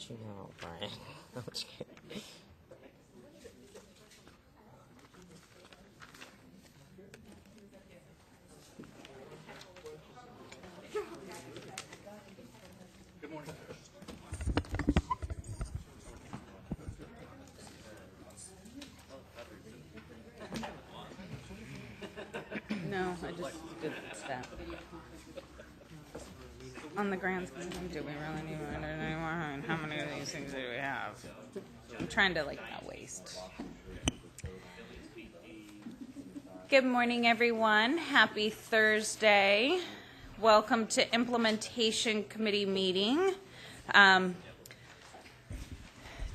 let you know, Brian. I'm just kidding. Good morning. No, I just did that. On the grand scheme, do we really need to enter anymore? And how many of these things do we have? I'm trying to not waste. Good morning, everyone. Happy Thursday. Welcome to Implementation Committee meeting.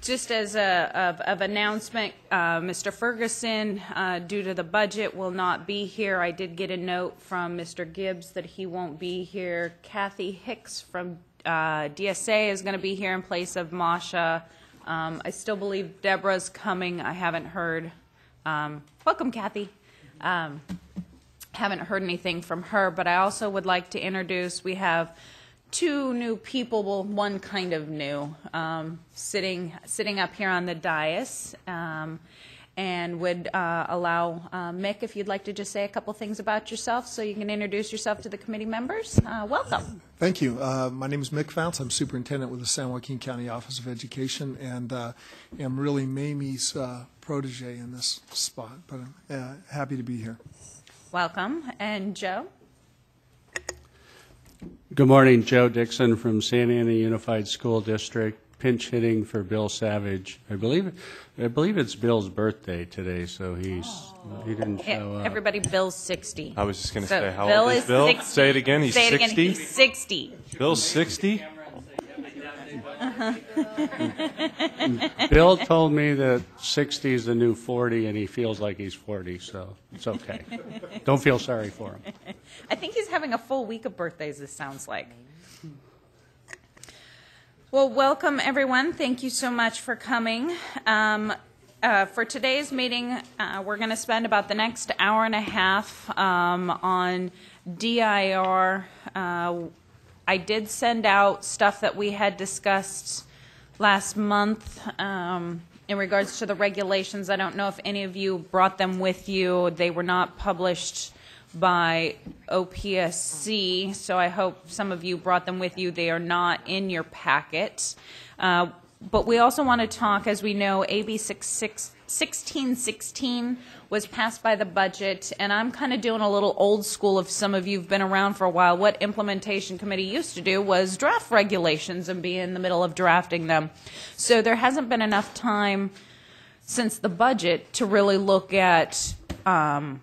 Just as of announcement, Mr. Ferguson, due to the budget, will not be here. I did get a note from Mr. Gibbs that he won't be here. Kathy Hicks from DSA is going to be here in place of Masha. I still believe Deborah's coming. I haven't heard. Welcome, Kathy. Haven't heard anything from her, but I also would like to introduce, we have two new people, well, one kind of new, sitting up here on the dais, and would allow Mick, if you'd like to just say a couple things about yourself so you can introduce yourself to the committee members. Welcome. Thank you. My name is Mick Founts. I'm superintendent with the San Joaquin County Office of Education, and am really Mamie's protege in this spot, but I'm happy to be here. Welcome. And Joe? Good morning, Joe Dixon from Santa Ana Unified School District, pinch hitting for Bill Savage. I believe it's Bill's birthday today, so he didn't show up. Everybody, Bill's 60. I was just going to So say, how Bill old is Bill? 60. Say it again. He's Say it 60. again. He's 60. Bill's 60. Bill told me that 60 is the new 40, and he feels like he's 40, so it's okay. Don't feel sorry for him. I think he's having a full week of birthdays, this sounds like. Well, welcome, everyone. Thank you so much for coming. For today's meeting, we're going to spend about the next hour and a half on DIR. I did send out stuff that we had discussed last month in regards to the regulations. I don't know if any of you brought them with you. They were not published by OPSC, so I hope some of you brought them with you. They are not in your packet. But we also want to talk, as we know, AB 1616 was passed by the budget, and I'm kind of doing a little old school. If some of you have been around for a while, what Implementation Committee used to do was draft regulations and be in the middle of drafting them. So there hasn't been enough time since the budget to really look at our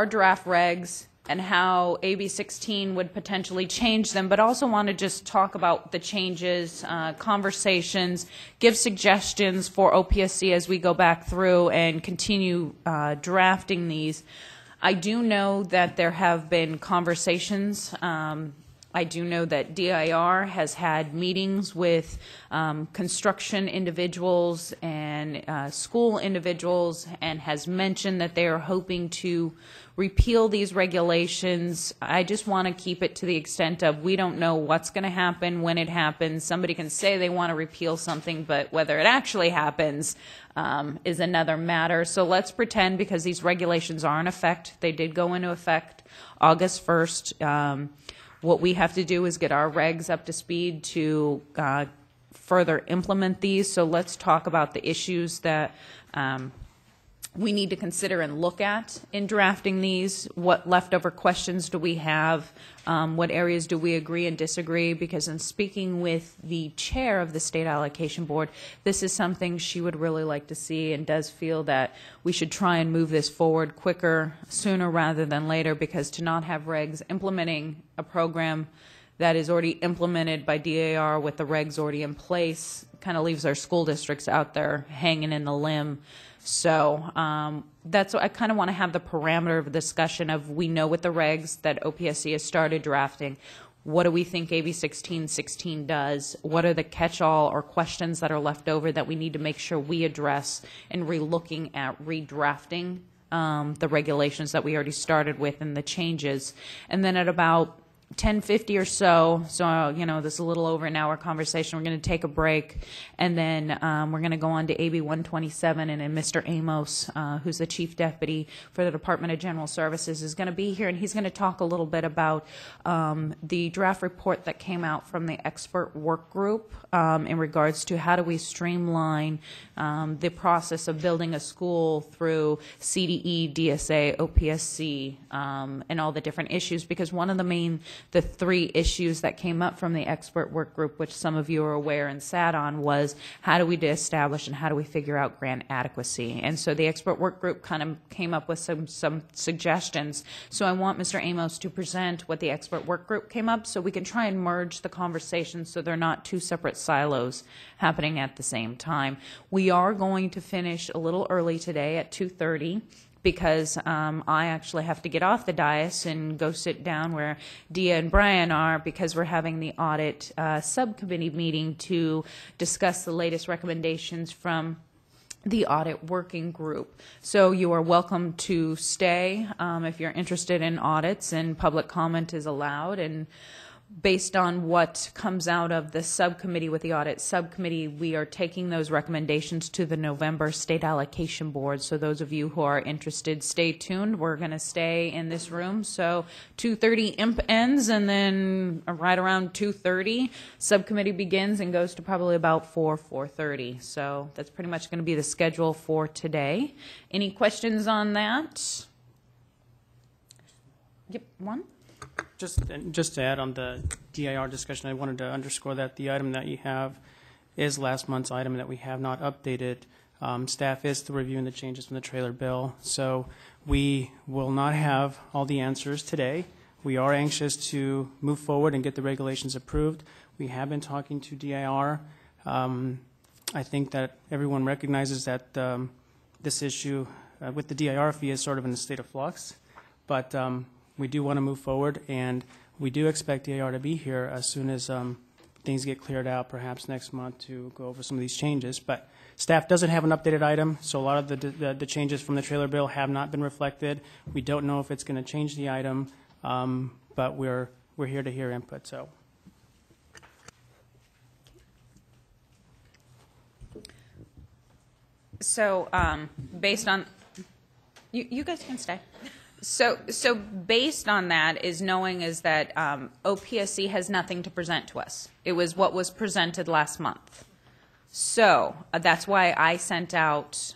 draft regs and how AB 16 would potentially change them, but also want to just talk about the changes, conversations, give suggestions for OPSC as we go back through and continue drafting these. I do know that there have been conversations. I do know that DIR has had meetings with construction individuals and school individuals, and has mentioned that they are hoping to repeal these regulations. I just want to keep it to the extent of we don't know what's going to happen when it happens. Somebody can say they want to repeal something, but whether it actually happens is another matter. So let's pretend, because these regulations are in effect, they did go into effect August 1st. What we have to do is get our regs up to speed to further implement these. So let's talk about the issues that we need to consider and look at in drafting these. What leftover questions do we have? What areas do we agree and disagree? Because in speaking with the chair of the State Allocation Board, this is something she would really like to see, and does feel that we should try and move this forward quicker, sooner rather than later, because to not have regs implementing a program that is already implemented by DAR with the regs already in place kind of leaves our school districts out there hanging in the limb. So that's what I kind of want to have, the parameter of discussion of, we know with the regs that OPSC has started drafting. What do we think AB 1616 does? What are the catch-all or questions that are left over that we need to make sure we address in re-looking at redrafting the regulations that we already started with and the changes? And then at about 10:50 or so, this is a little over an hour conversation. We're going to take a break, and then we're going to go on to AB 127, and then Mr. Amos, who's the Chief Deputy for the Department of General Services, is going to be here, and he's going to talk a little bit about the draft report that came out from the expert work group in regards to how do we streamline the process of building a school through CDE, DSA, OPSC, and all the different issues, because one of the three issues that came up from the expert work group, which some of you are aware and sat on, was how do we establish and how do we figure out grant adequacy? And so the expert work group kind of came up with some suggestions. So I want Mr. Amos to present what the expert work group came up so we can try and merge the conversations so they're not two separate silos happening at the same time. We are going to finish a little early today at 2:30. Because I actually have to get off the dais and go sit down where Dia and Brian are, because we're having the audit subcommittee meeting to discuss the latest recommendations from the audit working group. So you are welcome to stay if you're interested in audits, and public comment is allowed. And based on what comes out of the subcommittee with the audit subcommittee, we are taking those recommendations to the November state allocation board. So those of you who are interested, stay tuned. We're going to stay in this room. So 2:30 IMP ends, and then right around 2:30 subcommittee begins and goes to probably about 4:30. So that's pretty much going to be the schedule for today. Any questions on that? Yep, one. Just to add on the DIR discussion, I wanted to underscore that the item that you have is last month's item that we have not updated. Staff is still reviewing the changes from the trailer bill, so we will not have all the answers today. We are anxious to move forward and get the regulations approved. We have been talking to DIR. I think that everyone recognizes that this issue with the DIR fee is sort of in a state of flux, but we do want to move forward, and we do expect DIR to be here as soon as things get cleared out, perhaps next month, to go over some of these changes. But staff doesn't have an updated item, so a lot of the changes from the trailer bill have not been reflected. We don't know if it's going to change the item, but we're here to hear input. So based on you guys can stay. So based on that is that OPSC has nothing to present to us. It was what was presented last month. So that's why I sent out,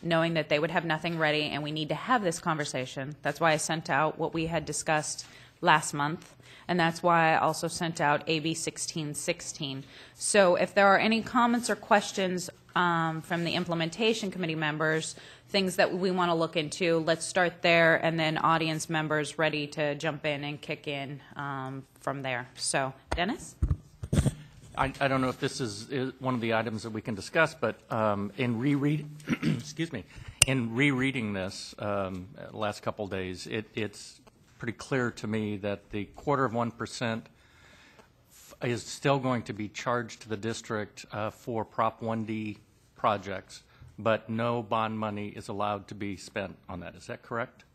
knowing that they would have nothing ready and we need to have this conversation. That's why I sent out what we had discussed last month. And that's why I also sent out AB 1616. So if there are any comments or questions from the implementation committee members, things that we want to look into, let's start there, and then audience members ready to jump in and kick in from there. So, Dennis? I don't know if this is one of the items that we can discuss, but in rereading this last couple days, it's pretty clear to me that the 0.25% is still going to be charged to the district for Prop 1D projects, but no bond money is allowed to be spent on that. Is that correct?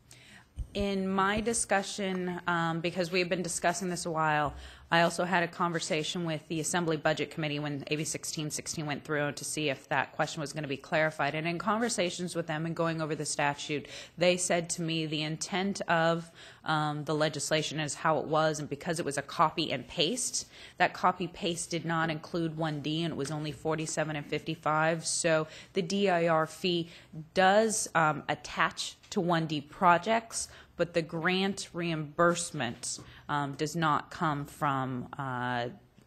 In my discussion, because we've been discussing this a while, I also had a conversation with the Assembly Budget Committee when AB 1616 went through to see if that question was going to be clarified. And in conversations with them and going over the statute, they said to me the intent of the legislation is how it was, and because it was a copy and paste, that copy paste did not include 1D, and it was only 47 and 55. So the DIR fee does attach to 1D projects, but the grant reimbursement does not come from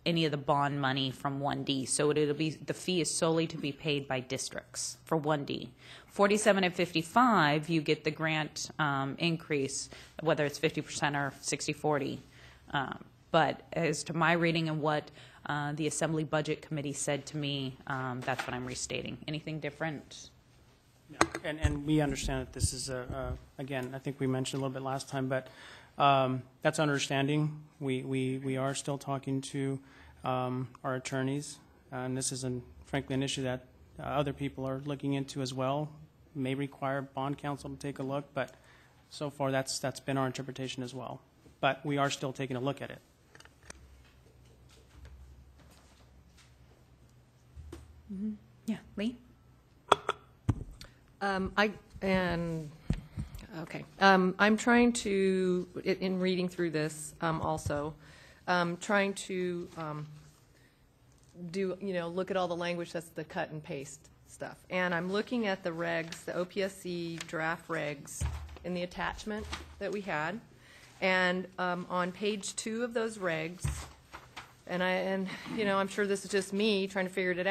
any of the bond money from 1D. So it'll be, the fee is solely to be paid by districts for 1D. 47 and 55, you get the grant increase, whether it's 50% or 60-40. But as to my reading and what the Assembly Budget Committee said to me, that's what I'm restating. Anything different? Yeah. And we understand that this is, again, I think we mentioned a little bit last time, but that's understanding. We are still talking to our attorneys, and this is, frankly, an issue that other people are looking into as well. May require bond counsel to take a look, but so far that's been our interpretation as well. but we are still taking a look at it. Yeah, Lee? I'm trying to, in reading through this, also, trying to look at all the language that's the cut and paste stuff. And I'm looking at the regs, the OPSC draft regs in the attachment that we had. And on page 2 of those regs, and I'm sure this is just me trying to figure it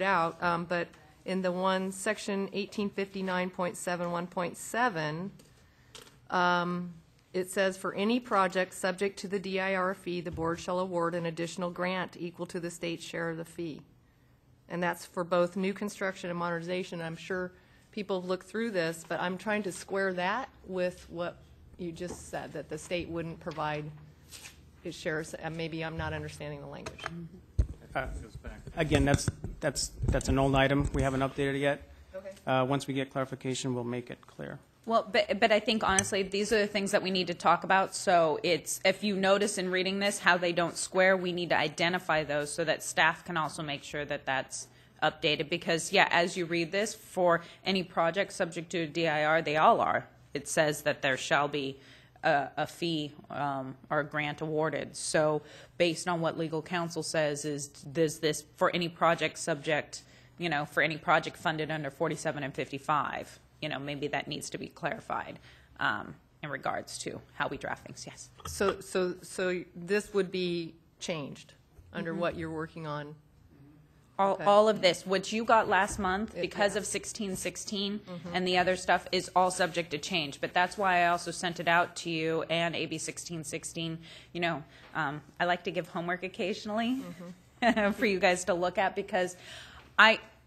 out, but in the one section 1859.71.7, it says, for any project subject to the DIR fee, the board shall award an additional grant equal to the state's share of the fee. And that's for both new construction and modernization. I'm sure people have looked through this, but I'm trying to square that with what you just said, that the state wouldn't provide its shares. Maybe I'm not understanding the language. Again, that's an old item. We haven't updated it yet. Okay. Once we get clarification, we'll make it clear. Well, but I think honestly, these are the things that we need to talk about. So it's, if you notice in reading this how they don't square, we need to identify those so that staff can also make sure that that's updated. Because yeah, as you read this, for any project subject to a DIR, they all are. It says that there shall be a fee or a grant awarded. So based on what legal counsel says, is this for any project subject, for any project funded under 47 and 55. Maybe that needs to be clarified in regards to how we draft things. Yes. So this would be changed under what you're working on. All of this, what you got last month, because of 1616 and the other stuff, is all subject to change. But that's why I also sent it out to you and AB 1616. I like to give homework occasionally for you guys to look at, because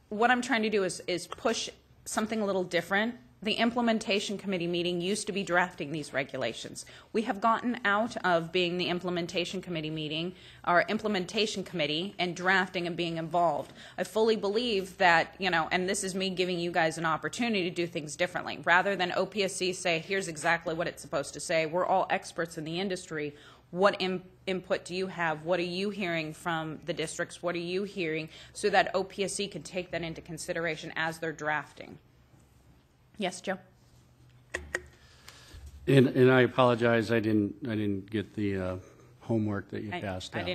what I'm trying to do is push something a little different. The implementation committee meeting used to be drafting these regulations. We have gotten out of being the implementation committee meeting, or implementation committee, and drafting and being involved. I fully believe that, and this is me giving you guys an opportunity to do things differently. Rather than OPSC say, here's exactly what it's supposed to say, we're all experts in the industry. What input do you have? What are you hearing from the districts? What are you hearing? So that OPSC can take that into consideration as they're drafting. Yes, Joe? And I apologize, I didn't get the homework that you passed out.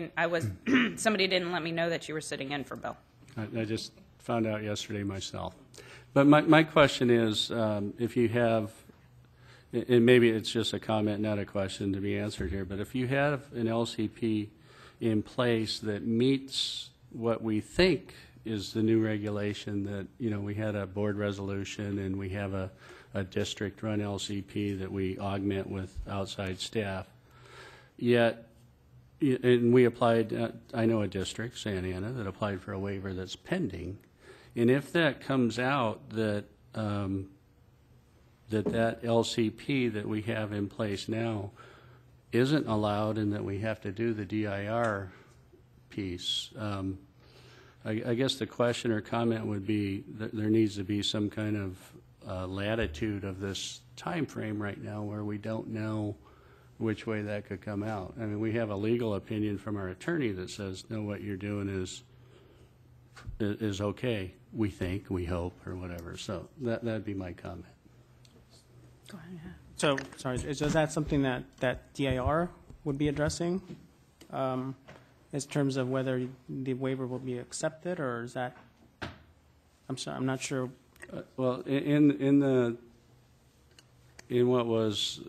Somebody didn't let me know that you were sitting in for Bill. I just found out yesterday myself. But my question is, if you have, and maybe it's just a comment, not a question to be answered here, but if you have an LCP in place that meets what we think is the new regulation, that, we had a board resolution and we have a district-run LCP that we augment with outside staff, yet, and we applied, I know a district, Santa Ana, that applied for a waiver that's pending, and if that comes out that that LCP that we have in place now isn't allowed and that we have to do the DIR piece, I guess the question or comment would be that there needs to be some kind of latitude of this time frame right now where we don't know which way that could come out. I mean, we have a legal opinion from our attorney that says, no, what you're doing is okay, we think, we hope, or whatever. So that'd be my comment. Go ahead. So, sorry, is that something that DIR would be addressing? In terms of whether the waiver will be accepted, or is that? I'm sorry, I'm not sure. Well, in what was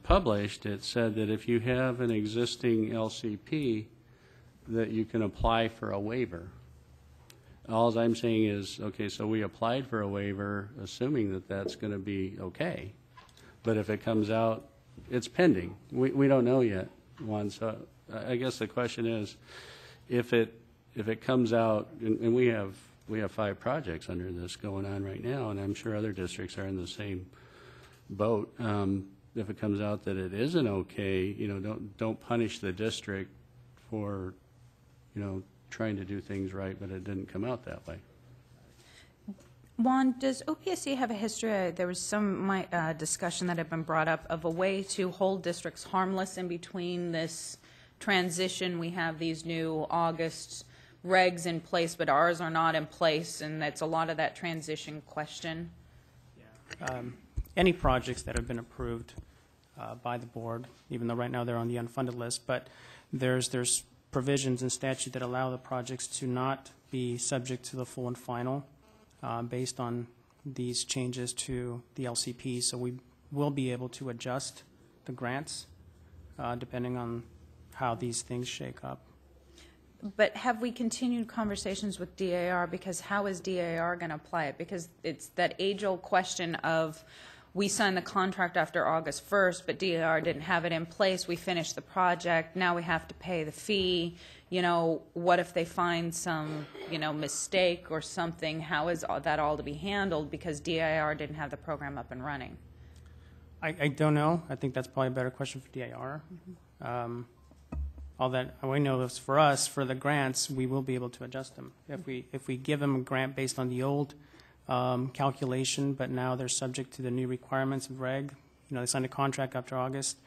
published, it said that if you have an existing LCP, that you can apply for a waiver. All I'm saying is, okay, so we applied for a waiver, assuming that that's going to be okay. But if it comes out, it's pending. We don't know yet, Juan. So I guess the question is, if it comes out, and we have 5 projects under this going on right now, and I'm sure other districts are in the same boat. If it comes out that it isn't okay, don't punish the district for, trying to do things right, but it didn't come out that way. Juan, does OPSC have a history? There was some discussion that had been brought up of a way to hold districts harmless in between this transition. We have these new August regs in place, but ours are not in place, and that's a lot of that transition question. Any projects that have been approved by the board, even though right now they're on the unfunded list, but there's provisions in statute that allow the projects to not be subject to the full and final based on these changes to the LCP. So we will be able to adjust the grants depending on how these things shake up. But have we continued conversations with DAR? Because how is DAR going to apply it? Because it's that age-old question of, we signed the contract after August 1st, but DAR didn't have it in place. We finished the project. Now we have to pay the fee. You know, what if they find some, you know, mistake or something? How is that all to be handled? Because DAR didn't have the program up and running. I don't know. I think that's probably a better question for DAR. All that we know is for us, for the grants, we will be able to adjust them. If we give them a grant based on the old calculation, but now they're subject to the new requirements of reg, you know, they signed a contract after August,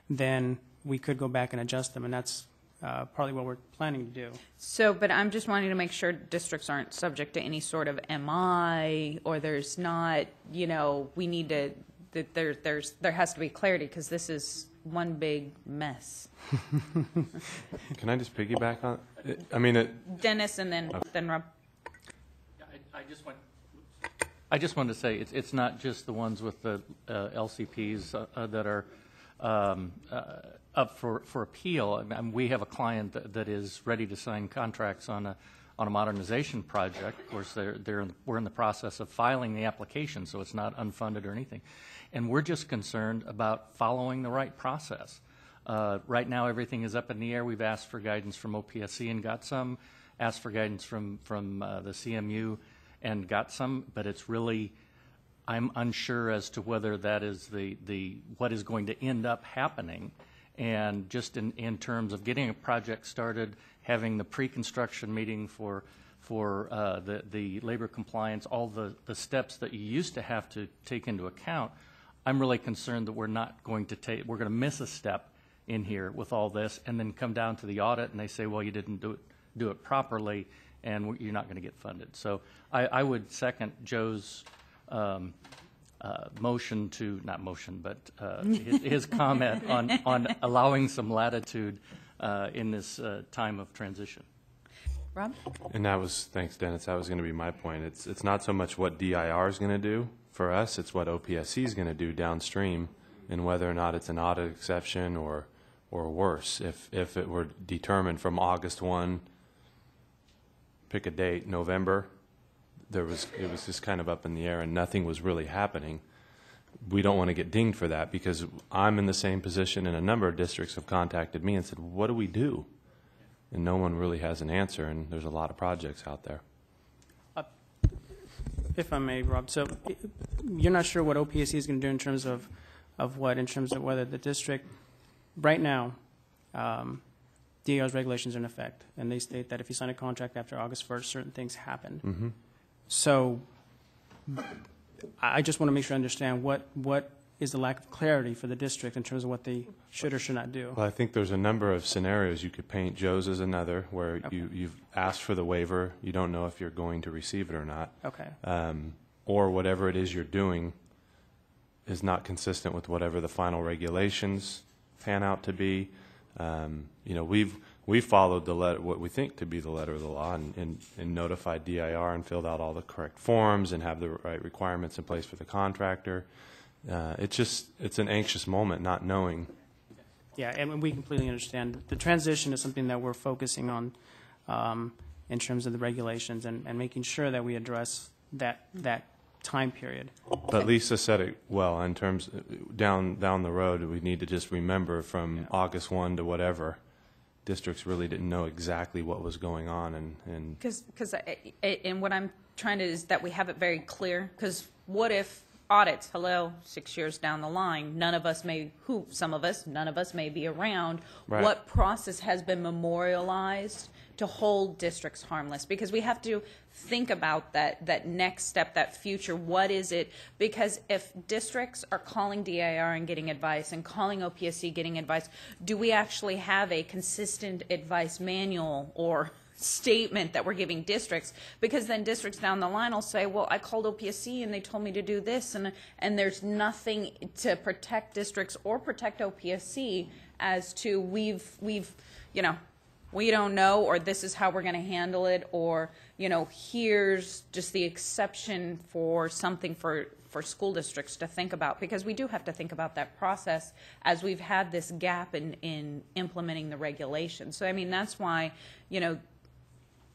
then we could go back and adjust them, and that's partly what we're planning to do. So, but I'm just wanting to make sure districts aren't subject to any sort of MI, or there's not, you know, we need to, that there has to be clarity, because this is one big mess. Can I just piggyback on it? I mean, Dennis and then Rob. I just wanted to say it's not just the ones with the LCPs that are up for appeal. I mean, we have a client that is ready to sign contracts on a modernization project. Of course, we're in the process of filing the application, so it's not unfunded or anything. And we're just concerned about following the right process. Right now, everything is up in the air. We've asked for guidance from OPSC and got some, asked for guidance from the CMU and got some, but it's really, I'm unsure as to whether that is what is going to end up happening. And just in terms of getting a project started, having the pre-construction meeting for the labor compliance, all the steps that you used to have to take into account, I'm really concerned that we're going to miss a step in here with all this, and then come down to the audit and they say, well, you didn't do it properly, and you're not going to get funded. So I would second Joe's motion to, not motion, but his comment on allowing some latitude in this time of transition. Rob? and that was, thanks, Dennis, that was going to be my point. It's not so much what DIR is going to do for us, it's what OPSC is going to do downstream, and whether or not it's an audit exception or worse. If it were determined from August 1, pick a date, November, it was just kind of up in the air and nothing was really happening. We don't want to get dinged for that, because I'm in the same position, and a number of districts have contacted me and said, what do we do? And no one really has an answer, and there's a lot of projects out there. If I may, Rob, so you're not sure what OPSC is going to do in terms of whether the district, right now, DAR's regulations are in effect, and they state that if you sign a contract after August 1st, certain things happen. Mm-hmm. So I just want to make sure I understand what is the lack of clarity for the district in terms of what they should or should not do. Well, I think there's a number of scenarios you could paint. Joe's is another, where Okay. you've asked for the waiver, you don't know if you're going to receive it or not. Okay. Or whatever it is you're doing is not consistent with whatever the final regulations pan out to be. We've followed the letter, what we think to be the letter of the law, and notified DIR and filled out all the correct forms and have the right requirements in place for the contractor. It's an anxious moment, not knowing. Yeah, and we completely understand. The transition is something that we're focusing on in terms of the regulations and making sure that we address that time period. But Lisa said it well, in terms down the road, we need to just remember from August 1 to whatever, districts really didn't know exactly what was going on. And And what I'm trying to is that we have it very clear, because what if audits, 6 years down the line, none of us may be around. Right. What process has been memorialized to hold districts harmless, because we have to think about that next step, that future. What is it? Because if districts are calling DIR and getting advice and calling OPSC getting advice, do we actually have a consistent advice manual or statement that we're giving districts? Because then districts down the line will say, well, I called OPSC and they told me to do this, and there's nothing to protect districts or protect OPSC as to we don't know, or this is how we're going to handle it, or here's just the exception for something for school districts to think about, because we do have to think about that process as we've had this gap in implementing the regulations. So I mean, that's why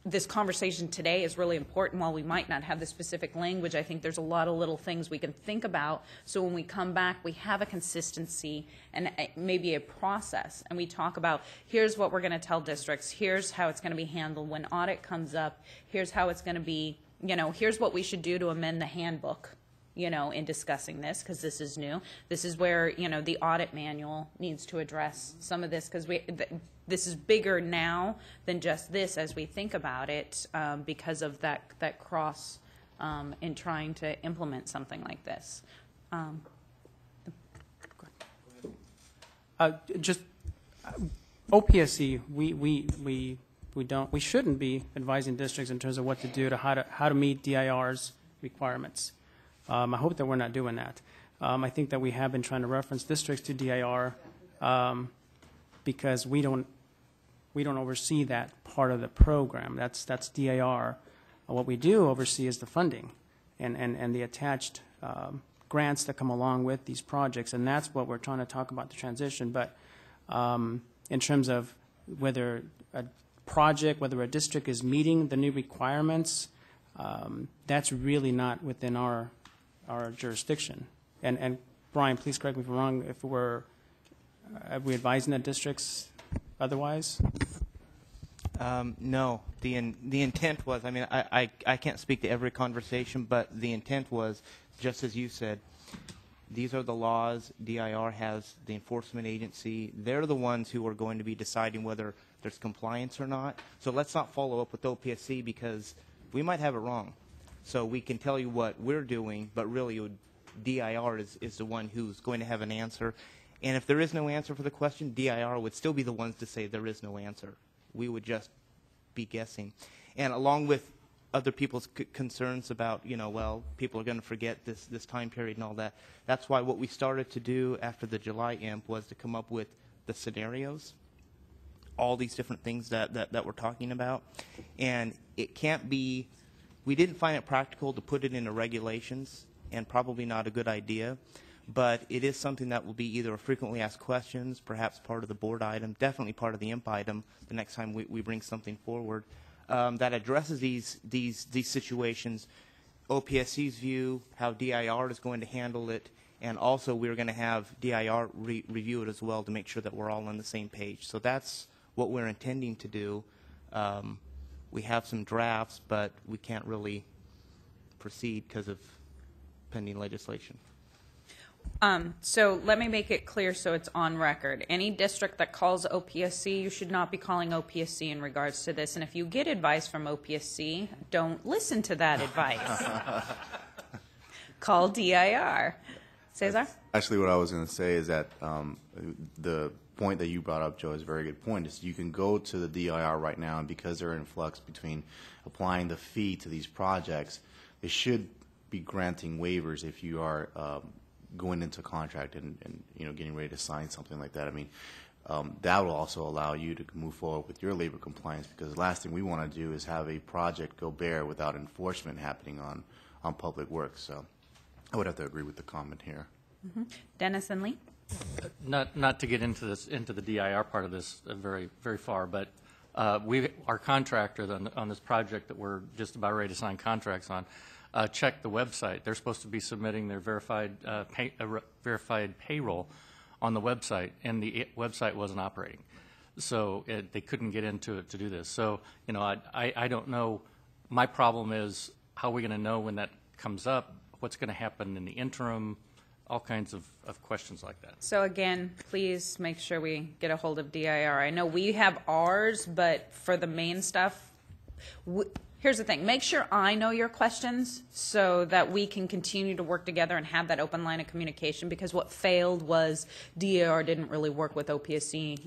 this conversation today is really important. While we might not have the specific language, I think there's a lot of little things we can think about, so when we come back we have a consistency and maybe a process, and we talk about, here's what we're going to tell districts, here's how it's going to be handled when audit comes up, here's how it's going to be, here's what we should do to amend the handbook, in discussing this, because this is new. This is where, the audit manual needs to address some of this, because this is bigger now than just this as we think about it, because of that cross in trying to implement something like this. Just OPSC, we shouldn't be advising districts in terms of what to do to how to meet DIR's requirements. I hope that we're not doing that. I think that we have been trying to reference districts to DIR because we don't oversee that part of the program. That's DIR. What we do oversee is the funding and the attached grants that come along with these projects, and that's what we're trying to talk about, the transition. But in terms of whether a project, whether a district is meeting the new requirements, that's really not within our jurisdiction. And Brian, please correct me if I'm wrong, if are we advising the districts otherwise? No, the intent was, I mean, I can't speak to every conversation, but the intent was, just as you said, these are the laws. DIR has the enforcement agency. They're the ones who are going to be deciding whether there's compliance or not. So let's not follow up with OPSC, because we might have it wrong. So we can tell you what we're doing, but really DIR is the one who's going to have an answer. And if there is no answer for the question, DIR would still be the ones to say there is no answer. We would just be guessing. And along with other people's concerns about, well, people are going to forget this time period and all that, that's why what we started to do after the July IMP was to come up with the scenarios, all these different things that we're talking about. And it can't be, we didn't find it practical to put it into regulations, and probably not a good idea, but it is something that will be either a frequently asked questions, perhaps part of the board item, definitely part of the IMP item the next time we bring something forward that addresses these situations, OPSC's view, how DIR is going to handle it, and also we're going to have DIR review it as well to make sure that we're all on the same page. So that's what we're intending to do. We have some drafts, but we can't really proceed because of pending legislation. So let me make it clear so it's on record. Any district that calls OPSC, you should not be calling OPSC in regards to this. And if you get advice from OPSC, don't listen to that advice. Call DIR. Cesar? Actually, what I was going to say is that the point that you brought up, Joe, is a very good point. Is you can go to the DIR right now, and because they're in flux between applying the fee to these projects, they should be granting waivers if you are going into contract and getting ready to sign something like that. I mean, that will also allow you to move forward with your labor compliance, because the last thing we want to do is have a project go bare without enforcement happening on public works. So I would have to agree with the comment here. Mm-hmm. Dennis and Lee? Not to get into the DIR part of this very far, but our contractor on this project that we're just about ready to sign contracts on checked the website. They're supposed to be submitting their verified payroll on the website, and the website wasn't operating, so they couldn't get into it to do this. So I don't know. My problem is, how are we going to know when that comes up? What's going to happen in the interim? all kinds of questions like that. So again, please make sure we get a hold of DIR. I know we have ours, but for the main stuff, here's the thing. Make sure I know your questions so that we can continue to work together and have that open line of communication, because what failed was DIR didn't really work with OPSC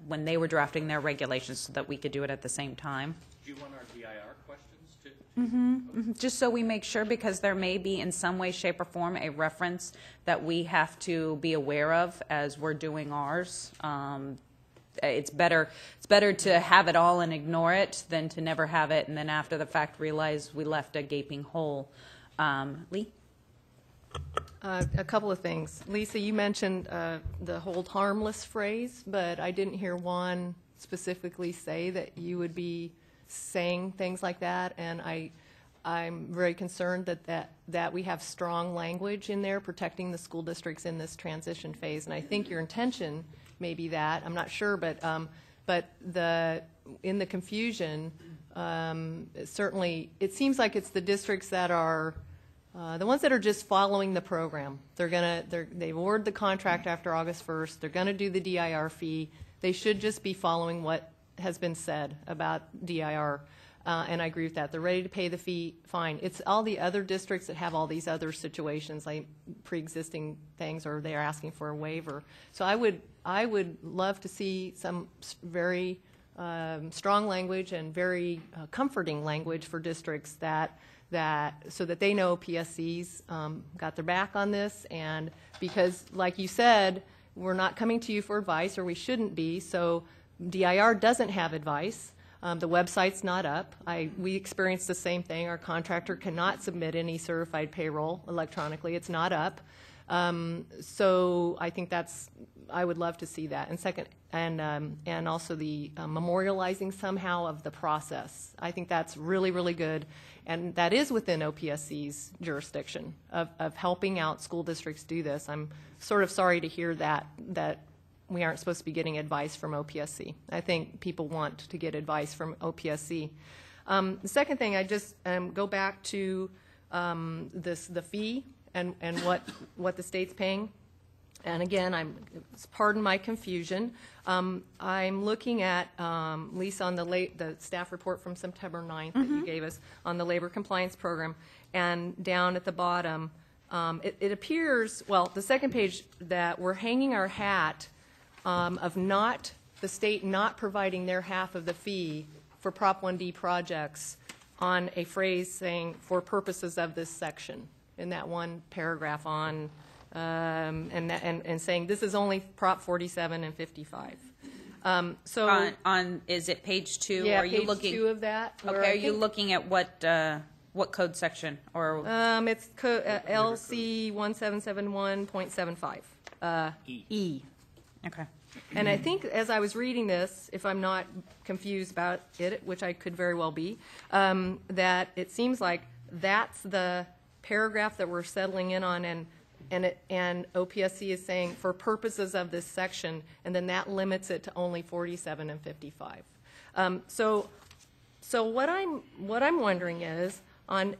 when they were drafting their regulations so that we could do it at the same time. Do you want our DIR questions too? Just so we make sure, because there may be in some way, shape, or form a reference that we have to be aware of as we're doing ours. It's better to have it all and ignore it than to never have it and then after the fact realize we left a gaping hole. Lee? A couple of things. Lisa, you mentioned the hold harmless phrase, but I didn't hear Juan specifically say that you would be saying things like that, and I'm very concerned that we have strong language in there protecting the school districts in this transition phase, and I think your intention may be that. I'm not sure, but in the confusion, certainly it seems like it's the districts that are the ones that are just following the program. They award the contract after August 1st. They're going to do the DIR fee. They should just be following what has been said about DIR, and I agree with that. They're ready to pay the fee, fine. It's all the other districts that have all these other situations, like pre-existing things, or they're asking for a waiver. So I would love to see some very strong language and very comforting language for districts so that they know PSC's got their back on this, and because, like you said, we're not coming to you for advice, or we shouldn't be, so DIR doesn't have advice. The website's not up. We experienced the same thing. Our contractor cannot submit any certified payroll electronically. It's not up. So I think I would love to see that. And second, and also the memorializing somehow of the process. I think that's really, really good. And that is within OPSC's jurisdiction of helping out school districts do this. I'm sort of sorry to hear that we aren't supposed to be getting advice from OPSC. I think people want to get advice from OPSC. The second thing, I just go back to the fee and what the state's paying. And again, pardon my confusion. I'm looking at, Lisa, on the staff report from September 9th that you gave us on the labor compliance program, and down at the bottom, it appears, well, the second page, that we're hanging our hat of the state not providing their half of the fee for Prop 1D projects on a phrase saying, for purposes of this section, in that one paragraph on, and saying this is only Prop 47 and 55. So is it page 2? Yeah, are you page looking, 2 of that. Okay, are you looking at what code section? Or it's LC 1771.75. E. Okay. And I think as I was reading this, if I'm not confused about it, which I could very well be, that it seems like that's the paragraph that we're settling in on, and OPSC is saying for purposes of this section, and then that limits it to only 47 and 55. So what I'm wondering is on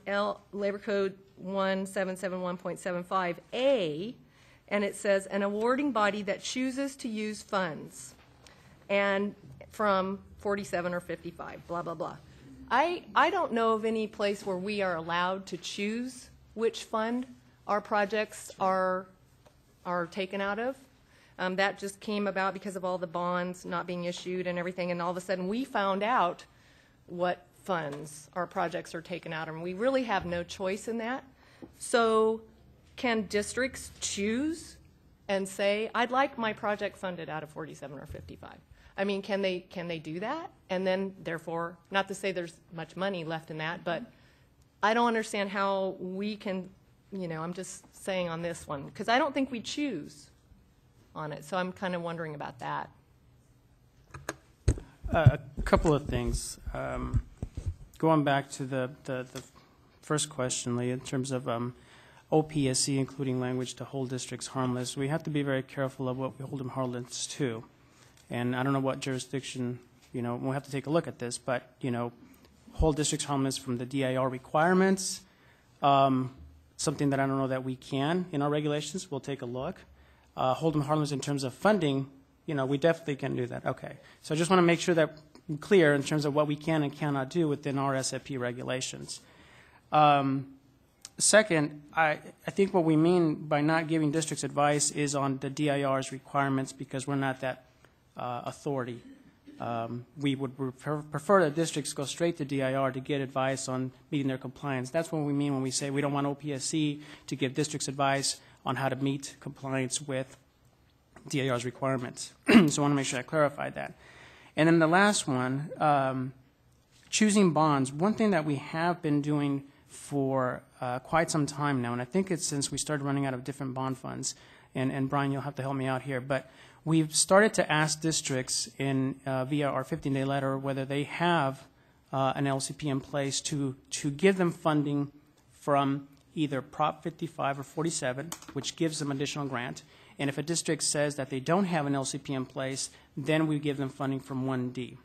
Labor Code 1771.75A. And it says, an awarding body that chooses to use funds, and from 47 or 55, blah, blah, blah. I don't know of any place where we are allowed to choose which fund our projects are taken out of. That just came about because of all the bonds not being issued and everything, and all of a sudden we found out what funds our projects are taken out of, and we really have no choice in that. So can districts choose and say, I'd like my project funded out of 47 or 55? I mean, can they do that? And then, therefore, not to say there's much money left in that, but I don't understand how we can, I'm just saying on this one, because I don't think we choose on it. So I'm kind of wondering about that. A couple of things. Going back to the first question, Lee, in terms of OPSC including language to hold districts harmless, we have to be very careful of what we hold them harmless to. And I don't know what jurisdiction, we'll have to take a look at this, but, hold districts harmless from the DIR requirements something that I don't know that we can in our regulations. We'll take a look. Hold 'em harmless in terms of funding, we definitely can do that. Okay. So I just want to make sure that we're clear in terms of what we can and cannot do within our SFP regulations. Second, I think what we mean by not giving districts advice is on the DIR's requirements, because we're not that authority. We would prefer that districts go straight to DIR to get advice on meeting their compliance. That's what we mean when we say we don't want OPSC to give districts advice on how to meet compliance with DIR's requirements. So I want to make sure I clarify that. And then the last one, choosing bonds. One thing that we have been doing for quite some time now, and I think it's since we started running out of different bond funds, and Brian, you'll have to help me out here, but we've started to ask districts via our 15-day letter whether they have an LCP in place to give them funding from either Prop 55 or 47, which gives them additional grant. And if a district says that they don't have an LCP in place, then we give them funding from 1D.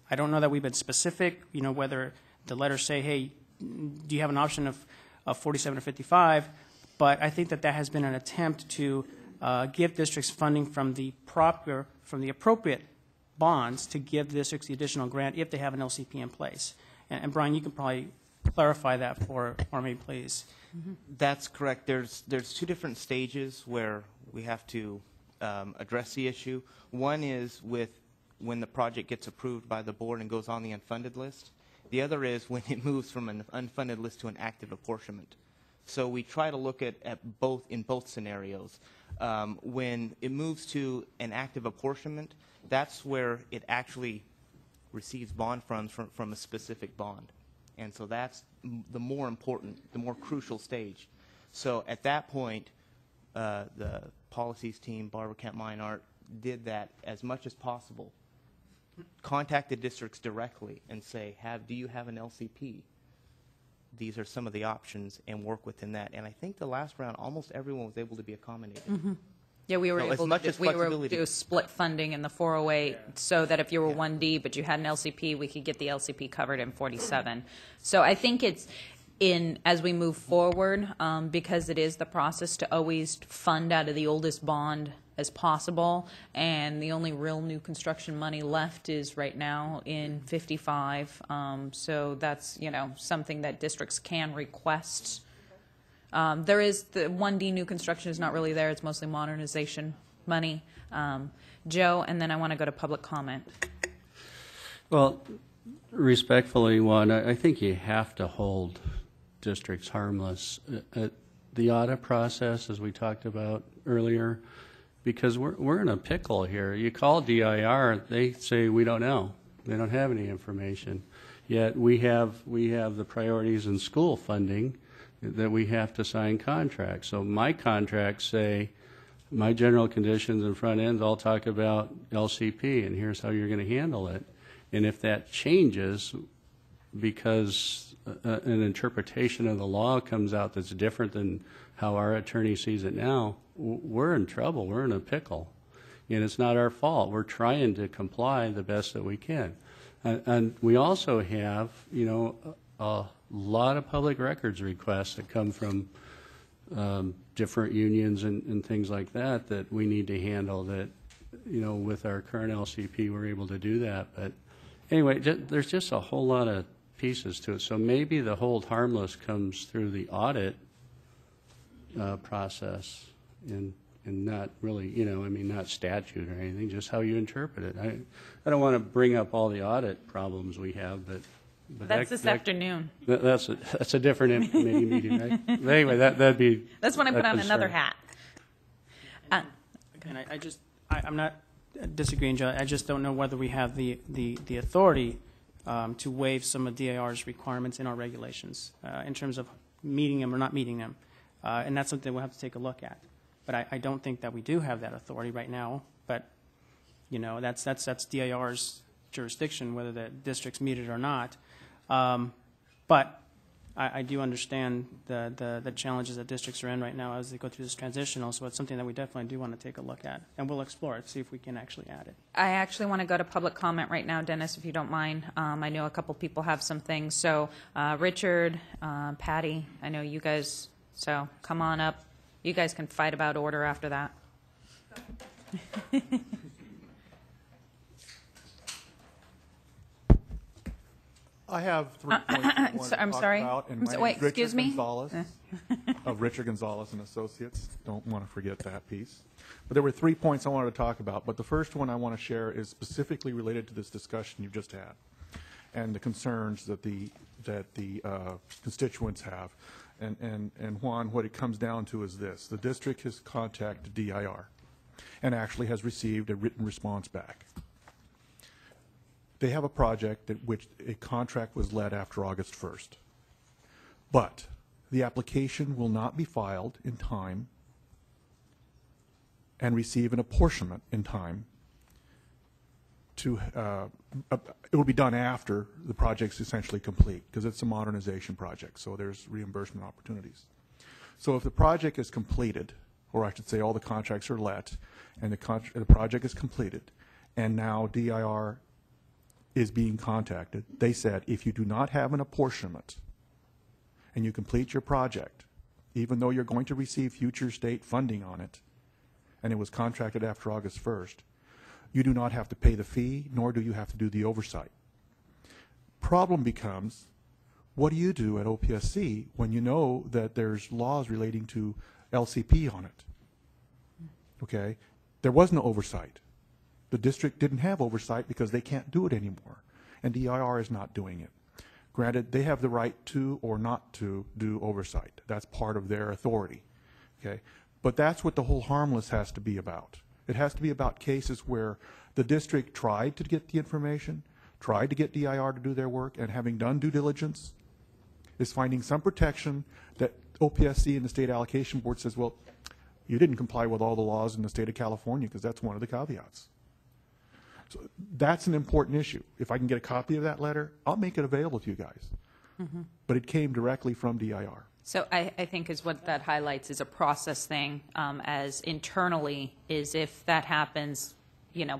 I don't know that we've been specific, whether the letters say, hey, do you have an option of 47 or 55? But I think that has been an attempt to give districts funding from the appropriate bonds to give districts the additional grant if they have an LCP in place. And Brian, you can probably clarify that for me, please. Mm-hmm. That's correct. There's two different stages where we have to address the issue. One is when the project gets approved by the board and goes on the unfunded list. The other is when it moves from an unfunded list to an active apportionment. So we try to look at both in both scenarios. When it moves to an active apportionment, that's where it actually receives bond funds from a specific bond. And so that's the more important, the more crucial stage. So at that point, the policies team, Barbara Kemp-Meinart, did that as much as possible. Contact the districts directly and say, do you have an LCP? These are some of the options, and work within that. And I think the last round, almost everyone was able to be accommodated. Mm-hmm. Yeah, we were So able to do split funding in the 408 so that if you were 1D but you had an LCP, we could get the LCP covered in 47. So I think it's as we move forward, because it is the process to always fund out of the oldest bond as possible, and the only real new construction money left is right now in 55. So that's something that districts can request. There is the 1D new construction is not really there. It's mostly modernization money. Joe, and then I want to go to public comment. Well, respectfully, Juan, I think you have to hold districts harmless. The audit process, as we talked about earlier, because we're in a pickle here. You call DIR, they say we don't know. They don't have any information. Yet we have the priorities in school funding that we have to sign contracts. So my contracts say my general conditions and front ends all talk about LCP, and here's how you're going to handle it. And if that changes because an interpretation of the law comes out that's different than how our attorney sees it now, we're in trouble. We're in a pickle. And it's not our fault. We're trying to comply the best that we can. And we also have, a lot of public records requests that come from different unions and things like that we need to handle that, with our current LCP, we're able to do that. But anyway, there's just a whole lot of pieces to it. So maybe the hold harmless comes through the audit process and not really, not statute or anything, just how you interpret it. I don't want to bring up all the audit problems we have, but that's this afternoon. That's a different committee meeting, right? But anyway, that'd be. That's when I put on another hat. And I'm not disagreeing, Joe. I just don't know whether we have the authority to waive some of DIR's requirements in our regulations in terms of meeting them or not meeting them. And that's something we'll have to take a look at. But I don't think that we do have that authority right now. But, that's DIR's jurisdiction, whether the districts meet it or not. But I do understand the challenges that districts are in right now as they go through this transitional. So it's something that we definitely do want to take a look at. And we'll explore it, see if we can actually add it. I actually want to go to public comment right now, Dennis, if you don't mind. I know a couple people have some things. So Richard, Patty, I know you guys So come on up. You guys can fight about order after that. I have 3 points I want to I'm talk sorry. about. And my name's Wait, Richard excuse me? Gonzalez, of Richard Gonzalez and Associates. Don't want to forget that piece. But there were 3 points I wanted to talk about. But the first one I want to share is specifically related to this discussion you just had and the concerns that the constituents have. And Juan, what it comes down to is this. The district has contacted DIR and actually has received a written response back. They have a project at which a contract was led after August 1st. But the application will not be filed in time and receive an apportionment in time to, it will be done after the project's essentially complete because it's a modernization project, so there's reimbursement opportunities. So if the project is completed, or I should say all the contracts are let, and the project is completed, and now DIR is being contacted, they said if you do not have an apportionment and you complete your project, even though you're going to receive future state funding on it, and it was contracted after August 1st, you do not have to pay the fee, nor do you have to do the oversight. Problem becomes, what do you do at OPSC when you know that there's laws relating to LCP on it? Okay? There was no oversight. The district didn't have oversight because they can't do it anymore, and DIR is not doing it. Granted, they have the right to or not to do oversight. That's part of their authority. Okay? But that's what the whole harmless has to be about. It has to be about cases where the district tried to get the information, tried to get DIR to do their work, and having done due diligence, is finding some protection that OPSC and the State Allocation Board says, well, you didn't comply with all the laws in the state of California because that's one of the caveats. So that's an important issue. If I can get a copy of that letter, I'll make it available to you guys. Mm-hmm. But it came directly from DIR. So I think is what that highlights is a process thing, as internally is if that happens,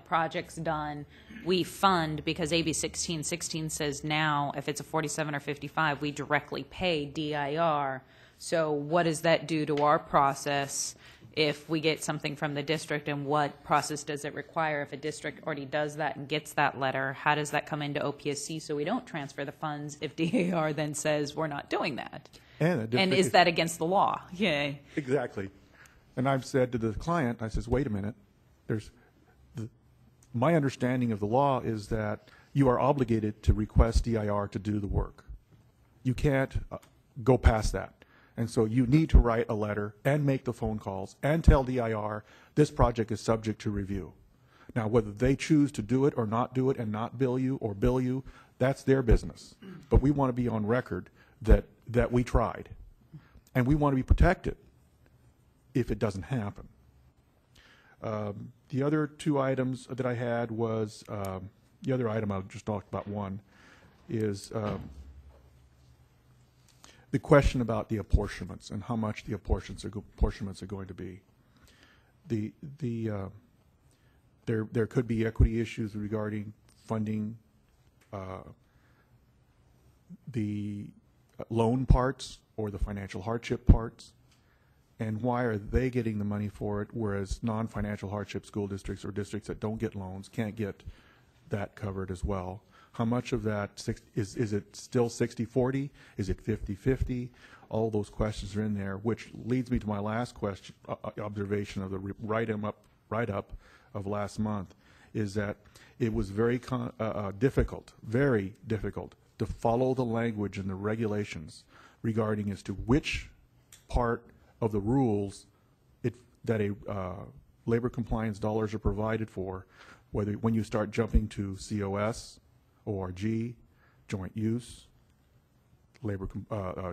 project's done, we fund because AB 1616 says now if it's a 47 or 55, we directly pay DIR. So what does that do to our process if we get something from the district, and what process does it require? If a district already does that and gets that letter, how does that come into OPSC so we don't transfer the funds if DIR then says we're not doing that? And is that against the law? Yeah. Exactly. And I've said to the client, I says, wait a minute, my understanding of the law is that you are obligated to request DIR to do the work. You can't go past that. And so you need to write a letter and make the phone calls and tell DIR this project is subject to review. Now, whether they choose to do it or not do it and not bill you or bill you, that's their business. But we want to be on record that we tried. And we want to be protected if it doesn't happen. The other 2 items that I had was, the other item I'll just talk about one, is the question about the apportionments and how much the apportionments are going to be. There could be equity issues regarding funding the loan parts or the financial hardship parts, and why are they getting the money for it, whereas non-financial hardship school districts or districts that don't get loans can't get that covered as well. How much of that, is it still 60-40? Is it 50-50? All those questions are in there, which leads me to my last question, observation of the write-up of last month, is that it was very difficult to follow the language and the regulations regarding as to which part of the rules that a labor compliance dollars are provided for, whether when you start jumping to COS, ORG, joint use, labor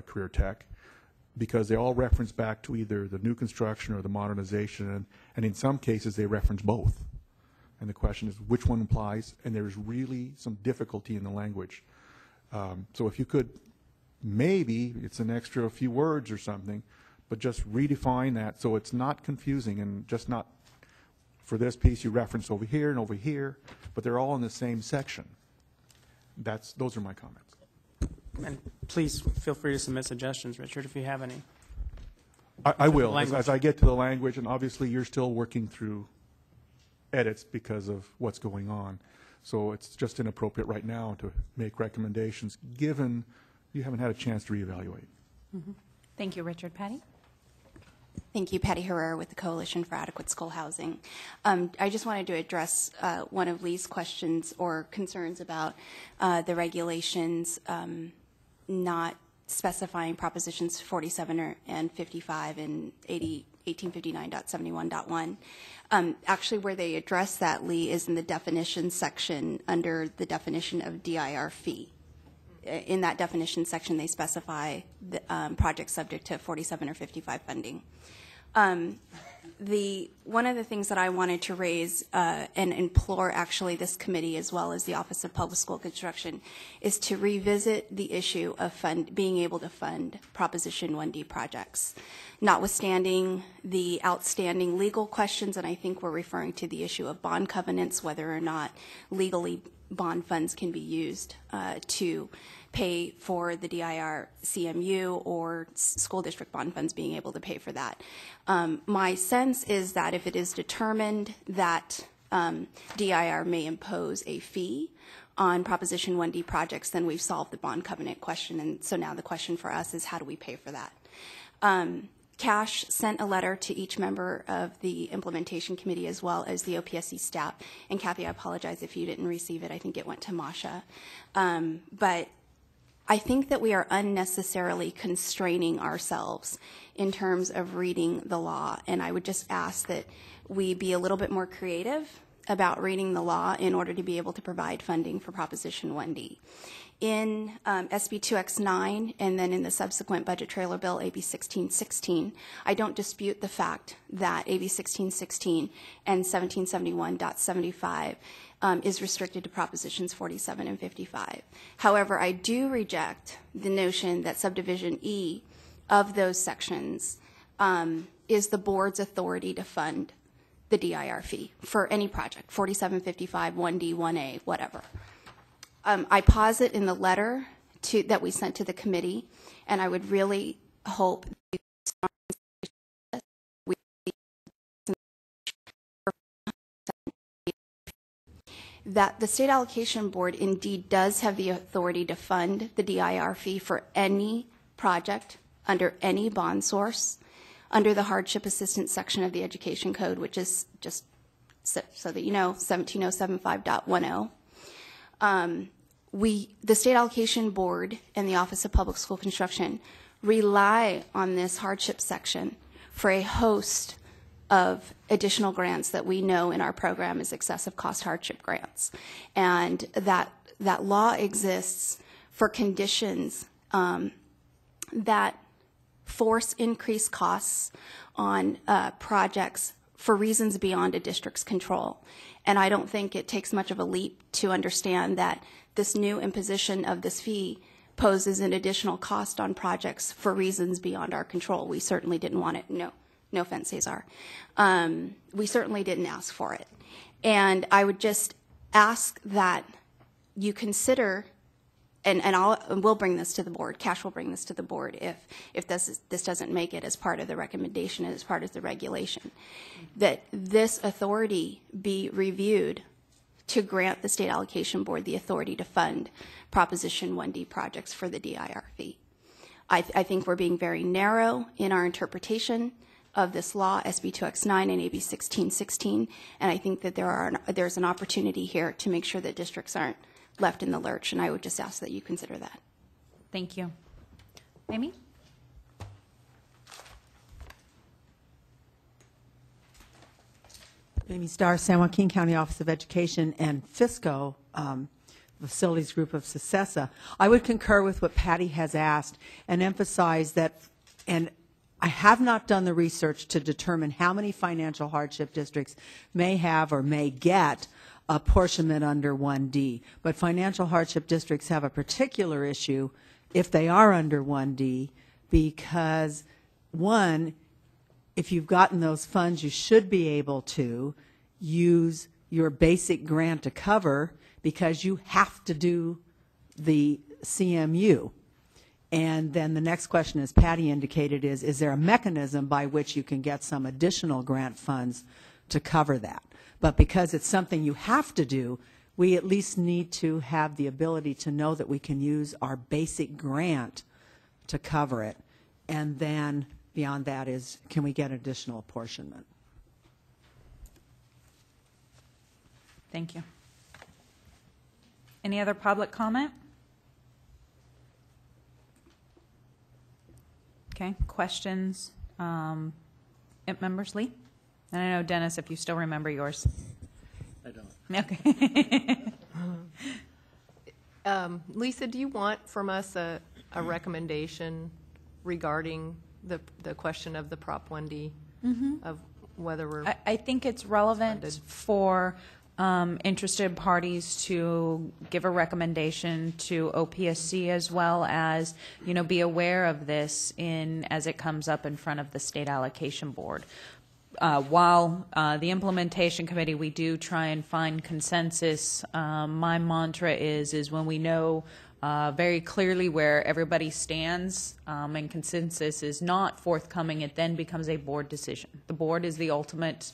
career tech, because they all reference back to either the new construction or the modernization, and in some cases they reference both. And the question is which one applies, and there's really some difficulty in the language. So if you could, maybe it's an extra few words or something, but just redefine that so it's not confusing and just not, for this piece you reference over here and over here, but they're all in the same section. Those are my comments. And please feel free to submit suggestions, Richard, if you have any. I will, Language. as I get to the language, and obviously you're still working through edits because of what's going on. So it's just inappropriate right now to make recommendations, given you haven't had a chance to reevaluate. Thank you, Richard. Patty? Thank you, Patty Herrera with the Coalition for Adequate School Housing. I just wanted to address one of Lee's questions or concerns about the regulations not specifying propositions 47 and 55 and 1859.71.1. Actually, where they address that, Lee, is in the definition section under the definition of DIR fee. In that definition section, they specify the projects subject to 47 or 55 funding. One of the things that I wanted to raise and implore actually this committee as well as the Office of Public School Construction is to revisit the issue of being able to fund Proposition 1D projects. Notwithstanding the outstanding legal questions, and I think we're referring to the issue of bond covenants, whether or not legally bond funds can be used to pay for the DIR CMU or school district bond funds being able to pay for that. My sense is that if it is determined that DIR may impose a fee on Proposition 1D projects, then we've solved the bond covenant question. And so now the question for us is how do we pay for that? Cash sent a letter to each member of the implementation committee as well as the OPSC staff. And Kathy, I apologize if you didn't receive it. I think it went to Masha. But I think that we are unnecessarily constraining ourselves in terms of reading the law. And I would just ask that we be a little bit more creative about reading the law in order to be able to provide funding for Proposition 1D. In SB 2X9 and then in the subsequent budget trailer bill, AB 1616, I don't dispute the fact that AB 1616 and 1771.75 is restricted to Propositions 47 and 55. However, I do reject the notion that subdivision E of those sections is the board's authority to fund the DIR fee for any project, 4755, 1D, 1A, whatever. I posit in the letter that we sent to the committee, and I would really hope that the state allocation board indeed does have the authority to fund the DIR fee for any project under any bond source under the hardship assistance section of the education code, which is just so that you know, 17075.10. The state allocation board and the Office of Public School Construction rely on this hardship section for a host of additional grants that we know in our program is excessive cost hardship grants. And that law exists for conditions that force increased costs on projects for reasons beyond a district's control. And I don't think it takes much of a leap to understand that this new imposition of this fee poses an additional cost on projects for reasons beyond our control. We certainly didn't want it. No offense, Cesar. We certainly didn't ask for it. And I would just ask that you consider, and we'll bring this to the board, Cash will bring this to the board if this doesn't make it as part of the recommendation and as part of the regulation, that this authority be reviewed to grant the state allocation board the authority to fund Proposition 1D projects for the DIR fee. I think we're being very narrow in our interpretation of this law, SB 2X9 and AB 1616, and I think that there's an opportunity here to make sure that districts aren't left in the lurch, and I would just ask that you consider that. Thank you. Amy? Amy Starr, San Joaquin County Office of Education and FISCO, Facilities Group of Secessa. I would concur with what Patty has asked and emphasize that, and I have not done the research to determine how many financial hardship districts may have or may get apportionment under 1D, but financial hardship districts have a particular issue if they are under 1D because, one, if you've gotten those funds, you should be able to use your basic grant to cover because you have to do the CMU. And then the next question, as Patty indicated, is there a mechanism by which you can get some additional grant funds to cover that? But because it's something you have to do, we at least need to have the ability to know that we can use our basic grant to cover it. And then beyond that is, can we get additional apportionment? Thank you. Any other public comment? Okay, questions? Members, Lee? And I know, Dennis, if you still remember yours. I don't. Okay. Lisa, do you want from us a recommendation regarding the question of the Prop 1D? Of whether we're... I think it's relevant funded. for interested parties to give a recommendation to OPSC, as well as, you know, be aware of this as it comes up in front of the State Allocation Board. While the implementation committee, we do try and find consensus. My mantra is when we know very clearly where everybody stands, and consensus is not forthcoming, it then becomes a board decision. The board is the ultimate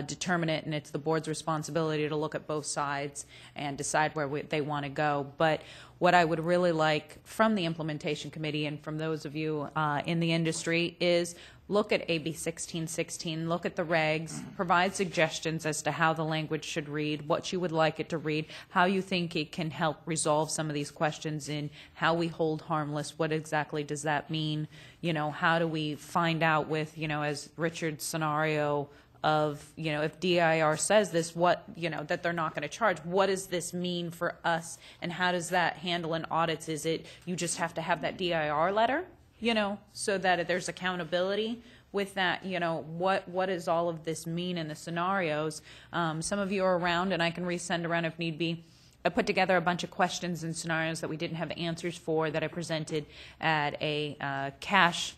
determinant, and it's the board's responsibility to look at both sides and decide where they want to go. But what I would really like from the implementation committee and from those of you in the industry is look at AB 1616, look at the regs, provide suggestions as to how the language should read, what you would like it to read, how you think it can help resolve some of these questions in how we hold harmless, what exactly does that mean, you know, how do we find out with, you know, as Richard's scenario of, you know, if DIR says this, what, you know, that they're not going to charge, what does this mean for us, and how does that handle in audits? Is it you just have to have that DIR letter, you know, so that there's accountability with that, you know, what does all of this mean in the scenarios? Some of you are around, and I can resend around if need be. I put together a bunch of questions and scenarios that we didn't have answers for that I presented at a cash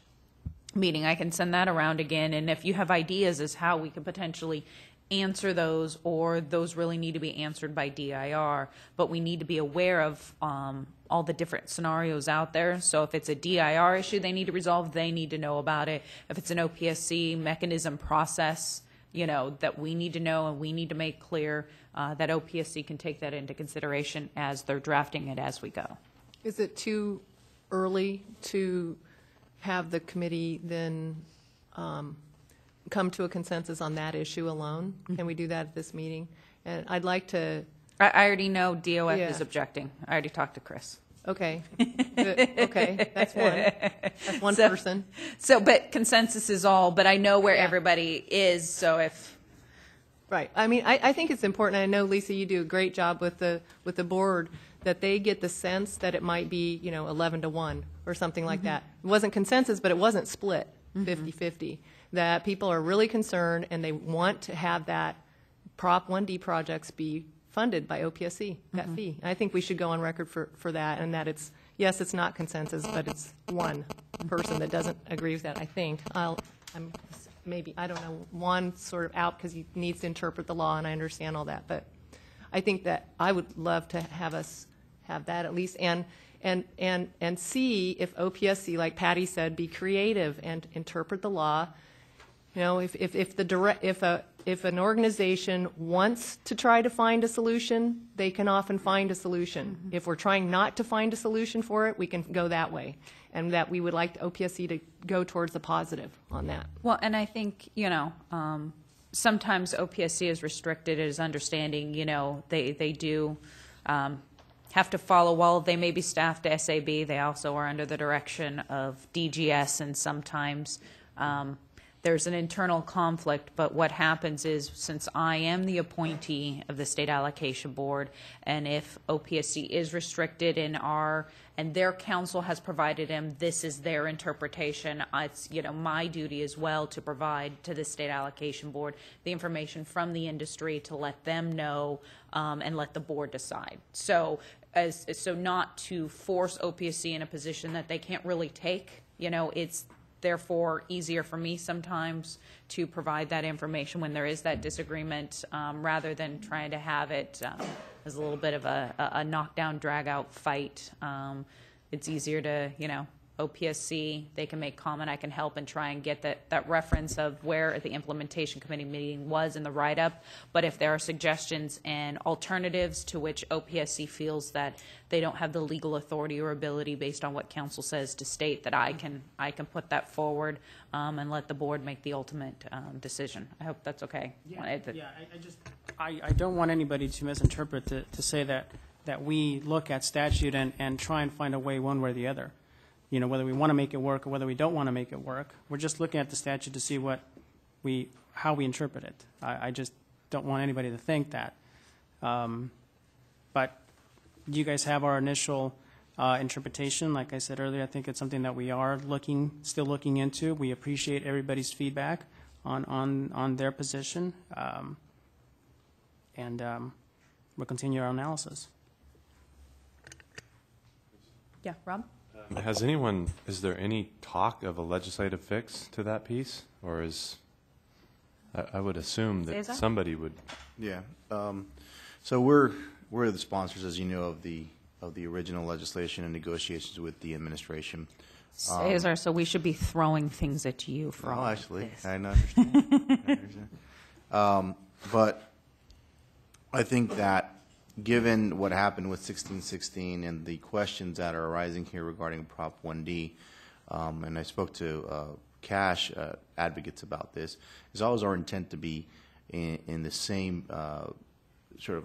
meeting. I can send that around again, and if you have ideas as how we could potentially answer those, or those really need to be answered by DIR, but we need to be aware of all the different scenarios out there. So if it's a DIR issue they need to resolve, they need to know about it. If it's an OPSC mechanism process, you know, that we need to know, and we need to make clear that OPSC can take that into consideration as they're drafting it as we go. Is it too early to have the committee then come to a consensus on that issue alone? Can we do that at this meeting? And I'd like to... I already know DOF Yeah. is objecting. I already talked to Chris. Okay. Good. Okay, that's one. That's one So- person. So, but consensus is all, but I know where Yeah. everybody is, so if... Right. I mean, I think it's important. I know, Lisa, you do a great job with the board, that they get the sense that it might be, you know, 11-1 or something like that. It wasn't consensus, but it wasn't split 50-50. That people are really concerned, and they want to have that Prop 1D projects be funded by OPSC, that fee. And I think we should go on record for that, and that it's, yes, it's not consensus, but it's one person that doesn't agree with that, I think. Maybe, I don't know, one sort of out because he needs to interpret the law, and I understand all that. But I think that I would love to have us have that at least, and see if OPSC, like Patty said, be creative and interpret the law. You know, if an organization wants to try to find a solution, they can often find a solution. If we're trying not to find a solution for it, we can go that way. And that we would like OPSC to go towards the positive on that. Well, and I think, you know, sometimes OPSC is restricted as understanding, you know, they do have to follow, while they may be staffed to SAB, they also are under the direction of DGS, and sometimes there's an internal conflict. But what happens is, since I am the appointee of the State Allocation Board, and if OPSC is restricted and their counsel has provided them, this is their interpretation, it's, you know, my duty as well to provide to the State Allocation Board the information from the industry to let them know, and let the board decide. So not to force OPSC in a position that they can't really take. You know, it's therefore easier for me sometimes to provide that information when there is that disagreement, rather than trying to have it as a little bit of a knockdown, drag-out fight. It's easier to, you know, OPSC, they can make comment, I can help and try and get that reference of where the implementation committee meeting was in the write-up. But if there are suggestions and alternatives to which OPSC feels that they don't have the legal authority or ability based on what council says to state, that I can put that forward and let the board make the ultimate decision. I hope that's okay. I don't want anybody to misinterpret to say that we look at statute and try and find a way one way or the other. You know, whether we want to make it work or whether we don't want to make it work. We're just looking at the statute to see how we interpret it. I just don't want anybody to think that. But you guys have our initial interpretation. Like I said earlier, I think it's something that we are still looking into. We appreciate everybody's feedback on their position, and we'll continue our analysis. Yeah, Rob? Is there any talk of a legislative fix to that piece? Or I would assume that Cesar? somebody would. Yeah. So we're the sponsors, as you know, of the original legislation and negotiations with the administration. Cesar, so we should be throwing things at you for all actually, this. I understand. But I think that given what happened with 1616 and the questions that are arising here regarding Prop 1D, and I spoke to Cash advocates about this, it's always our intent to be in the same sort of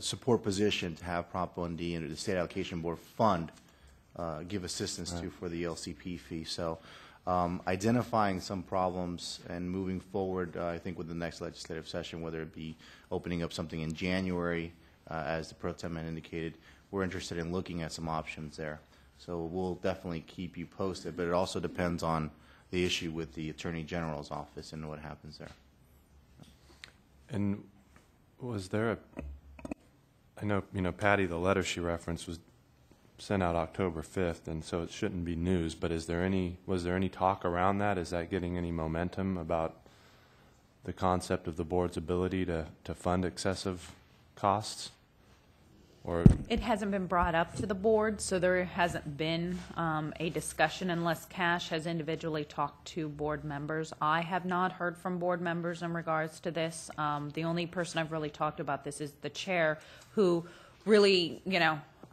support position to have Prop 1D and the State Allocation Board fund give assistance to for the LCP fee. So identifying some problems and moving forward, I think, with the next legislative session, whether it be opening up something in January, as the Pro Tem indicated, we're interested in looking at some options there. So we'll definitely keep you posted, but it also depends on the issue with the Attorney General's office and what happens there. And was there I know, Patty, the letter she referenced was sent out October 5th, and so it shouldn't be news, but was there any talk around that? Is that getting any momentum about the concept of the board's ability to fund excessive costs? Or It hasn't been brought up to the board, so there hasn't been a discussion unless Cash has individually talked to board members. I have not heard from board members in regards to this. The only person I've really talked about this is the chair, who really,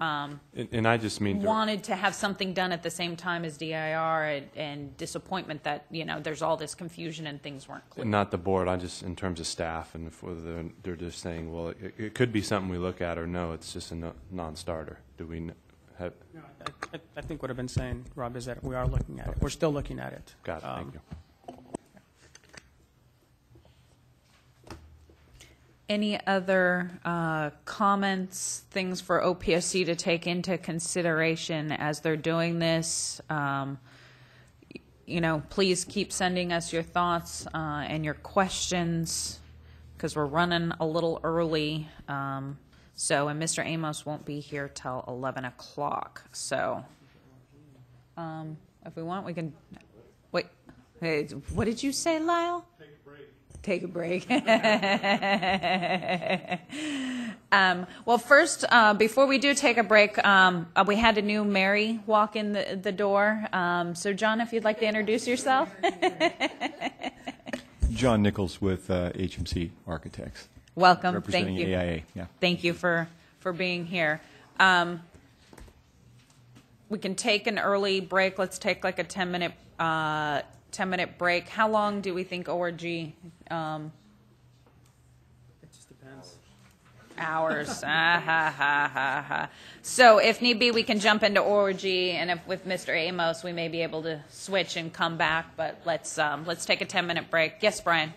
and I just mean wanted to have something done at the same time as DIR, and disappointment that, there's all this confusion and things weren't clear. not the board. I just in terms of staff, and if whether they're just saying, well, it could be something we look at, or no, it's just a non-starter. Do we have? No, I think what I've been saying, Rob, is that we are looking at it. We're still looking at it. Got it. Thank you. Any other comments, things for OPSC to take into consideration as they're doing this? Please keep sending us your thoughts and your questions, because we're running a little early. And Mr. Amos won't be here till 11 o'clock. So if we want, we can wait. Hey, what did you say, Lyle? Take a break. Well, first, before we do take a break, we had a new Mary walk in the door. So, John, if you'd like to introduce yourself. John Nichols with HMC Architects. Welcome. Representing Thank you. AIA. Yeah. Thank you for being here. We can take an early break. Let's take like a 10-minute 10-minute break. How long do we think ORG? It just depends. Hours. So if need be, we can jump into ORG, and if with Mr. Amos, we may be able to switch and come back. But let's take a 10-minute break. Yes, Brian.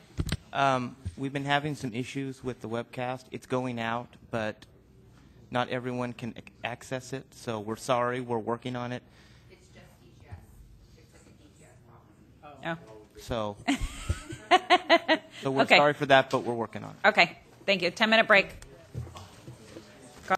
We've been having some issues with the webcast. It's going out, but not everyone can access it. So we're sorry. We're working on it. Oh. So we're Okay. sorry for that, but we're working on it. Okay. Thank you. 10-minute break. Go.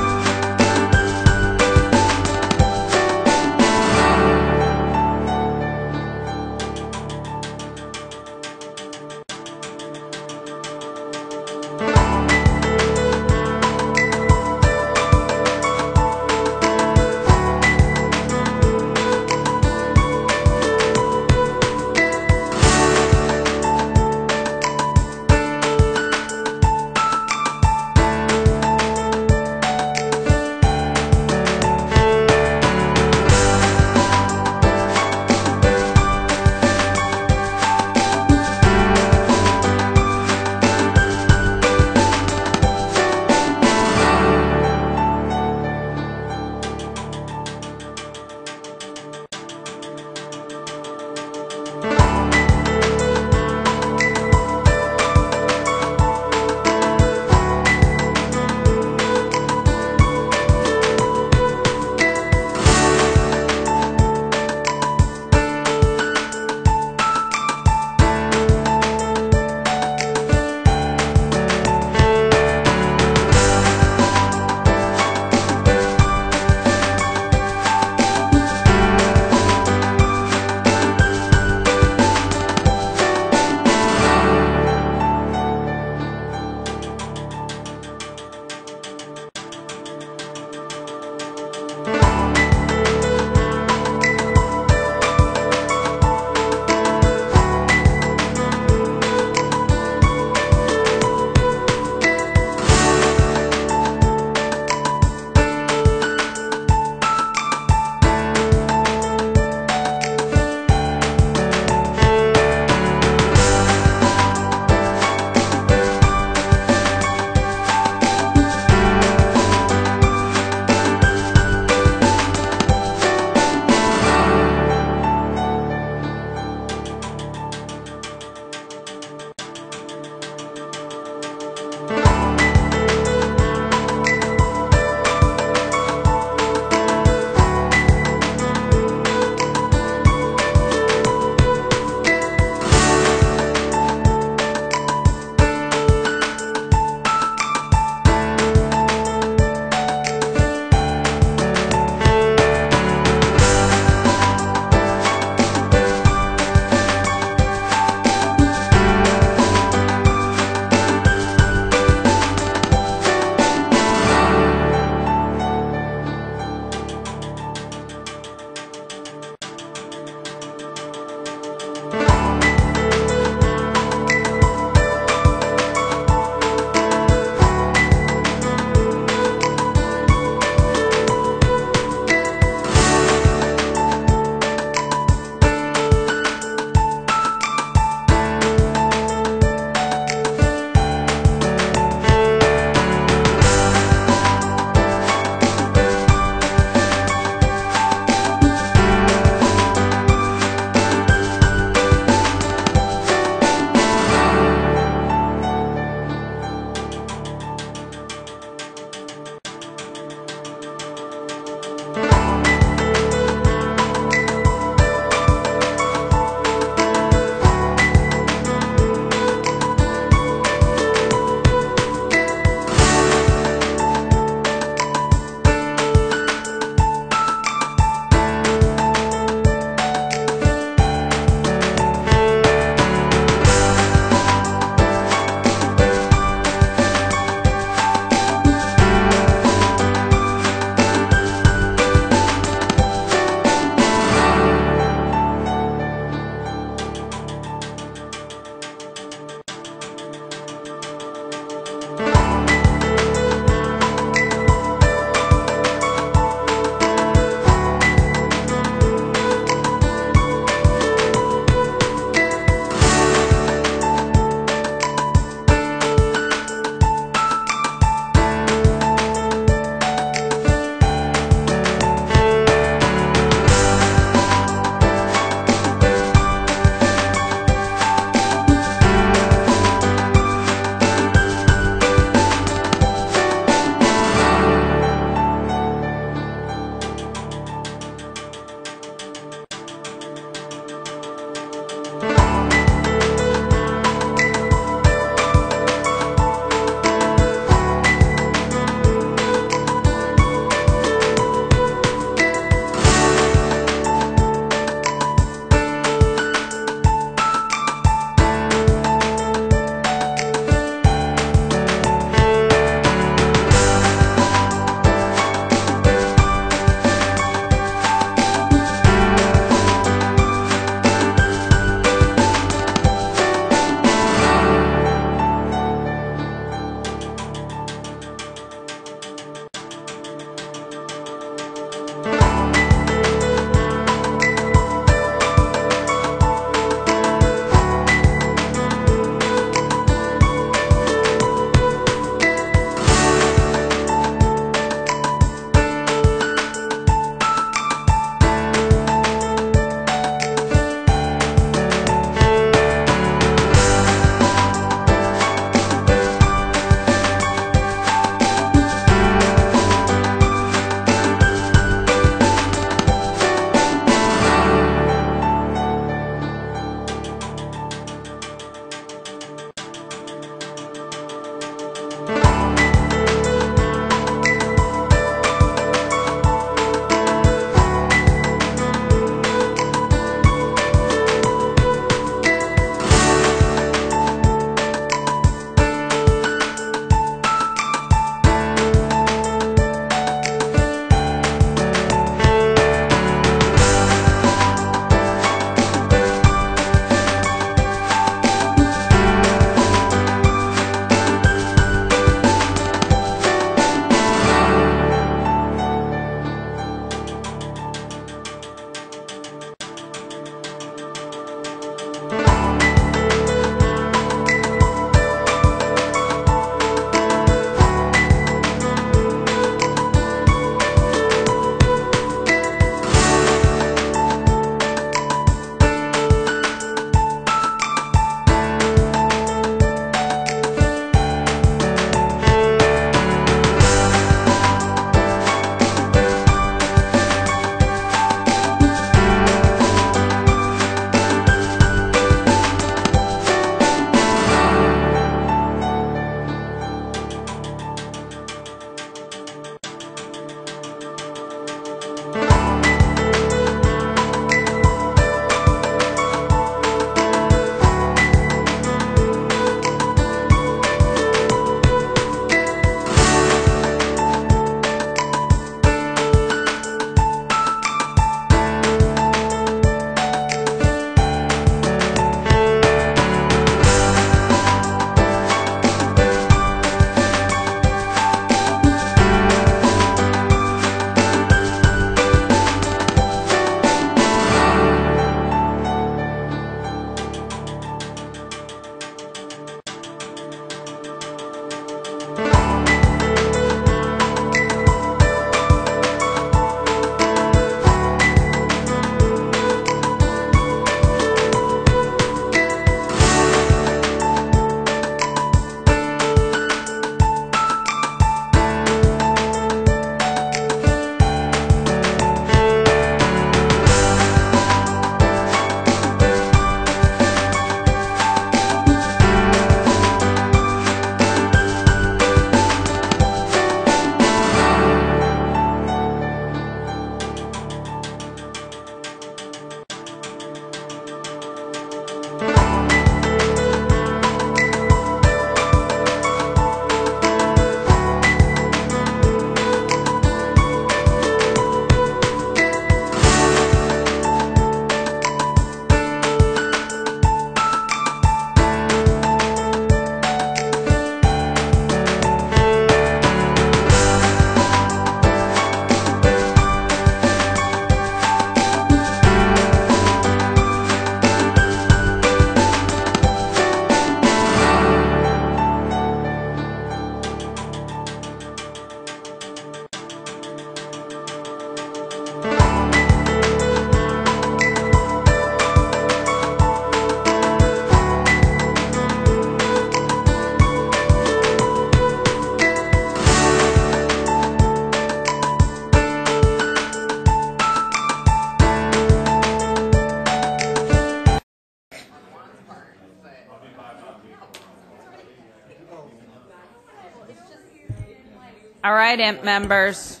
All right, IMP members,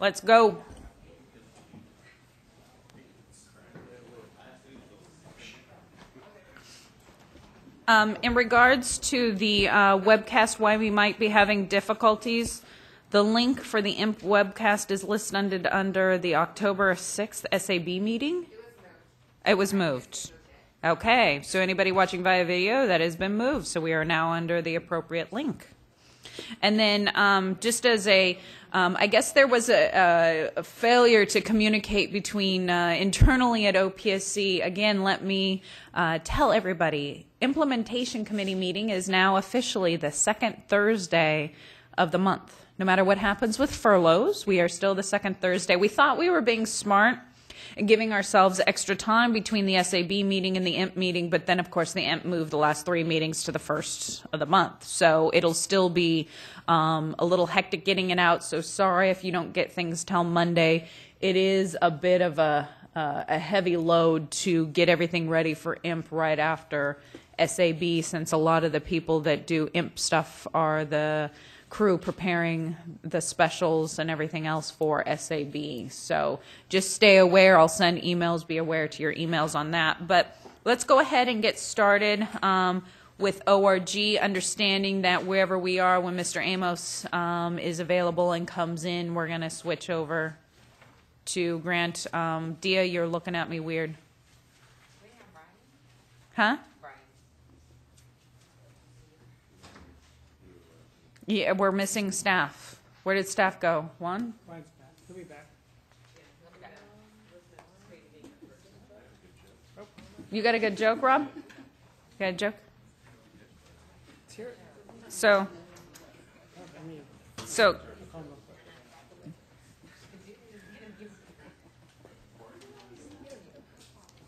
let's go. In regards to the webcast, why we might be having difficulties, the link for the IMP webcast is listed under the October 6th SAB meeting. It was moved. Okay, so anybody watching via video, that has been moved. So we are now under the appropriate link. And then just as a, I guess there was a failure to communicate between internally at OPSC. Again, let me tell everybody, implementation committee meeting is now officially the second Thursday of the month. No matter what happens with furloughs, we are still the second Thursday. We thought we were being smart and giving ourselves extra time between the SAB meeting and the IMP meeting, but then, of course, the IMP moved the last 3 meetings to the first of the month. So it'll still be a little hectic getting it out, so sorry if you don't get things till Monday. It is a bit of a heavy load to get everything ready for IMP right after SAB, since a lot of the people that do IMP stuff are the crew preparing the specials and everything else for SAB. So just stay aware. I'll send emails. Be aware to your emails on that. But let's go ahead and get started with ORG, understanding that wherever we are when Mr. Amos is available and comes in, we're going to switch over to Grant. Dia, you're looking at me weird. Huh? Yeah, we're missing staff. Where did staff go? One? Brian's back. He'll be back. You got a good joke, Rob? You got a joke? So,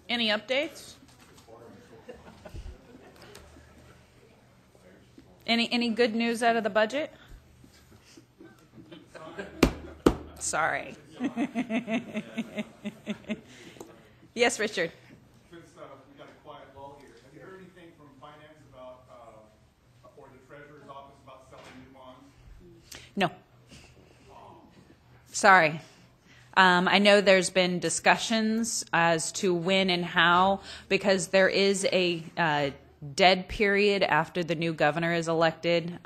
any updates? Any good news out of the budget? Sorry. Yes, Richard. Since we got a quiet lull here, have you heard anything from finance about, or the treasurer's office about selling new bonds? No. Sorry. I know there's been discussions as to when and how, because there is a dead period after the new governor is elected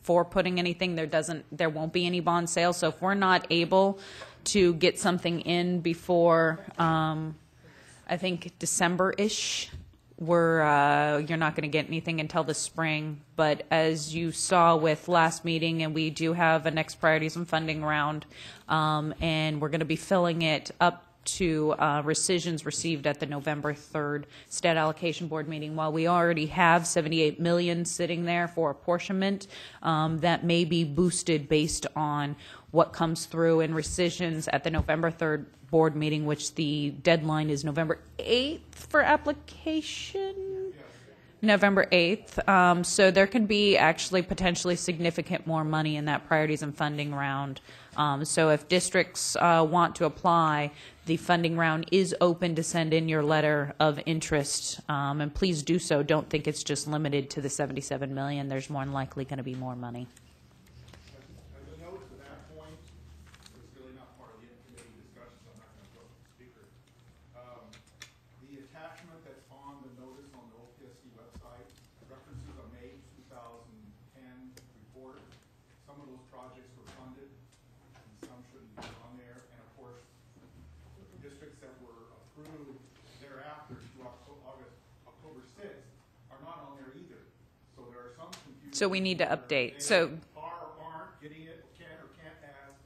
for putting anything. There won't be any bond sales. So if we're not able to get something in before I think December-ish, you're not going to get anything until the spring. But as you saw with last meeting, and we do have a next priorities and funding round, and we're going to be filling it up to rescissions received at the November 3rd Stat Allocation Board meeting. While we already have $78 million sitting there for apportionment, that may be boosted based on what comes through in rescissions at the November 3rd board meeting, which the deadline is November 8th for application. November 8th. So there can be actually potentially significant more money in that priorities and funding round. So if districts want to apply, the funding round is open to send in your letter of interest. And please do so. Don't think it's just limited to the $77 million. There's more than likely going to be more money. As a note to that point, it's really not part of the committee discussion, so I'm not going to go to the speaker. The attachment that's on the notice on the OPSC website references a May 2010 report. Some of those projects were funded, and some shouldn't be on there. And of course, districts that were approved thereafter to October 6th are not on there either. So there are some confusion. So we need to update. So Aren't getting it, can or can't ask,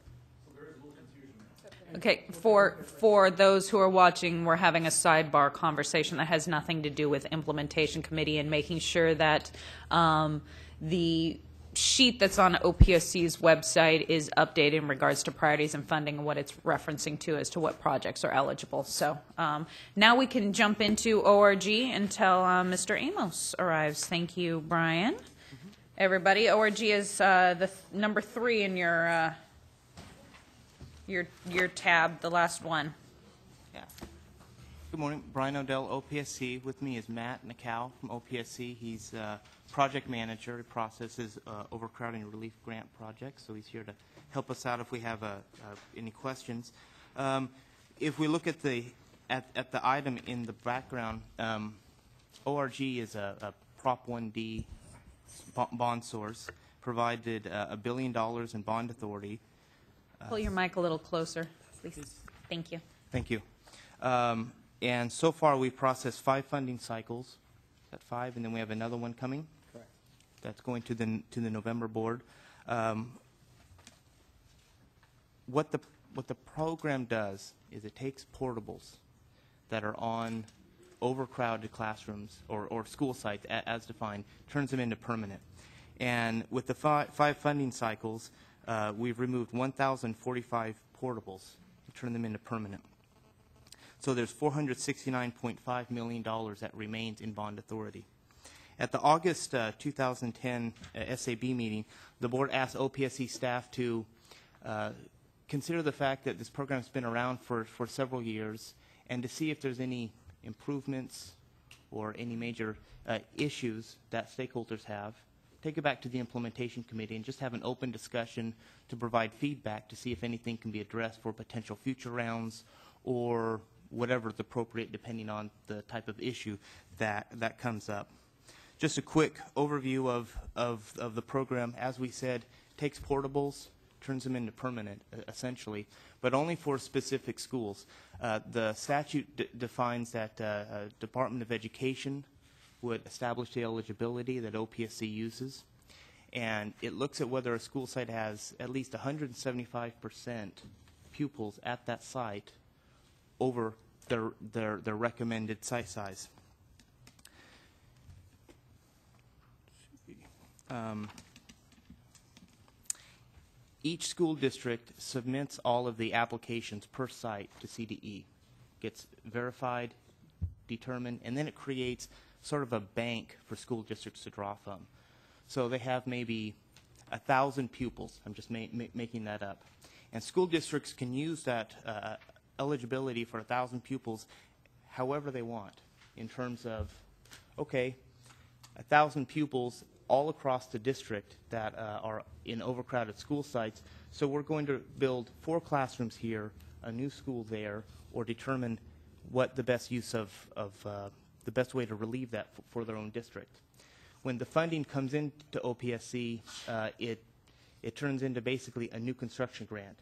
so there is a little confusion there. okay, for those who are watching, we're having a sidebar conversation that has nothing to do with implementation committee and making sure that the sheet that's on OPSC's website is updated in regards to priorities and funding and what it's referencing to as to what projects are eligible. So now we can jump into ORG until Mr. Amos arrives. Thank you, Brian. Everybody, ORG is the number 3 in your tab, the last one. Yeah. Good morning. Brian Odell, OPSC. With me is Matt Nakow from OPSC. He's project manager. He processes overcrowding relief grant projects, so he's here to help us out if we have any questions. If we look at the item in the background, ORG is a Prop 1D bond source, provided $1 billion in bond authority. Pull your mic a little closer, please. Thank you. Thank you. And so far, we've processed 5 funding cycles. Is that 5? And then we have another one coming? Correct. That's going to the November board. What the program does is it takes portables that are on overcrowded classrooms or school sites as defined, turns them into permanent. And with the 5 funding cycles, we've removed 1,045 portables to turn them into permanent. So there's $469.5 million that remains in bond authority. At the August 2010 SAB meeting, the board asked OPSC staff to consider the fact that this program's been around for several years and to see if there's any improvements or any major issues that stakeholders have. Take it back to the implementation committee and just have an open discussion to provide feedback to see if anything can be addressed for potential future rounds or whatever is appropriate depending on the type of issue that comes up. Just a quick overview of the program. As we said, takes portables, turns them into permanent, essentially, but only for specific schools. The statute defines that Department of Education would establish the eligibility that OPSC uses, and it looks at whether a school site has at least 175% pupils at that site over their recommended site size. Each school district submits all of the applications per site to CDE, gets verified, determined, and then it creates sort of a bank for school districts to draw from. So they have maybe 1,000 pupils. I'm just making that up. And school districts can use that eligibility for 1,000 pupils however they want in terms of, okay, 1,000 pupils all across the district that are in overcrowded school sites. So we're going to build 4 classrooms here, a new school there, or determine what the best use of the best way to relieve that for their own district. When the funding comes into OPSC, it turns into basically a new construction grant.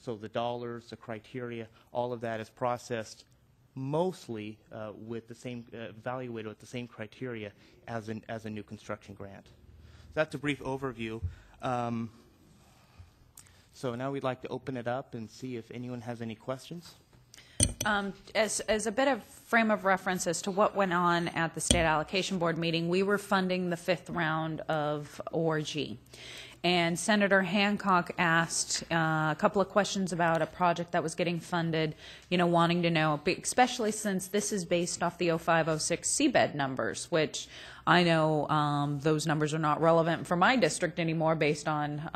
So the dollars, the criteria, all of that is processed mostly with the same, evaluated with the same criteria as a new construction grant. So that's a brief overview. So now we'd like to open it up and see if anyone has any questions. As a bit of frame of reference as to what went on at the State Allocation Board meeting, we were funding the 5th round of ORG. And Senator Hancock asked a couple of questions about a project that was getting funded, wanting to know, especially since this is based off the 0506 seabed numbers, which I know those numbers are not relevant for my district anymore based on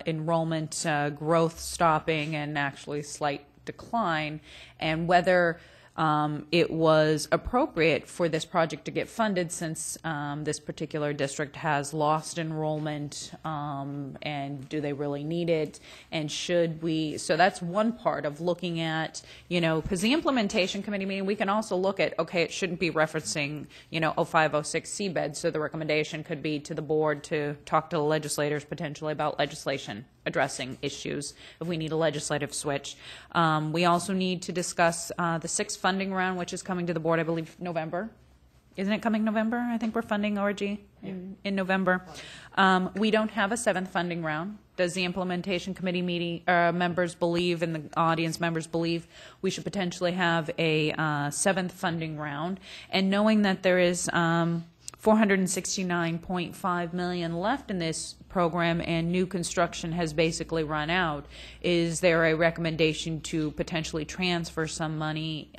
enrollment growth stopping and actually slight decline, and whether it was appropriate for this project to get funded since this particular district has lost enrollment, and do they really need it, and should we, so that's one part of looking at, because the implementation committee meeting, we can also look at, okay, it shouldn't be referencing, 0506 seabed, so the recommendation could be to the board to talk to the legislators potentially about legislation addressing issues if we need a legislative switch. We also need to discuss the 6th funding round, which is coming to the board, I believe, November. Isn't it coming November? I think we're funding ORG in November. We don't have a 7th funding round. Does the implementation committee meeting members believe, and the audience members believe, we should potentially have a 7th funding round? And knowing that there is $469.5 million left in this program and new construction has basically run out, is there a recommendation to potentially transfer some money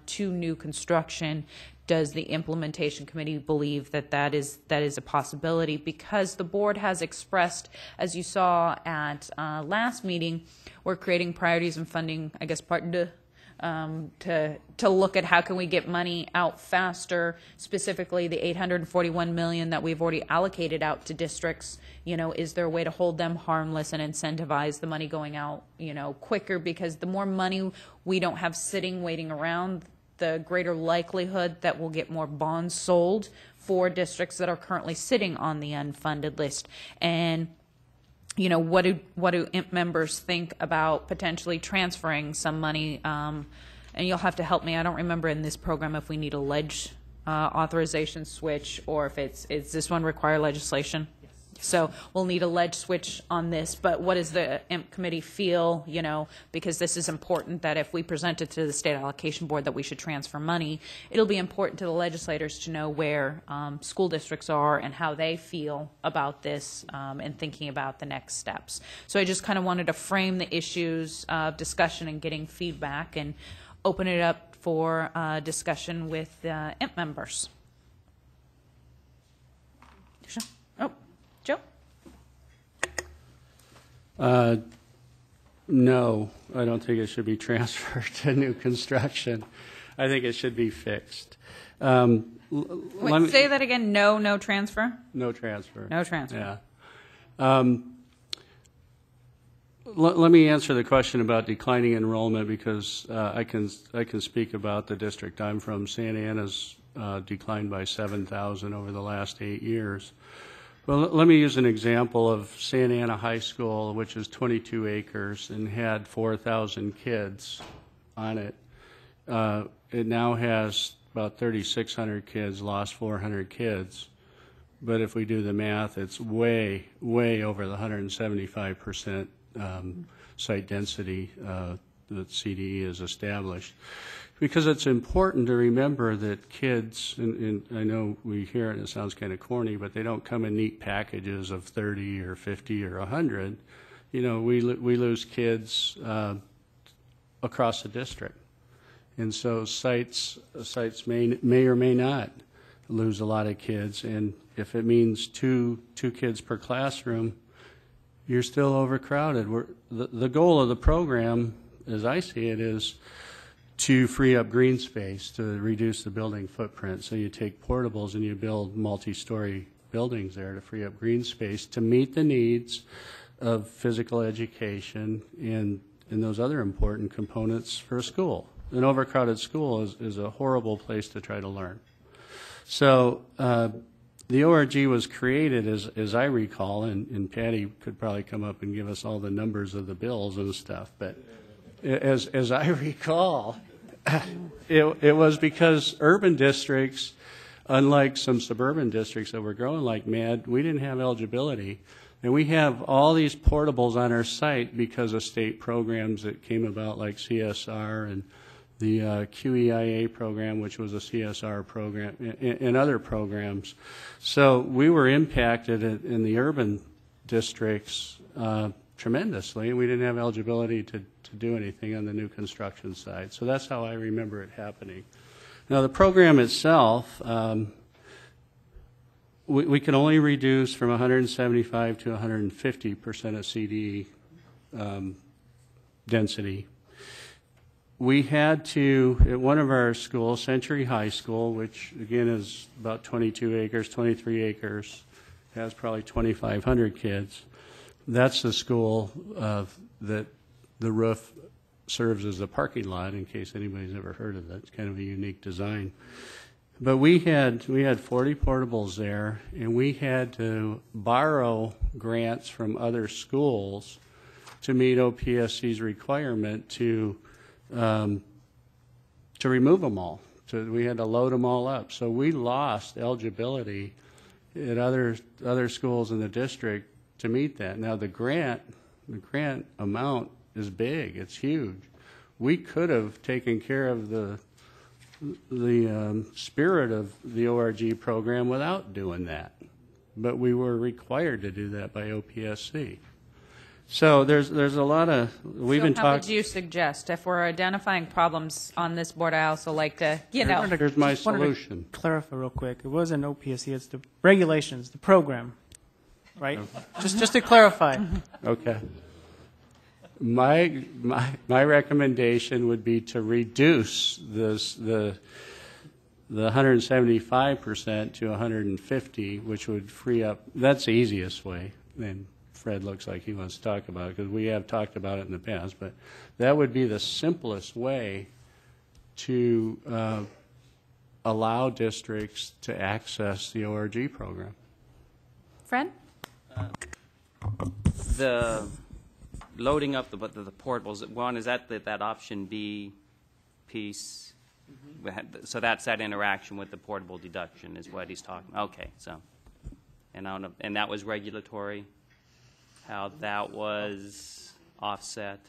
to new construction? Does the implementation committee believe that is a possibility? Because the board has expressed, as you saw at last meeting, we're creating priorities and funding, I guess, part 2 to look at how can we get money out faster, specifically the $841 million that we've already allocated out to districts. Is there a way to hold them harmless and incentivize the money going out, quicker? Because the more money we don't have sitting, waiting around, the greater likelihood that we'll get more bonds sold for districts that are currently sitting on the unfunded list. And what do IMP members think about potentially transferring some money? And you'll have to help me. I don't remember in this program if we need a ledge authorization switch or if is this one require legislation? Yes. So we'll need a ledge switch on this. But what does the IMP committee feel? Because this is important that if we present it to the state allocation board that we should transfer money, it'll be important to the legislators to know where school districts are and how they feel about this and thinking about the next steps. So I just kind of wanted to frame the issues of discussion and getting feedback and open it up for discussion with IMP members. Oh, Joe? No, I don't think it should be transferred to new construction. I think it should be fixed. Wait, say that again. No transfer? No transfer. No transfer. Yeah. Let me answer the question about declining enrollment because I can speak about the district I'm from. Santa Ana's declined by 7,000 over the last 8 years. Well, let me use an example of Santa Ana High School, which is 22 acres and had 4,000 kids on it. It now has about 3,600 kids, lost 400 kids. But if we do the math, it's way, way over the 175% site density that CDE has established. Because it's important to remember that kids, and I know we hear it and it sounds kind of corny, but they don't come in neat packages of 30 or 50 or 100. We lose kids across the district. And so sites may or may not lose a lot of kids. And if it means two kids per classroom, you're still overcrowded. The goal of the program, as I see it, is to free up green space, to reduce the building footprint. So you take portables and you build multi-story buildings there to free up green space to meet the needs of physical education and those other important components for a school. An overcrowded school is a horrible place to try to learn. So the ORG was created, as I recall, and Patty could probably come up and give us all the numbers of the bills and stuff, but as I recall, it was because urban districts, unlike some suburban districts that were growing like mad, we didn't have eligibility. And we have all these portables on our site because of state programs that came about like CSR and the QEIA program, which was a CSR program, and other programs. So we were impacted in the urban districts tremendously, and we didn't have eligibility to do anything on the new construction side. So that's how I remember it happening. Now the program itself, we can only reduce from 175 to 150% of CDE density. We had to, at one of our schools, Century High School, which again is about 22 acres, 23 acres, has probably 2,500 kids. That's the school that the roof serves as a parking lot, in case anybody's ever heard of that. It's kind of a unique design. But we had 40 portables there, and we had to borrow grants from other schools to meet OPSC's requirement to remove them all. So we had to load them all up. So we lost eligibility at other schools in the district to meet that. Now the grant amount is big. It's huge. We could have taken care of the spirit of the ORG program without doing that, but we were required to do that by OPSC. So there's a lot of How would you suggest if we're identifying problems on this board? I also like to Here's my solution. Clarify real quick. It wasn't OPSC. It's the regulations, the program, right? Just to clarify. Okay. My recommendation would be to reduce the 175% to 150, which would free up. That's the easiest way. And Fred looks like he wants to talk about it because we have talked about it in the past. But that would be the simplest way to allow districts to access the ORG program. Fred? The loading up the portables, one, is that option B piece? So that's that interaction with the portable deduction is what he's talking. Okay, so, and I don't know, and that was regulatory, how that was offset.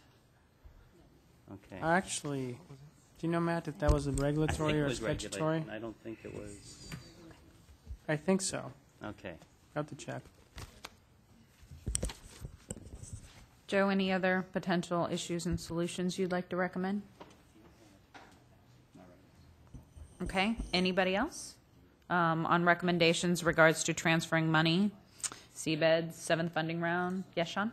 Okay. Actually, do you know, Matt, if that was a regulatory or statutory? I don't think it was. I think so. Okay. Got to check. Joe, any other potential issues and solutions you'd like to recommend? Okay, anybody else? On recommendations regards to transferring money, seabeds, seventh funding round? Yes, Sean?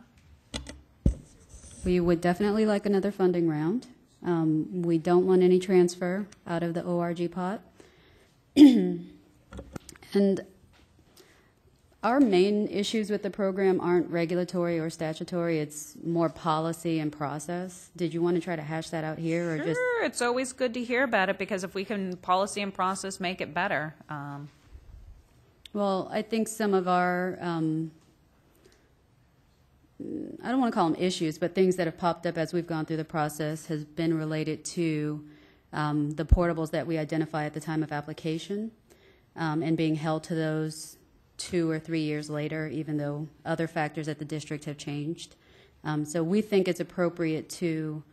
We would definitely like another funding round. We don't want any transfer out of the ORG pot. And our main issues with the program aren't regulatory or statutory. It's more policy and process. Did you want to try to hash that out here, or just? Sure, it's always good to hear about it because if we can policy and process make it better. Well, I think some of our, I don't want to call them issues, but things that have popped up as we've gone through the process has been related to the portables that we identify at the time of application and being held to those 2 or 3 years later, even though other factors at the district have changed. So we think it's appropriate to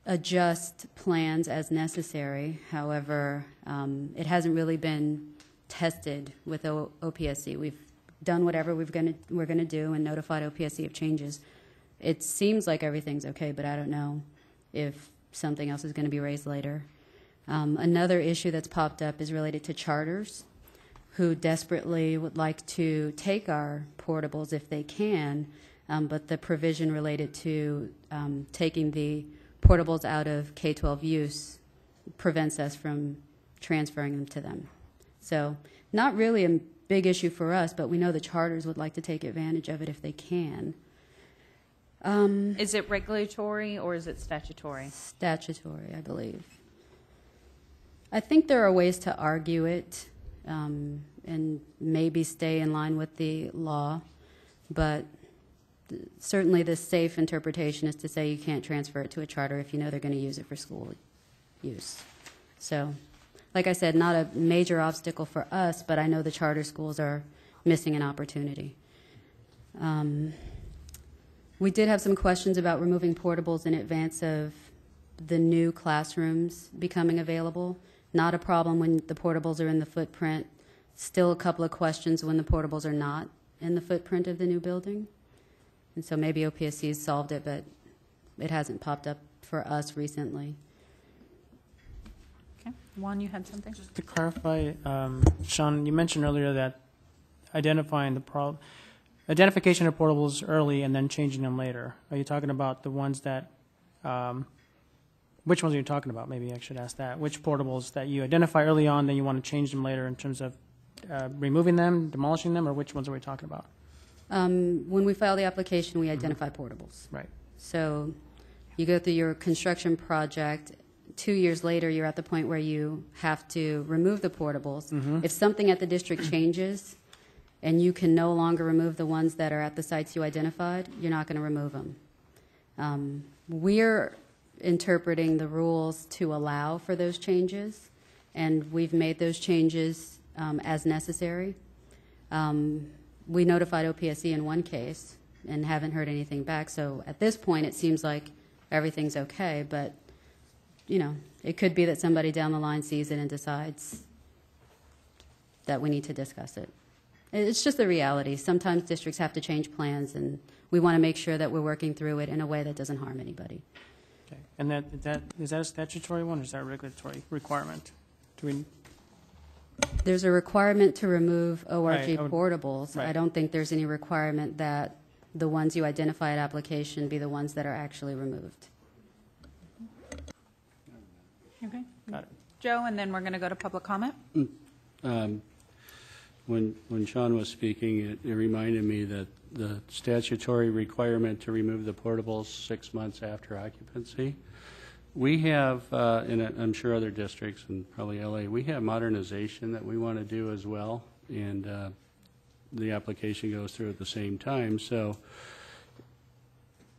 adjust plans as necessary. However, it hasn't really been tested with OPSC. We've done whatever we're going to do and notified OPSC of changes. It seems like everything's okay, but I don't know if something else is going to be raised later. Another issue that's popped up is related to charters, who desperately would like to take our portables if they can, but the provision related to taking the portables out of K-12 use prevents us from transferring them to them. So not really a big issue for us, but we know the charters would like to take advantage of it if they can. Is it regulatory or is it statutory? Statutory, I believe. I think there are ways to argue it and maybe stay in line with the law, but certainly the safe interpretation is to say you can't transfer it to a charter if you know they're going to use it for school use. So, like I said, not a major obstacle for us, but I know the charter schools are missing an opportunity. We did have some questions about removing portables in advance of the new classrooms becoming available. Not a problem when the portables are in the footprint. Still a couple of questions when the portables are not in the footprint of the new building. And so maybe OPSC has solved it, but it hasn't popped up for us recently. Okay. Juan, you had something? Just to clarify, Sean, you mentioned earlier that identification of portables early and then changing them later. Are you talking about the ones that, which ones are you talking about? Maybe I should ask that. Which portables that you identify early on, then you want to change them later in terms of removing them, demolishing them, or which ones are we talking about? When we file the application, we identify portables. Right. So you go through your construction project. 2 years later, you're at the point where you have to remove the portables. If something at the district changes and you can no longer remove the ones that are at the sites you identified, you're not going to remove them. We're interpreting the rules to allow for those changes, and we've made those changes as necessary. We notified OPSC in one case and haven't heard anything back, so at this point it seems like everything's okay, but you know, it could be that somebody down the line sees it and decides that we need to discuss it. It's just the reality. Sometimes districts have to change plans, and we want to make sure that we're working through it in a way that doesn't harm anybody. Okay. And is that a statutory one, or is that a regulatory requirement? There's a requirement to remove ORG Right, portables. right. I don't think there's any requirement that the ones you identify at application be the ones that are actually removed. Okay. Got it. Joe, and then we're going to go to public comment. When Sean was speaking, it reminded me that the statutory requirement to remove the portables 6 months after occupancy. We have, and I'm sure other districts and probably LA, we have modernization that we want to do as well, and the application goes through at the same time. So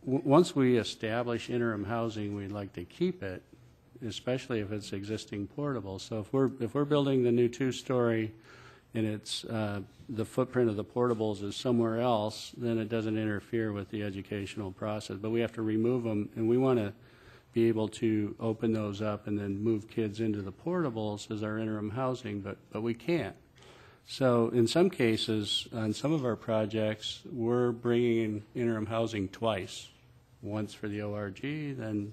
once we establish interim housing, we'd like to keep it, especially if it's existing portable. So if we're building the new 2-story and it's the footprint of the portables is somewhere else, then it doesn't interfere with the educational process. But we have to remove them, and we want to be able to open those up and then move kids into the portables as our interim housing, but we can't. So in some cases, on some of our projects, we're bringing in interim housing twice, once for the ORG, then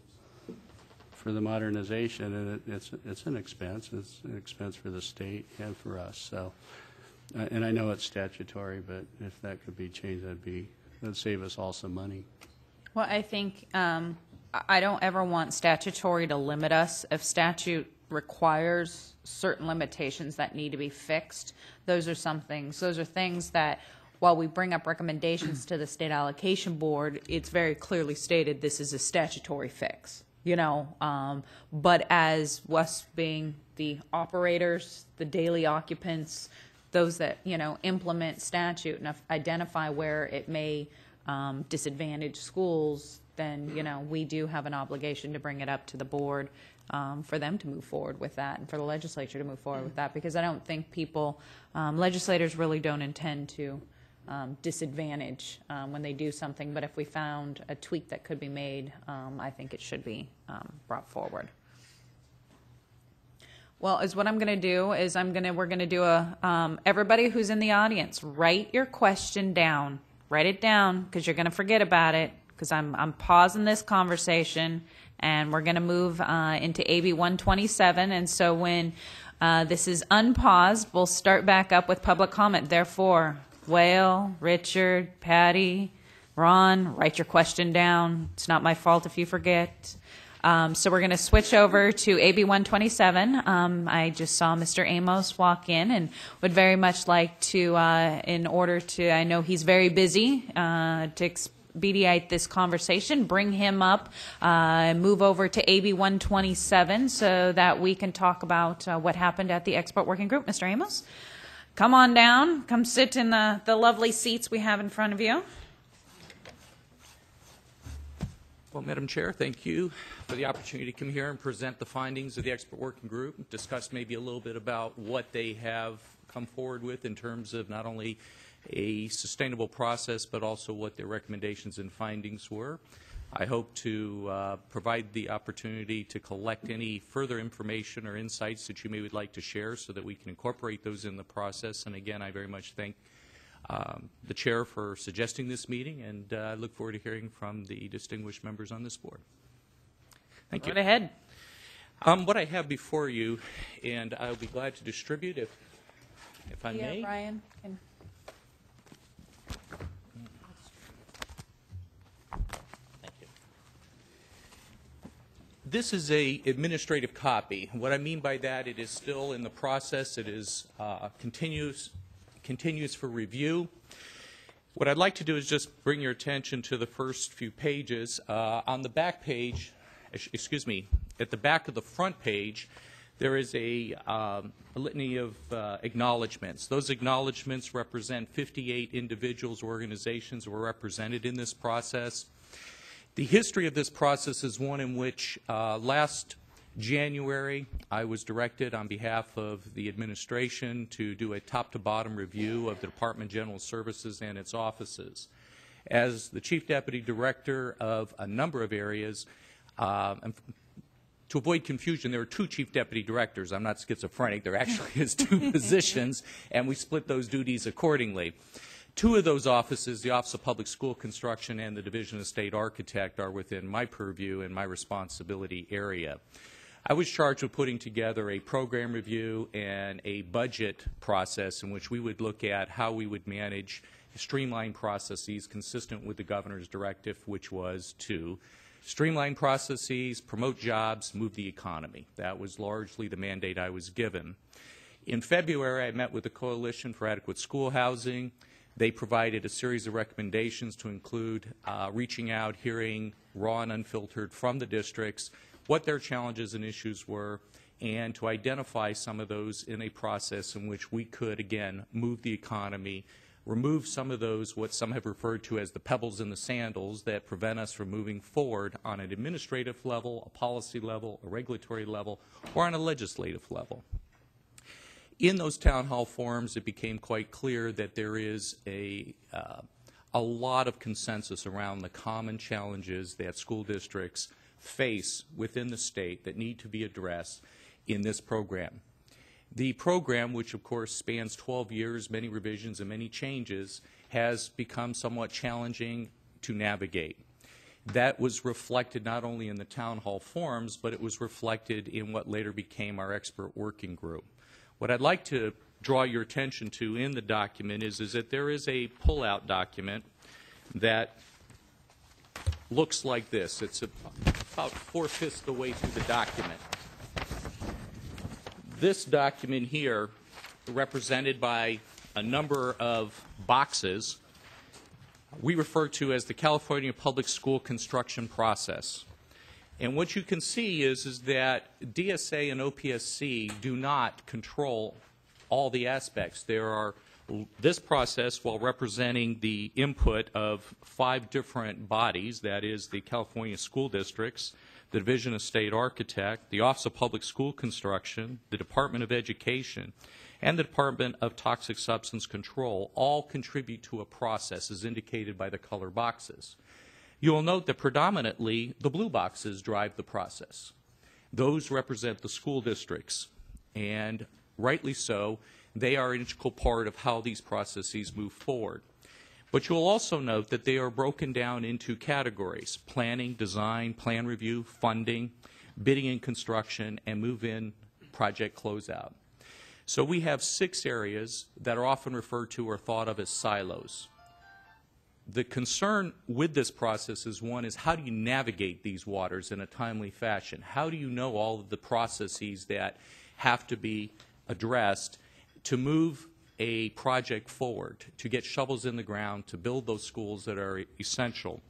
for the modernization, and it's an expense. It's an expense for the state and for us. So, and I know it's statutory, but if that could be changed, that'd save us all some money. Well, I think I don't ever want statutory to limit us. If statute requires certain limitations that need to be fixed, those are things that, while we bring up recommendations to the state allocation board, it's very clearly stated this is a statutory fix. But as us being the operators, the daily occupants, those that, implement statute and identify where it may disadvantage schools, then, we do have an obligation to bring it up to the board for them to move forward with that and for the legislature to move forward with that, because I don't think legislators really don't intend to disadvantage when they do something, but if we found a tweak that could be made, I think it should be brought forward. Well, what I'm going to do is we're going to do everybody who's in the audience, write your question down. Write it down, because you're going to forget about it, because I'm pausing this conversation, and we're going to move into AB 127, and so when this is unpaused, we'll start back up with public comment. Therefore, Whale, Richard, Patty, Ron, write your question down. It's not my fault if you forget. So we're going to switch over to AB 127. I just saw Mr. Amos walk in and would very much like to, I know he's very busy, to expedite this conversation, bring him up, move over to AB 127 so that we can talk about what happened at the expert working group. Mr. Amos? Come on down. Come sit in the lovely seats we have in front of you. Well, Madam Chair, thank you for the opportunity to come here and present the findings of the expert working group, discuss maybe a little bit about what they have come forward with in terms of not only a sustainable process, but also what their recommendations and findings were. I hope to provide the opportunity to collect any further information or insights that you may would like to share so that we can incorporate those in the process. And again, I very much thank the chair for suggesting this meeting, and I look forward to hearing from the distinguished members on this board. Thank you. Go ahead. What I have before you, and I'll be glad to distribute if I may. Brian. This is a administrative copy. What I mean by that, it is still in the process. It is continues for review. What I'd like to do is just bring your attention to the first few pages. On the back page, at the back of the front page, there is a litany of acknowledgments. Those acknowledgments represent 58 individuals, organizations who were represented in this process. The history of this process is one in which last January I was directed on behalf of the administration to do a top-to-bottom review of the Department of General Services and its offices. As the Chief Deputy Director of a number of areas, and to avoid confusion, there are two Chief Deputy Directors. I'm not schizophrenic. There actually is two positions, and we split those duties accordingly. Two of those offices, the Office of Public School Construction and the Division of State Architect, are within my purview and my responsibility area. I was charged with putting together a program review and a budget process in which we would look at how we would manage streamline processes consistent with the governor's directive, which was to streamline processes, promote jobs, move the economy. That was largely the mandate I was given. In February, I met with the Coalition for Adequate School Housing. They provided a series of recommendations to include reaching out, hearing raw and unfiltered from the districts what their challenges and issues were, and to identify some of those in a process in which we could, again, move the economy, remove some of those, what some have referred to as the pebbles in the sandals that prevent us from moving forward on an administrative level, a policy level, a regulatory level, or on a legislative level. In those town hall forums, it became quite clear that there is a lot of consensus around the common challenges that school districts face within the state that need to be addressed in this program. The program, which of course spans 12 years, many revisions and many changes, has become somewhat challenging to navigate. That was reflected not only in the town hall forums, but it was reflected in what later became our expert working group. What I'd like to draw your attention to in the document is that there is a pull-out document that looks like this. It's about 4/5 the way through the document. This document here, represented by a number of boxes, we refer to as the California Public School Construction Process. And what you can see is that DSA and OPSC do not control all the aspects. This process, while representing the input of 5 different bodies, that is the California School Districts, the Division of State Architect, the Office of Public School Construction, the Department of Education, and the Department of Toxic Substance Control, all contribute to a process as indicated by the color boxes. You will note that predominantly the blue boxes drive the process. Those represent the school districts, and rightly so, they are an integral part of how these processes move forward. But you will also note that they are broken down into categories: planning, design, plan review, funding, bidding and construction, and move-in project closeout. So we have 6 areas that are often referred to or thought of as silos. The concern with this process is, one, is how do you navigate these waters in a timely fashion? How do you know all of the processes that have to be addressed to move a project forward, to get shovels in the ground, to build those schools that are essential?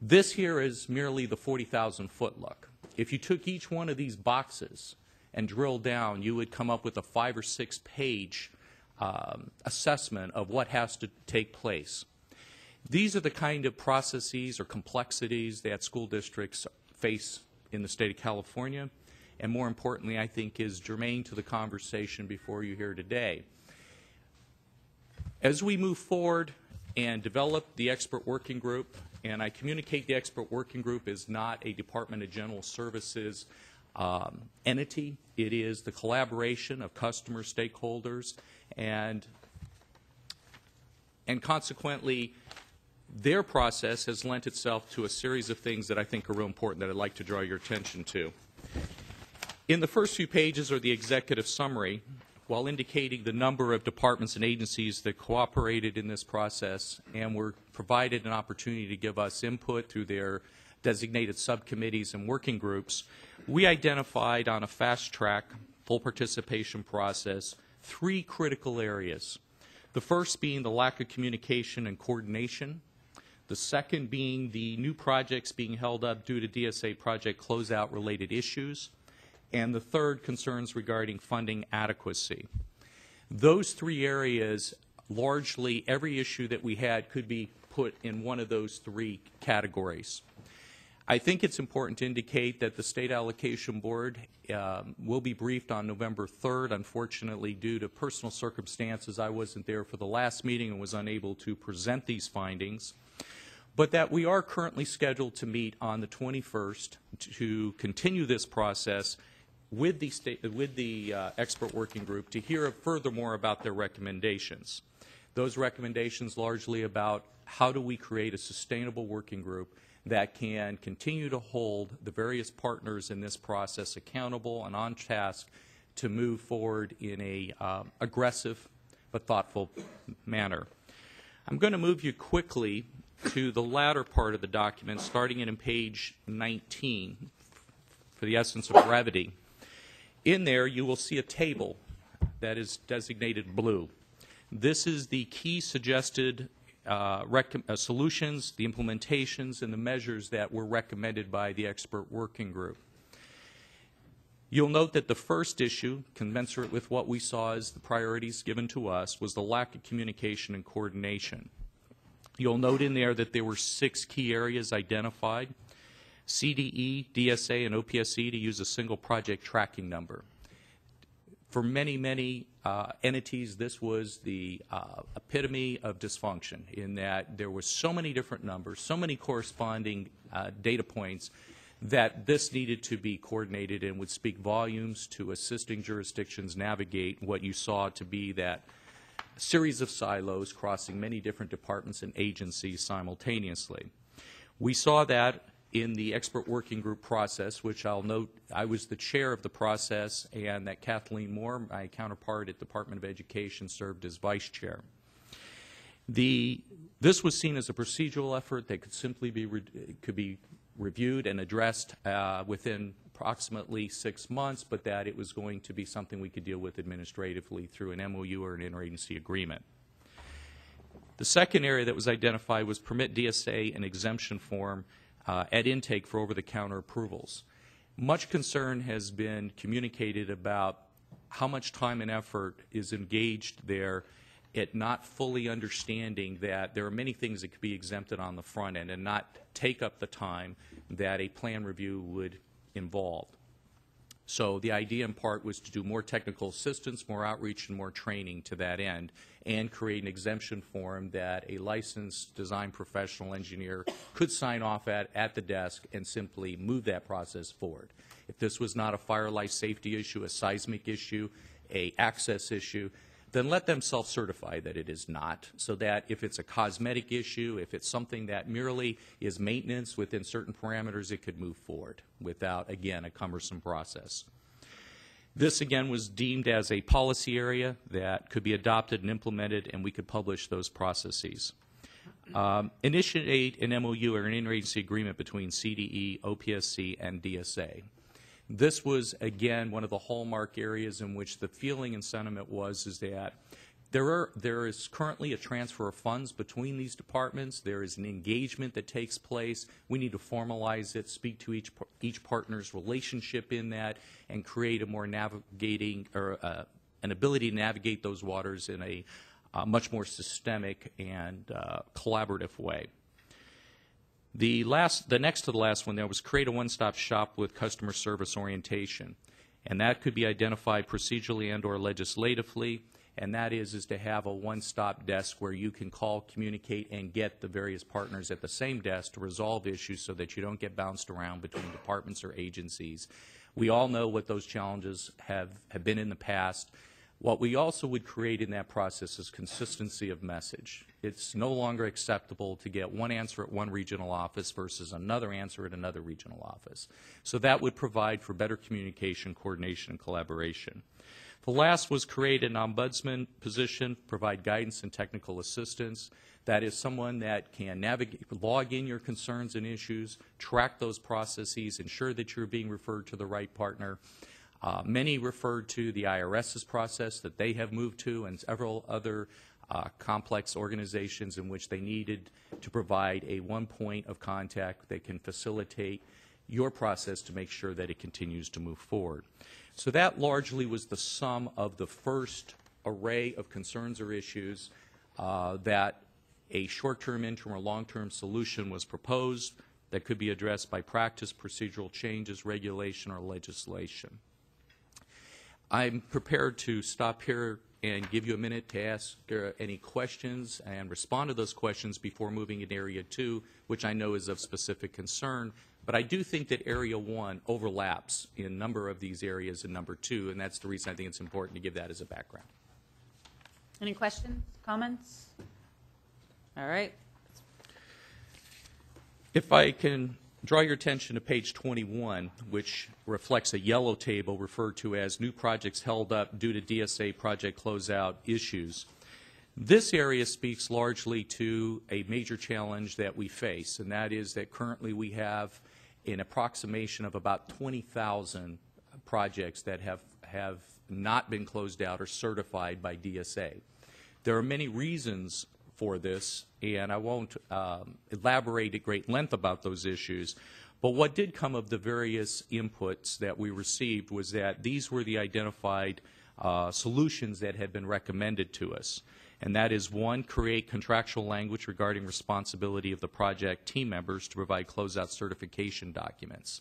This here is merely the 40,000-foot look. If you took each one of these boxes and drilled down, you would come up with a 5 or 6 page assessment of what has to take place. These are the kind of processes or complexities that school districts face in the state of California, and more importantly, I think, is germane to the conversation before you here today. As we move forward and develop the expert working group, and I communicate the expert working group is not a Department of General Services entity. It is the collaboration of customer stakeholders, and consequently, their process has lent itself to a series of things that I think are real important that I'd like to draw your attention to. In the first few pages are the executive summary, while indicating the number of departments and agencies that cooperated in this process and were provided an opportunity to give us input through their designated subcommittees and working groups. We identified on a fast-track, full participation process 3 critical areas. The first being the lack of communication and coordination. The second being the new projects being held up due to DSA project closeout related issues. And the third concerns regarding funding adequacy. Those 3 areas, largely every issue that we had could be put in one of those 3 categories. I think it's important to indicate that the State Allocation Board will be briefed on November 3rd. Unfortunately, due to personal circumstances, I wasn't there for the last meeting and was unable to present these findings. But that we are currently scheduled to meet on the 21st to continue this process with the expert working group to hear furthermore about their recommendations. Those recommendations largely about how do we create a sustainable working group that can continue to hold the various partners in this process accountable and on task to move forward in a aggressive but thoughtful manner. I'm going to move you quickly to the latter part of the document, starting in page 19, for the essence of brevity. In there, you will see a table that is designated blue. This is the key suggested solutions, the implementations, and the measures that were recommended by the expert working group. You'll note that the first issue, commensurate with what we saw as the priorities given to us, was the lack of communication and coordination. You'll note in there that there were 6 key areas identified: CDE, DSA, and OPSC, to use a single project tracking number. For many, many entities, this was the epitome of dysfunction, in that there were so many different numbers, so many corresponding data points, that this needed to be coordinated and would speak volumes to assisting jurisdictions navigate what you saw to be that series of silos crossing many different departments and agencies simultaneously. We saw that in the expert working group process, which I'll note I was the chair of the process, and that Kathleen Moore, my counterpart at Department of Education, served as vice chair. This was seen as a procedural effort that could simply be reviewed and addressed within approximately 6 months, but that it was going to be something we could deal with administratively through an MOU or an interagency agreement. The second area that was identified was permit DSA an exemption form at intake for over-the-counter approvals. Much concern has been communicated about how much time and effort is engaged there at not fully understanding that there are many things that could be exempted on the front end and not take up the time that a plan review would involve. So the idea in part was to do more technical assistance, more outreach, and more training to that end, and create an exemption form that a licensed design professional engineer could sign off at the desk and simply move that process forward. If this was not a fire life safety issue, a seismic issue, a access issue, then let them self-certify that it is not, so that if it's a cosmetic issue, if it's something that merely is maintenance within certain parameters, it could move forward without, again, a cumbersome process. This, again, was deemed as a policy area that could be adopted and implemented, and we could publish those processes. Initiate an MOU or an interagency agreement between CDE, OPSC, and DSA. This was, again, one of the hallmark areas in which the feeling and sentiment is that there is currently a transfer of funds between these departments. There is an engagement that takes place. We need to formalize it, speak to each partner's relationship in that, and create a more navigating or an ability to navigate those waters in a much more systemic and collaborative way. The next to the last one there was create a one-stop shop with customer service orientation, and that could be identified procedurally and or legislatively, and that is to have a one-stop desk where you can call, communicate, and get the various partners at the same desk to resolve issues so that you don't get bounced around between departments or agencies. We all know what those challenges have been in the past. What we also would create in that process is consistency of message. It's no longer acceptable to get one answer at one regional office versus another answer at another regional office. So that would provide for better communication, coordination, and collaboration. The last was create an ombudsman position, provide guidance and technical assistance. That is someone that can log in your concerns and issues, track those processes, ensure that you're being referred to the right partner. Many referred to the IRS's process that they have moved to, and several other complex organizations in which they needed to provide a one point of contact that can facilitate your process to make sure that it continues to move forward. So that largely was the sum of the first array of concerns or issues that a short-term, interim, or long-term solution was proposed that could be addressed by practice, procedural changes, regulation, or legislation. I'm prepared to stop here and give you a minute to ask any questions and respond to those questions before moving into Area 2, which I know is of specific concern. But I do think that Area 1 overlaps in a number of these areas in Number 2, and that's the reason I think it's important to give that as a background. Any questions, comments? All right. If I can draw your attention to page 21, which reflects a yellow table referred to as new projects held up due to DSA project closeout issues. This area speaks largely to a major challenge that we face, and that is that currently we have an approximation of about 20,000 projects that have not been closed out or certified by DSA. There are many reasons for this, and I won't elaborate at great length about those issues, but what did come of the various inputs that we received was that these were the identified solutions that had been recommended to us. And that is, one, create contractual language regarding responsibility of the project team members to provide closeout certification documents.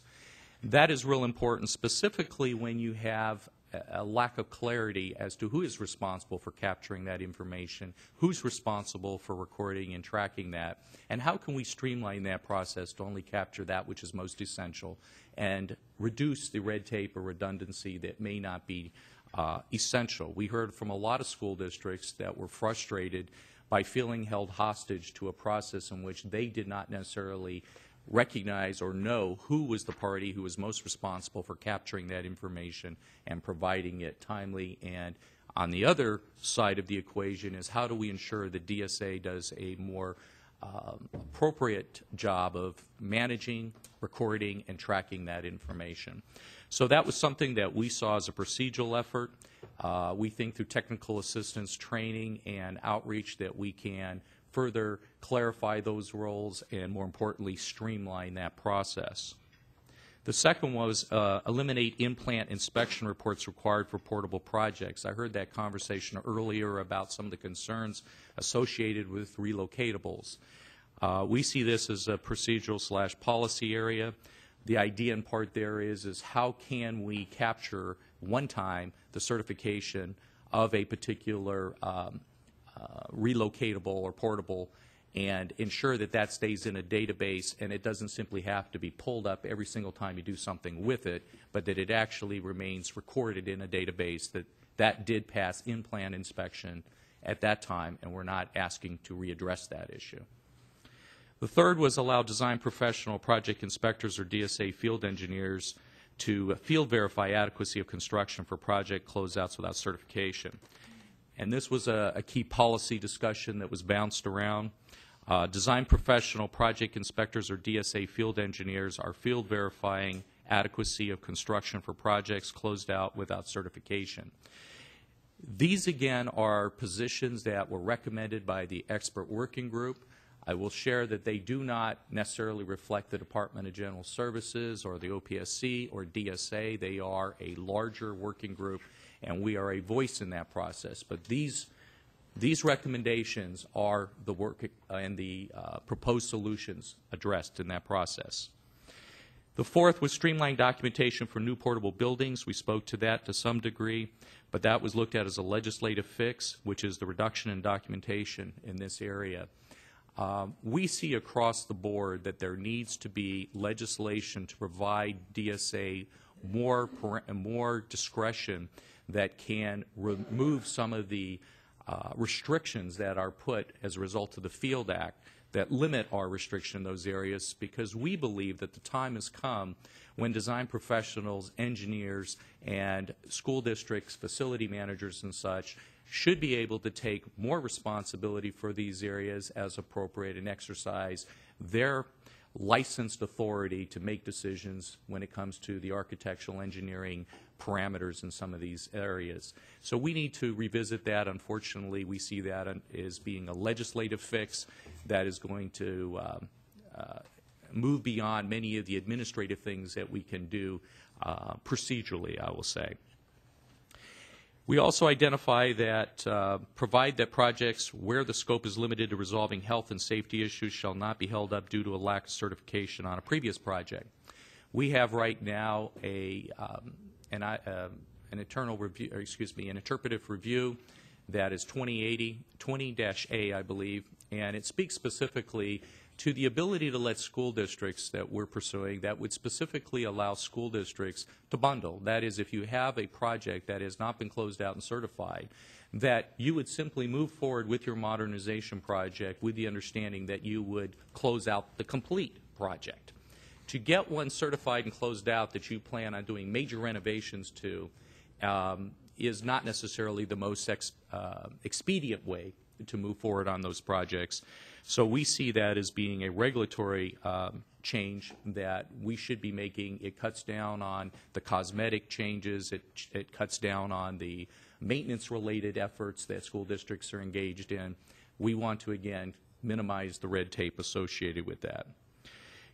That is real important, specifically when you have a lack of clarity as to who is responsible for capturing that information, who's responsible for recording and tracking that, and how can we streamline that process to only capture that which is most essential and reduce the red tape or redundancy that may not be essential. We heard from a lot of school districts that were frustrated by feeling held hostage to a process in which they did not necessarily recognize or know who was the party who was most responsible for capturing that information and providing it timely. And on the other side of the equation is, how do we ensure that DSA does a more appropriate job of managing, recording, and tracking that information. So that was something that we saw as a procedural effort. We think through technical assistance training and outreach that we can further clarify those roles and, more importantly, streamline that process. The second was eliminate in-plant inspection reports required for portable projects. I heard that conversation earlier about some of the concerns associated with relocatables. We see this as a procedural/policy area. The idea in part there is how can we capture one time the certification of a particular relocatable or portable and ensure that that stays in a database and it doesn't simply have to be pulled up every single time you do something with it, but that it actually remains recorded in a database that did pass in-plant inspection at that time, and we're not asking to readdress that issue. The third was allow design professional project inspectors or DSA field engineers to field verify adequacy of construction for project closeouts without certification. And this was a key policy discussion that was bounced around. Design professional project inspectors or DSA field engineers are field verifying adequacy of construction for projects closed out without certification. These, again, are positions that were recommended by the expert working group. I will share that they do not necessarily reflect the Department of General Services or the OPSC or DSA. They are a larger working group, and we are a voice in that process. But these recommendations are the work and the proposed solutions addressed in that process. The fourth was streamlined documentation for new portable buildings. We spoke to that to some degree, but that was looked at as a legislative fix, which is the reduction in documentation in this area. We see across the board that there needs to be legislation to provide DSA more discretion that can remove some of the restrictions that are put as a result of the Field Act that limit our restriction in those areas, because we believe that the time has come when design professionals, engineers, and school districts, facility managers and such should be able to take more responsibility for these areas as appropriate and exercise their licensed authority to make decisions when it comes to the architectural engineering parameters in some of these areas. So we need to revisit that. Unfortunately, we see that as being a legislative fix that is going to move beyond many of the administrative things that we can do procedurally, I will say. We also identify that provide that projects where the scope is limited to resolving health and safety issues shall not be held up due to a lack of certification on a previous project. We have right now an interpretive review that is 20-A, I believe, and it speaks specifically to the ability to let school districts that we're pursuing that would specifically allow school districts to bundle. That is, if you have a project that has not been closed out and certified, that you would simply move forward with your modernization project with the understanding that you would close out the complete project. To get one certified and closed out that you plan on doing major renovations to is not necessarily the most expedient way to move forward on those projects. So we see that as being a regulatory change that we should be making. It cuts down on the cosmetic changes. It cuts down on the maintenance-related efforts that school districts are engaged in. We want to, again, minimize the red tape associated with that.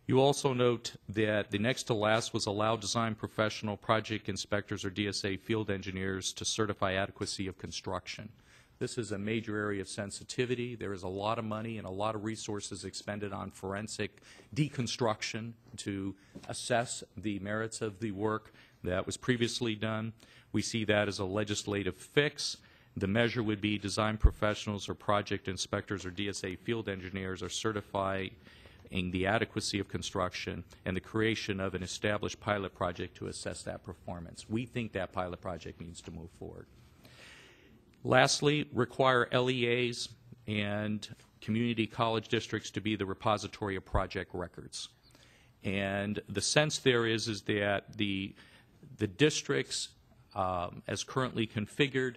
You also note that the next to last was allow design professional, project inspectors, or DSA field engineers to certify adequacy of construction. This is a major area of sensitivity. There is a lot of money and a lot of resources expended on forensic deconstruction to assess the merits of the work that was previously done. We see that as a legislative fix. The measure would be design professionals or project inspectors or DSA field engineers are certifying the adequacy of construction and the creation of an established pilot project to assess that performance. We think that pilot project needs to move forward. Lastly, require LEAs and community college districts to be the repository of project records. And the sense there is that the districts, as currently configured,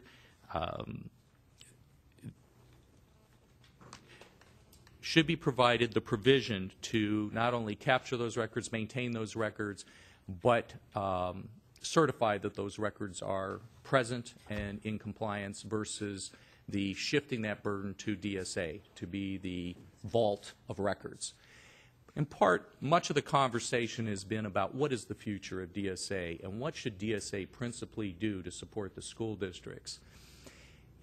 should be provided the provision to not only capture those records, maintain those records, but certify that those records are present and in compliance versus the shifting that burden to DSA to be the vault of records. In part, much of the conversation has been about what is the future of DSA and what should DSA principally do to support the school districts.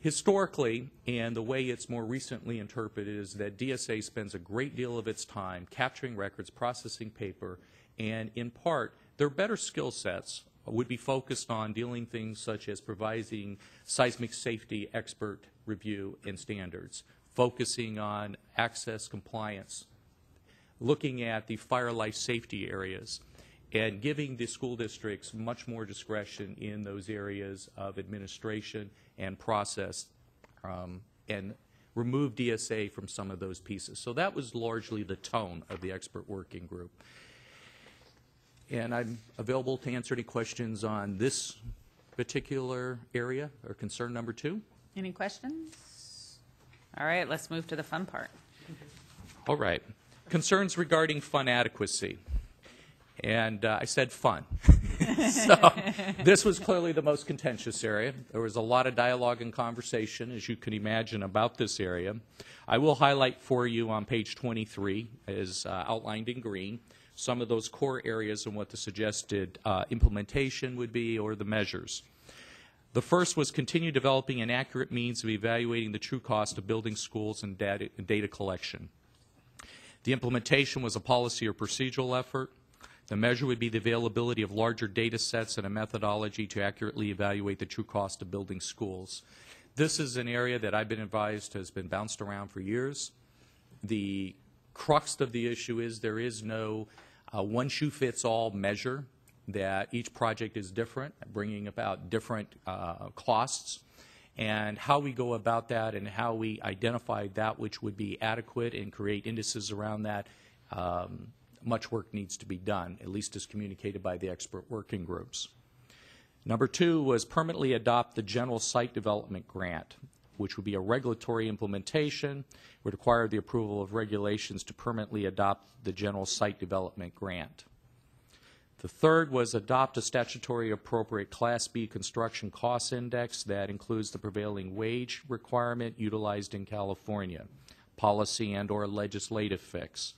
Historically, and the way it's more recently interpreted, is that DSA spends a great deal of its time capturing records, processing paper, and in part, their better skill sets would be focused on dealing things such as providing seismic safety expert review and standards, focusing on access compliance, looking at the fire life safety areas, and giving the school districts much more discretion in those areas of administration and process, and remove DSA from some of those pieces. So that was largely the tone of the expert working group. And I'm available to answer any questions on this particular area or concern number 2. Any questions? All right, let's move to the fun part. All right. Concerns regarding fund adequacy. And I said fun. So this was clearly the most contentious area. There was a lot of dialogue and conversation, as you can imagine, about this area. I will highlight for you on page 23, as outlined in green, some of those core areas and what the suggested implementation would be or the measures. The first was continue developing an accurate means of evaluating the true cost of building schools and data collection. The implementation was a policy or procedural effort. The measure would be the availability of larger data sets and a methodology to accurately evaluate the true cost of building schools. This is an area that I've been advised has been bounced around for years. The crux of the issue is there is no one-shoe-fits-all measure, that each project is different, bringing about different costs. And how we go about that and how we identify that which would be adequate and create indices around that, much work needs to be done, at least as communicated by the expert working groups. Number 2 was permanently adopt the General Site Development Grant, which would be a regulatory implementation, would require the approval of regulations to permanently adopt the General Site Development Grant. The third was adopt a statutory appropriate Class B construction cost index that includes the prevailing wage requirement utilized in California, policy and or legislative fix.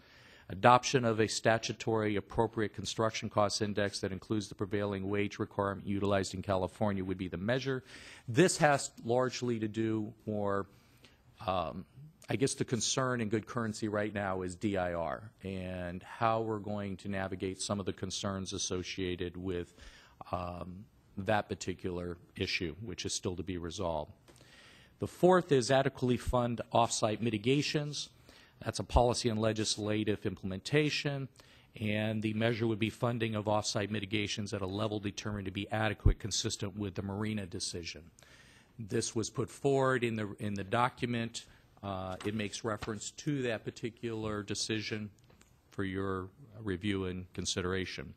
Adoption of a statutory appropriate construction cost index that includes the prevailing wage requirement utilized in California would be the measure. This has largely to do more, I guess the concern in good currency right now is DIR and how we're going to navigate some of the concerns associated with that particular issue, which is still to be resolved. The fourth is adequately fund off-site mitigations. That's a policy and legislative implementation, and the measure would be funding of off-site mitigations at a level determined to be adequate, consistent with the Marina decision. This was put forward in the document. It makes reference to that particular decision for your review and consideration.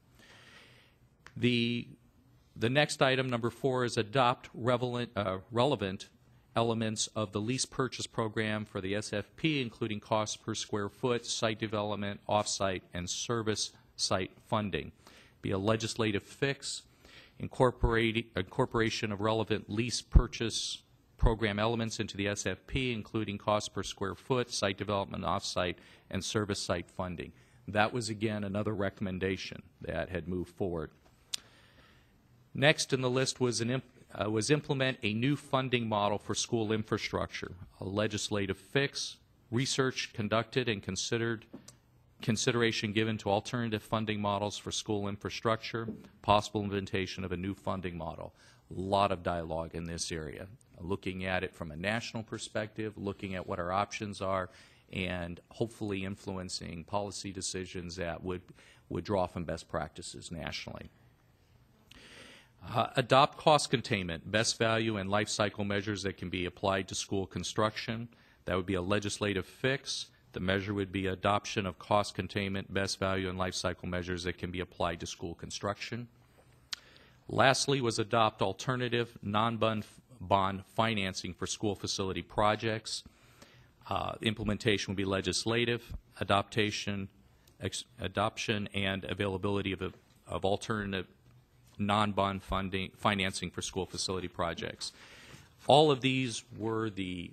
The next item, number 4, is adopt relevant elements of the lease purchase program for the SFP, including cost per square foot, site development, off-site, and service site funding. Be a legislative fix, incorporation of relevant lease purchase program elements into the SFP, including cost per square foot, site development, off-site, and service site funding. That was, again, another recommendation that had moved forward. Next in the list was implement a new funding model for school infrastructure, a legislative fix, research conducted and consideration given to alternative funding models for school infrastructure, possible implementation of a new funding model. A lot of dialogue in this area, looking at it from a national perspective, looking at what our options are, and hopefully influencing policy decisions that would draw from best practices nationally. Adopt cost containment, best value, and life cycle measures that can be applied to school construction. That would be a legislative fix. The measure would be adoption of cost containment, best value, and life cycle measures that can be applied to school construction. Lastly was adopt alternative non-bond financing for school facility projects. Implementation would be legislative, adoption and availability of alternative non-bond financing for school facility projects. All of these were the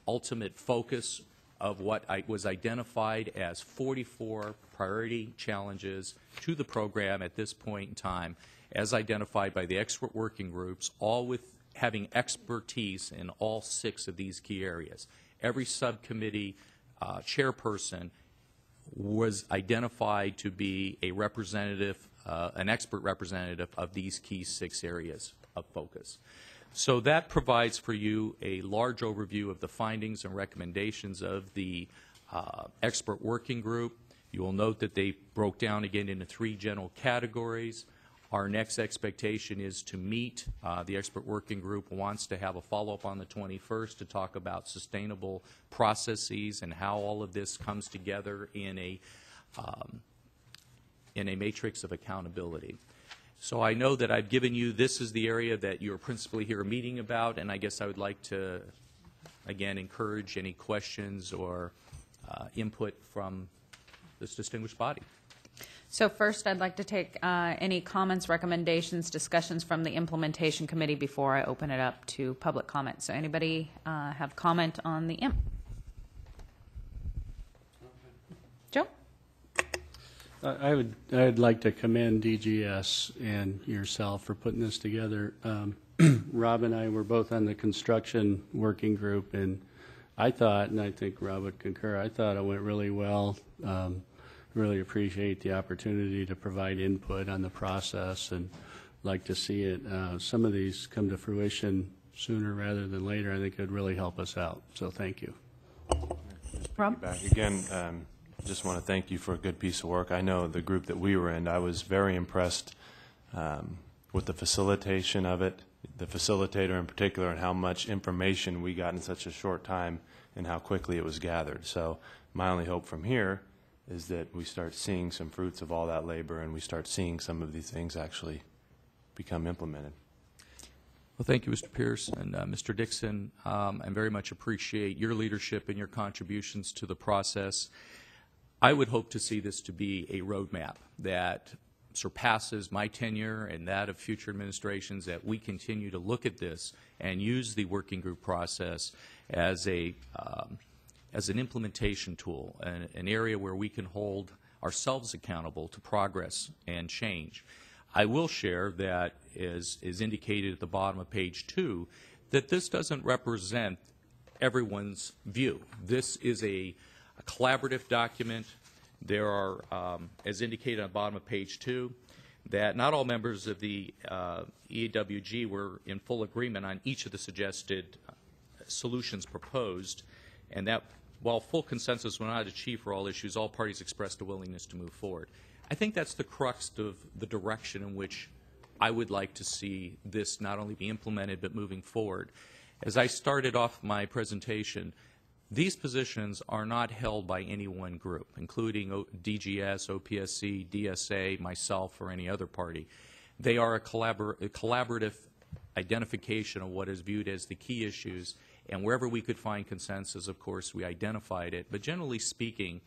ultimate focus of what was identified as 44 priority challenges to the program at this point in time, as identified by the expert working groups, all with having expertise in all 6 of these key areas. Every subcommittee chairperson was identified to be a representative, an expert representative of these key 6 areas of focus. So that provides for you a large overview of the findings and recommendations of the expert working group. You will note that they broke down again into 3 general categories. Our next expectation is to meet. The expert working group wants to have a follow-up on the 21st to talk about sustainable processes and how all of this comes together in a matrix of accountability. So I know that I've given you, this is the area that you're principally here meeting about, and I guess I would like to, again, encourage any questions or input from this distinguished body. So first, I'd like to take any comments, recommendations, discussions from the implementation committee before I open it up to public comment. So anybody have comment on the IMP? Joe? I'd like to commend DGS and yourself for putting this together. Rob and I were both on the construction working group, and I thought, and I think Rob would concur, I thought it went really well. Really appreciate the opportunity to provide input on the process and like to see it. Some of these come to fruition sooner rather than later. I think it would really help us out. So thank you. Rob? Back again, just want to thank you for a good piece of work. I know the group that we were in, I was very impressed with the facilitation of it, the facilitator in particular, and how much information we got in such a short time and how quickly it was gathered. So my only hope from here is that we start seeing some fruits of all that labor and we start seeing some of these things actually become implemented. Well, thank you, Mr. Pierce and Mr. Dixon. I very much appreciate your leadership and your contributions to the process. I would hope to see this to be a roadmap that surpasses my tenure and that of future administrations, that we continue to look at this and use the working group process as an implementation tool, an area where we can hold ourselves accountable to progress and change. I will share that, as is indicated at the bottom of page 2, that this doesn't represent everyone's view. This is a collaborative document. There are, as indicated on the bottom of page 2, that not all members of the EWG were in full agreement on each of the suggested solutions proposed, and that while full consensus was not achieved for all issues, all parties expressed a willingness to move forward. I think that's the crux of the direction in which I would like to see this not only be implemented but moving forward. As I started off my presentation, these positions are not held by any one group, including DGS, OPSC, DSA, myself, or any other party. They are a collaborative identification of what is viewed as the key issues, and wherever we could find consensus, of course, we identified it. But generally speaking,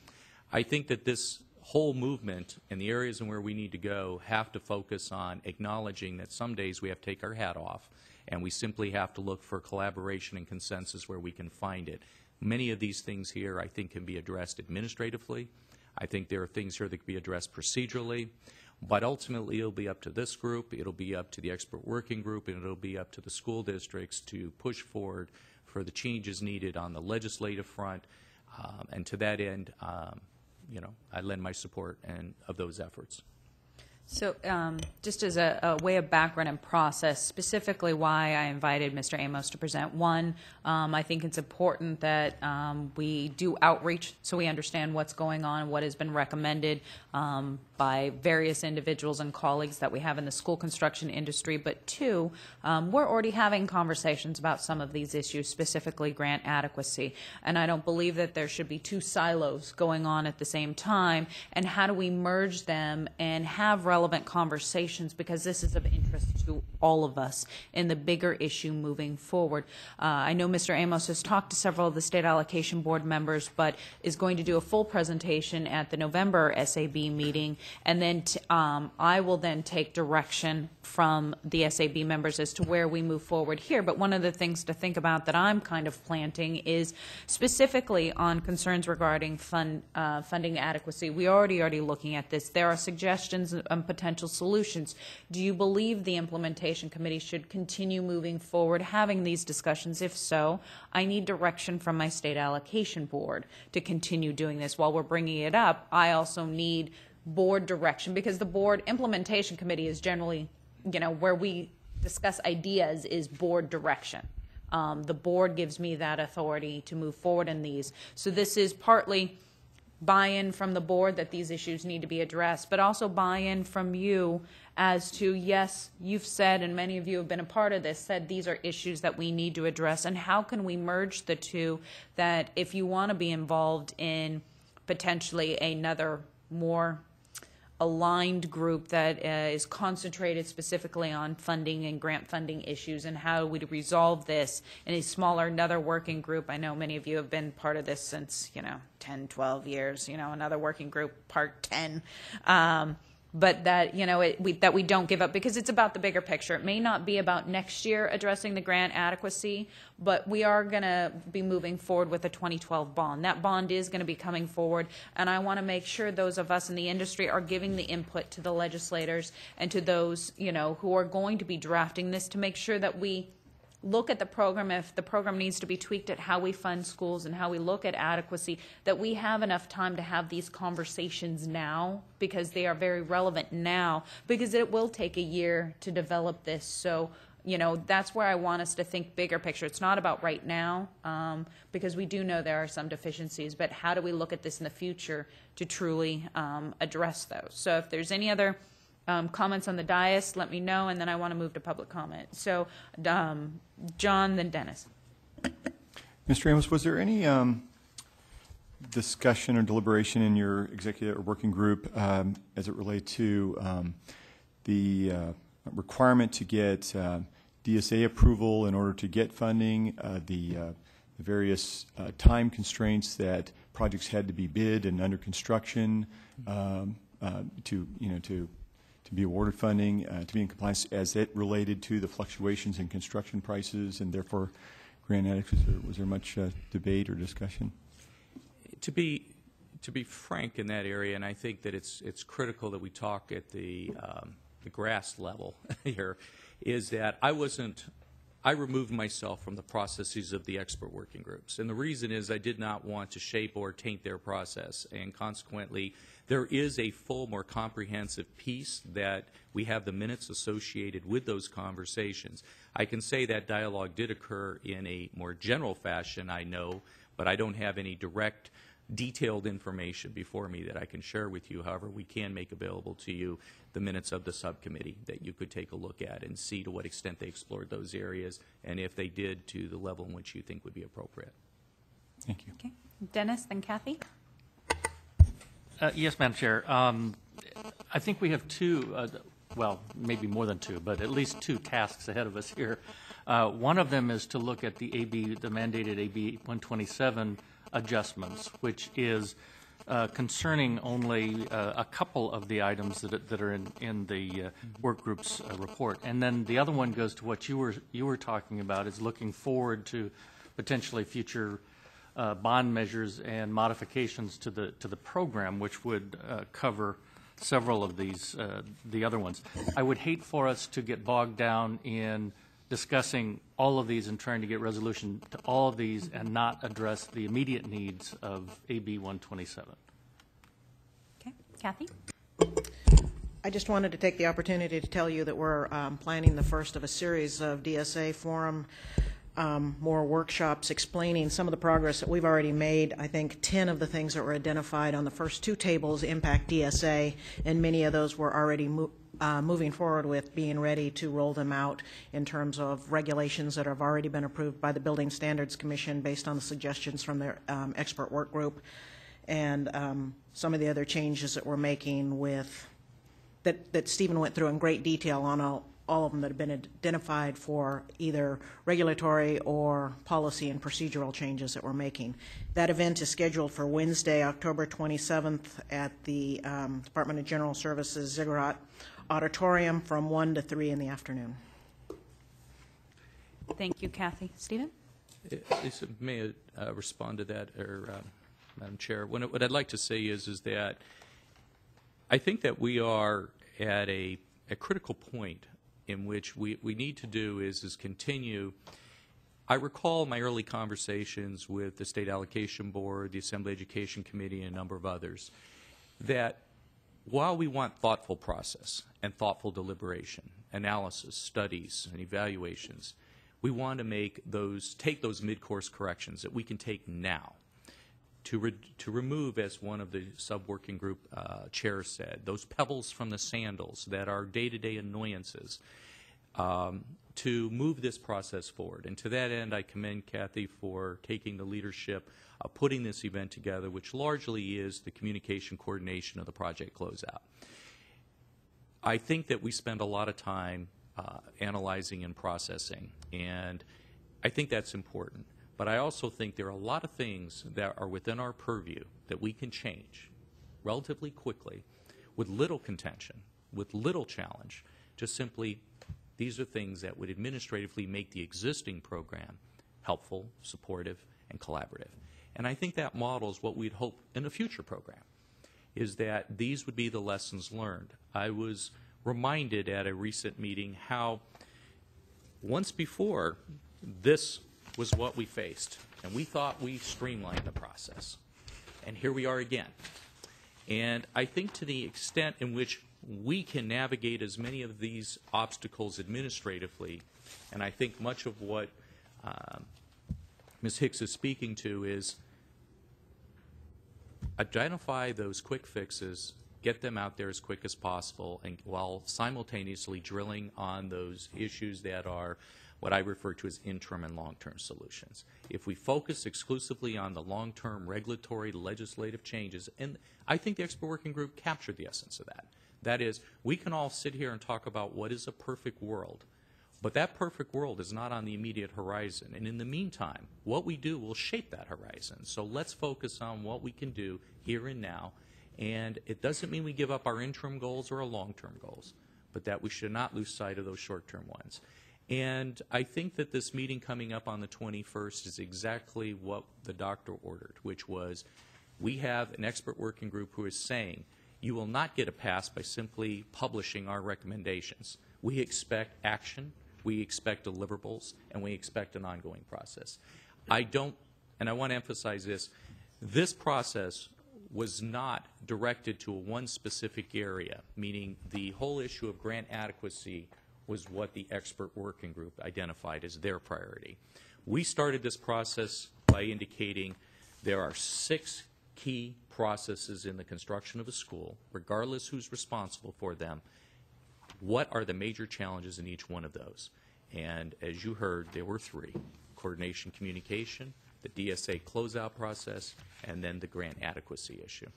I think that this whole movement and the areas in where we need to go have to focus on acknowledging that some days we have to take our hat off, and we simply have to look for collaboration and consensus where we can find it. Many of these things here, I think, can be addressed administratively. I think there are things here that can be addressed procedurally. But ultimately, it'll be up to this group, it'll be up to the expert working group, and it'll be up to the school districts to push forward for the changes needed on the legislative front. And to that end, I lend my support of those efforts. So just as a way of background and process, specifically why I invited Mr. Amos to present. One, I think it's important that we do outreach so we understand what's going on, what has been recommended by various individuals and colleagues that we have in the school construction industry. But two, we're already having conversations about some of these issues, specifically grant adequacy. And I don't believe that there should be two silos going on at the same time. And how do we merge them and have relevant conversations, because this is of interest to all of us in the bigger issue moving forward. I know Mr. Amos has talked to several of the state allocation board members, but is going to do a full presentation at the November SAB meeting, and then I will then take direction from the SAB members as to where we move forward here. But one of the things to think about that I'm kind of planting is specifically on concerns regarding funding adequacy. We already looking at this. There are suggestions and potential solutions. Do you believe the implementation committee should continue moving forward having these discussions? If so, I need direction from my state allocation board to continue doing this. While we're bringing it up, I also need board direction, because the board implementation committee is generally, where we discuss ideas is board direction. The board gives me that authority to move forward in these. So this is partly buy-in from the board that these issues need to be addressed, but also buy-in from you as to, yes, you've said, and many of you have been a part of this, said these are issues that we need to address, and how can we merge the two, that if you want to be involved in potentially another more aligned group that is concentrated specifically on funding and grant funding issues, and how we resolve this in a smaller, another working group. I know many of you have been part of this since, 10, 12 years, another working group, part 10. But that, that we don't give up, because it's about the bigger picture. It may not be about next year addressing the grant adequacy, but we are going to be moving forward with a 2012 bond. That bond is going to be coming forward, and I want to make sure those of us in the industry are giving the input to the legislators and to those, who are going to be drafting this, to make sure that we look at the program, if the program needs to be tweaked at how we fund schools and how we look at adequacy, that we have enough time to have these conversations now, because they are very relevant now, because it will take a year to develop this. So, that's where I want us to think bigger picture. It's not about right now, because we do know there are some deficiencies, but how do we look at this in the future to truly address those? So if there's any other comments on the dais, let me know, and then I want to move to public comment. So, John, then Dennis. Mr. Amos, was there any discussion or deliberation in your executive or working group as it relates to the requirement to get DSA approval in order to get funding, the various time constraints that projects had to be bid and under construction to be awarded funding, to be in compliance as it related to the fluctuations in construction prices, and therefore grant adequacy? Was there much debate or discussion? To be frank in that area, and I think that it's critical that we talk at the grass level here, is that I removed myself from the processes of the expert working groups. And the reason is I did not want to shape or taint their process. And consequently, there is a full, more comprehensive piece that we have the minutes associated with those conversations. I can say that dialogue did occur in a more general fashion, I know, but I don't have any direct detailed information before me that I can share with you. However, we can make available to you the minutes of the subcommittee that you could take a look at and see to what extent they explored those areas, and if they did, to the level in which you think would be appropriate. Thank you. Okay. Dennis, then Kathy. Yes, Madam Chair. I think we have two. well, maybe more than two, but at least two tasks ahead of us here. One of them is to look at the mandated AB 127 adjustments, which is concerning only a couple of the items that are in the work group's report. And then the other one goes to what you were talking about, is looking forward to potentially future bond measures and modifications to the program, which would cover several of these, the other ones. I would hate for us to get bogged down in discussing all of these and trying to get resolution to all of these and not address the immediate needs of AB 127. Okay, Kathy? I just wanted to take the opportunity to tell you that we're planning the first of a series of DSA forum, more workshops explaining some of the progress that we've already made. I think 10 of the things that were identified on the first two tables impact DSA, and many of those we're already moving forward with, being ready to roll them out in terms of regulations that have already been approved by the Building Standards Commission based on the suggestions from their expert work group, and some of the other changes that we're making with that Stephen went through in great detail on all of them that have been identified for either regulatory or policy and procedural changes that we're making. That event is scheduled for Wednesday, October 27th at the Department of General Services Ziggurat Auditorium from 1 to 3 in the afternoon. Thank you, Kathy. Stephen? Lisa, may I respond to that, or Madam Chair? What I'd like to say is that I think that we are at a critical point in which we need to do is continue. I recall my early conversations with the State Allocation Board, the Assembly Education Committee, and a number of others, that while we want thoughtful process and thoughtful deliberation, analysis, studies, and evaluations, we want to take those mid-course corrections that we can take now to remove, as one of the sub-working group chairs said, those pebbles from the sandals that are day-to-day annoyances, to move this process forward. And to that end, I commend Kathy for taking the leadership of putting this event together, which largely is the communication coordination of the project closeout. I think that we spend a lot of time analyzing and processing, and I think that's important. But I also think there are a lot of things that are within our purview that we can change relatively quickly with little contention, with little challenge. Just simply, these are things that would administratively make the existing program helpful, supportive, and collaborative. And I think that models what we'd hope in a future program, is that these would be the lessons learned. I was reminded at a recent meeting how once before this was what we faced, and we thought we streamlined the process. And here we are again. And I think to the extent in which we can navigate as many of these obstacles administratively, and I think much of what Ms. Hicks is speaking to is identify those quick fixes, get them out there as quick as possible, and while simultaneously drilling on those issues that are what I refer to as interim and long-term solutions. If we focus exclusively on the long-term regulatory legislative changes, and I think the expert working group captured the essence of that. That is, we can all sit here and talk about what is a perfect world, but that perfect world is not on the immediate horizon. And in the meantime, what we do will shape that horizon. So let's focus on what we can do here and now. And it doesn't mean we give up our interim goals or our long-term goals, but that we should not lose sight of those short-term ones. And I think that this meeting coming up on the 21st is exactly what the doctor ordered, which was we have an expert working group who is saying you will not get a pass by simply publishing our recommendations. We expect action, we expect deliverables, and we expect an ongoing process. I don't, and I want to emphasize this process was not directed to one specific area, meaning the whole issue of grant adequacy was what the expert working group identified as their priority. We started this process by indicating there are 6 key processes in the construction of a school, regardless who's responsible for them. What are the major challenges in each one of those? And as you heard, there were 3: coordination communication, the DSA closeout process, and then the grant adequacy issue.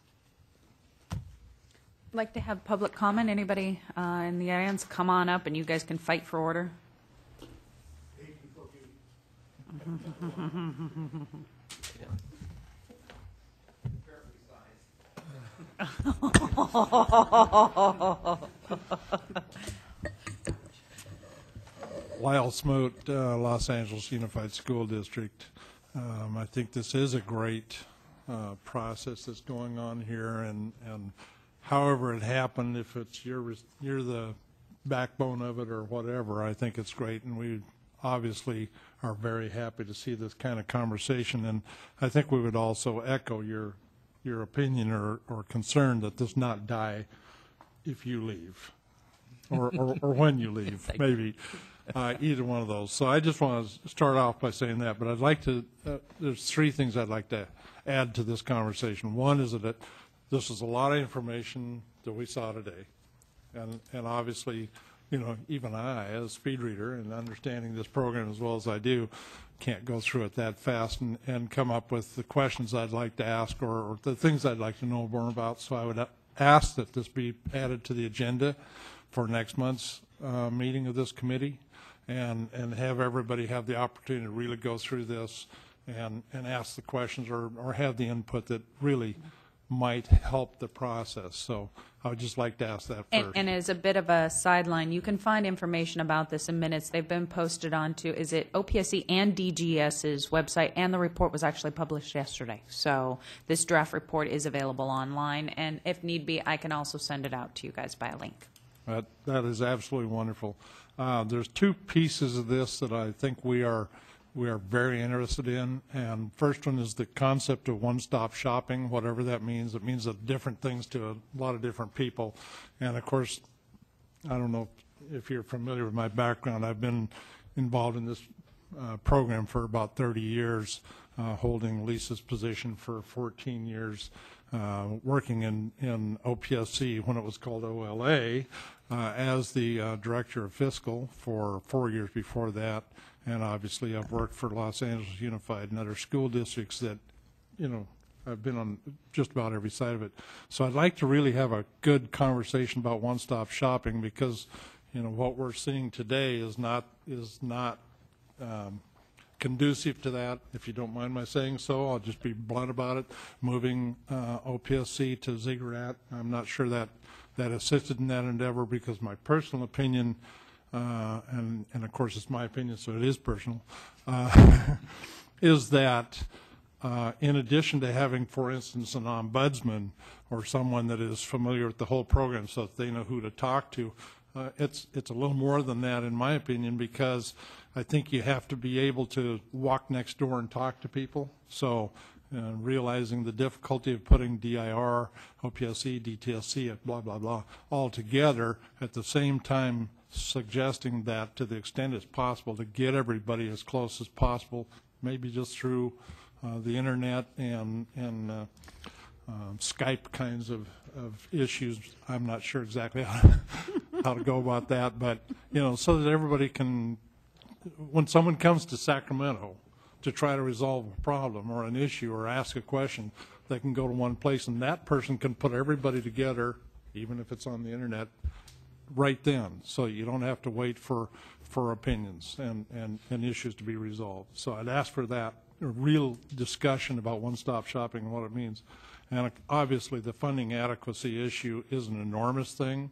like to have public comment. Anybody in the audience, come on up and you guys can fight for order. Lyle Smoot, Los Angeles Unified School District. I think this is a great process that's going on here, and however it happened, if it's you're the backbone of it or whatever, I think it's great, and we obviously are very happy to see this kind of conversation. And I think we would also echo your opinion or concern that this not die if you leave or when you leave, maybe. Either one of those. So I just want to start off by saying that, but I'd like to, there's three things I'd like to add to this conversation. One is that this is a lot of information that we saw today. And obviously, you know, even I, as a speed reader and understanding this program as well as I do, can't go through it that fast and come up with the questions I'd like to ask or the things I'd like to know more about. So I would ask that this be added to the agenda for next month's meeting of this committee. And have everybody have the opportunity to really go through this and ask the questions or have the input that really might help the process. So I would just like to ask that first. And as a bit of a sideline, you can find information about this in minutes. They've been posted onto, is it OPSC and DGS's website, and the report was actually published yesterday. So this draft report is available online, and if need be, I can also send it out to you guys by a link. That is absolutely wonderful. There's two pieces of this that I think we are very interested in, and first one is the concept of one-stop shopping, whatever that means. It means different things to a lot of different people, and of course, I don't know if you're familiar with my background. I've been involved in this program for about 30 years, holding Lisa's position for 14 years, working in OPSC when it was called OLA, as the director of fiscal for 4 years before that, and obviously I've worked for Los Angeles Unified and other school districts that, you know, I've been on just about every side of it. So I'd like to really have a good conversation about one-stop shopping because, you know, what we're seeing today is not conducive to that, if you don't mind my saying so. I'll just be blunt about it. Moving OPSC to Ziggurat, I'm not sure that assisted in that endeavor because my personal opinion, and of course it's my opinion, so it is personal, is that in addition to having, for instance, an ombudsman or someone that is familiar with the whole program so that they know who to talk to, it's a little more than that in my opinion, because I think you have to be able to walk next door and talk to people. So realizing the difficulty of putting DIR, OPSC, DTSC, blah, blah, blah, all together at the same time suggesting that to the extent it's possible to get everybody as close as possible, maybe just through the internet and Skype kinds of issues. I'm not sure exactly how to go about that, but, you know, so that everybody can, when someone comes to Sacramento to try to resolve a problem or an issue or ask a question, they can go to one place and that person can put everybody together, even if it's on the internet, right then. So you don't have to wait for opinions and issues to be resolved. So I'd ask for that, a real discussion about one-stop shopping and what it means. And obviously the funding adequacy issue is an enormous thing.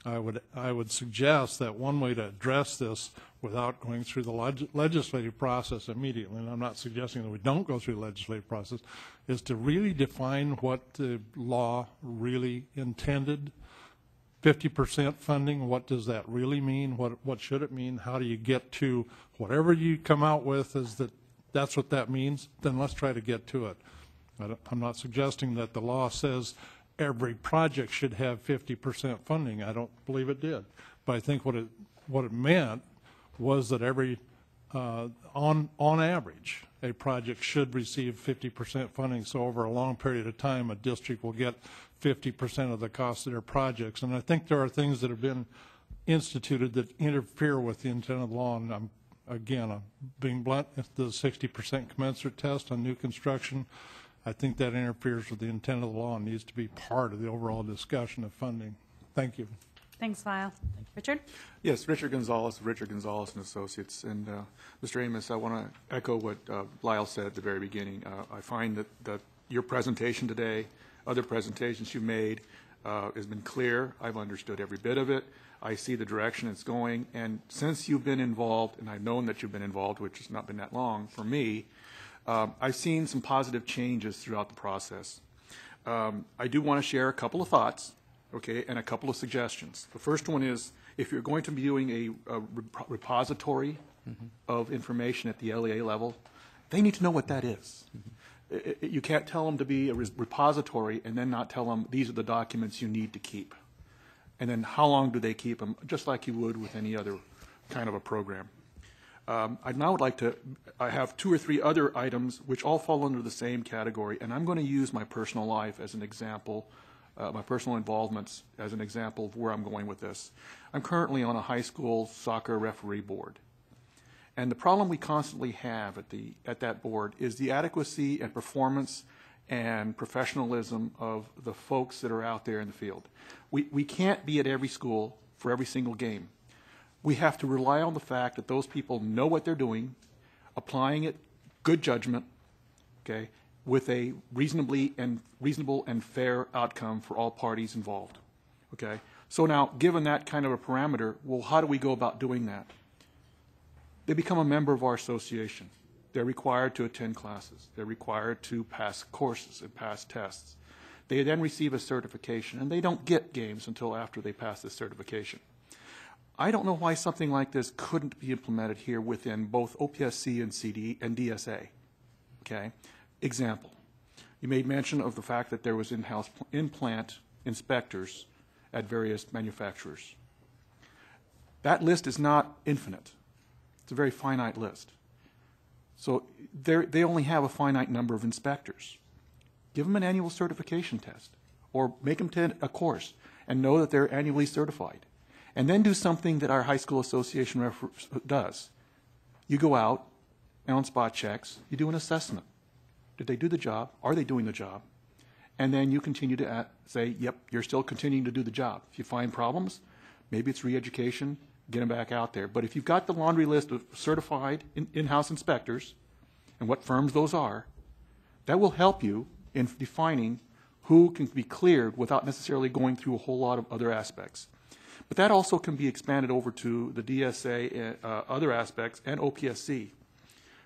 I would suggest that one way to address this without going through the legislative process immediately, and I'm not suggesting that we don't go through the legislative process, is to really define what the law really intended. 50% funding, what does that really mean? What should it mean? How do you get to whatever you come out with is that's what that means? Then let's try to get to it. I'm not suggesting that the law says every project should have 50% funding. I don't believe it did. But I think what it meant was that every, on average, a project should receive 50% funding. So over a long period of time, a district will get 50% of the cost of their projects. And I think there are things that have been instituted that interfere with the intent of the law. And I'm being blunt, the 60% commensurate test on new construction I think that interferes with the intent of the law and needs to be part of the overall discussion of funding. Thank you. Thanks, Lyle. Richard? Yes, Richard Gonzalez and Associates. And Mr. Amos, I want to echo what Lyle said at the very beginning. I find that your presentation today, other presentations you've made, has been clear. I've understood every bit of it. I see the direction it's going. And since you've been involved, and I've known that you've been involved, which has not been that long for me, I've seen some positive changes throughout the process. I do want to share a couple of thoughts, okay, and a couple of suggestions. The first one is, if you're going to be doing a repository of information at the LEA level, they need to know what that is. You can't tell them to be a repository and then not tell them these are the documents you need to keep. And then how long do they keep them, just like you would with any other kind of a program. I now would like to, I have 2 or 3 other items which all fall under the same category, and I'm going to use my personal life as an example, my personal involvements as an example of where I'm going with this. I'm currently on a high school soccer referee board. And the problem we constantly have at that board is the adequacy and performance and professionalism of the folks that are out there in the field. We can't be at every school for every single game. We have to rely on the fact that those people know what they're doing, applying it, good judgment, okay, with a reasonable and fair outcome for all parties involved. Okay? So now, given that kind of a parameter, well, how do we go about doing that? They become a member of our association. They're required to attend classes. They're required to pass courses and pass tests. They then receive a certification, and they don't get games until after they pass this certification. I don't know why something like this couldn't be implemented here within both OPSC and CD and DSA. Okay? Example. You made mention of the fact that there was in-house in-plant inspectors at various manufacturers. That list is not infinite. It's a very finite list. So they only have a finite number of inspectors. Give them an annual certification test, or make them take a course and know that they're annually certified. And then do something that our high school association does. You go out, and on spot checks, you do an assessment. Did they do the job? Are they doing the job? And then you continue to say, yep, you're still continuing to do the job. If you find problems, maybe it's re-education, get them back out there. But if you've got the laundry list of certified in-house inspectors and what firms those are, that will help you in defining who can be cleared without necessarily going through a whole lot of other aspects. But that also can be expanded over to the DSA, other aspects, and OPSC.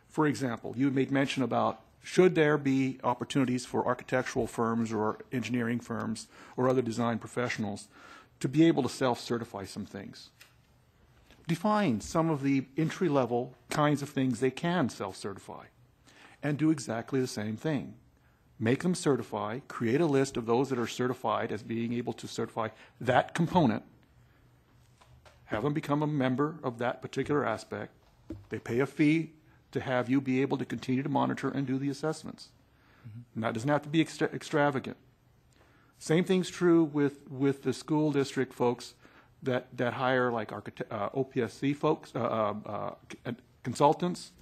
For example, you made mention about should there be opportunities for architectural firms or engineering firms or other design professionals to be able to self-certify some things. Define some of the entry-level kinds of things they can self-certify and do exactly the same thing. Make them certify, create a list of those that are certified as being able to certify that component, have them become a member of that particular aspect. They pay a fee to have you be able to continue to monitor and do the assessments. And that doesn't have to be extravagant. Same thing's true with the school district folks that hire like OPSC folks, consultants,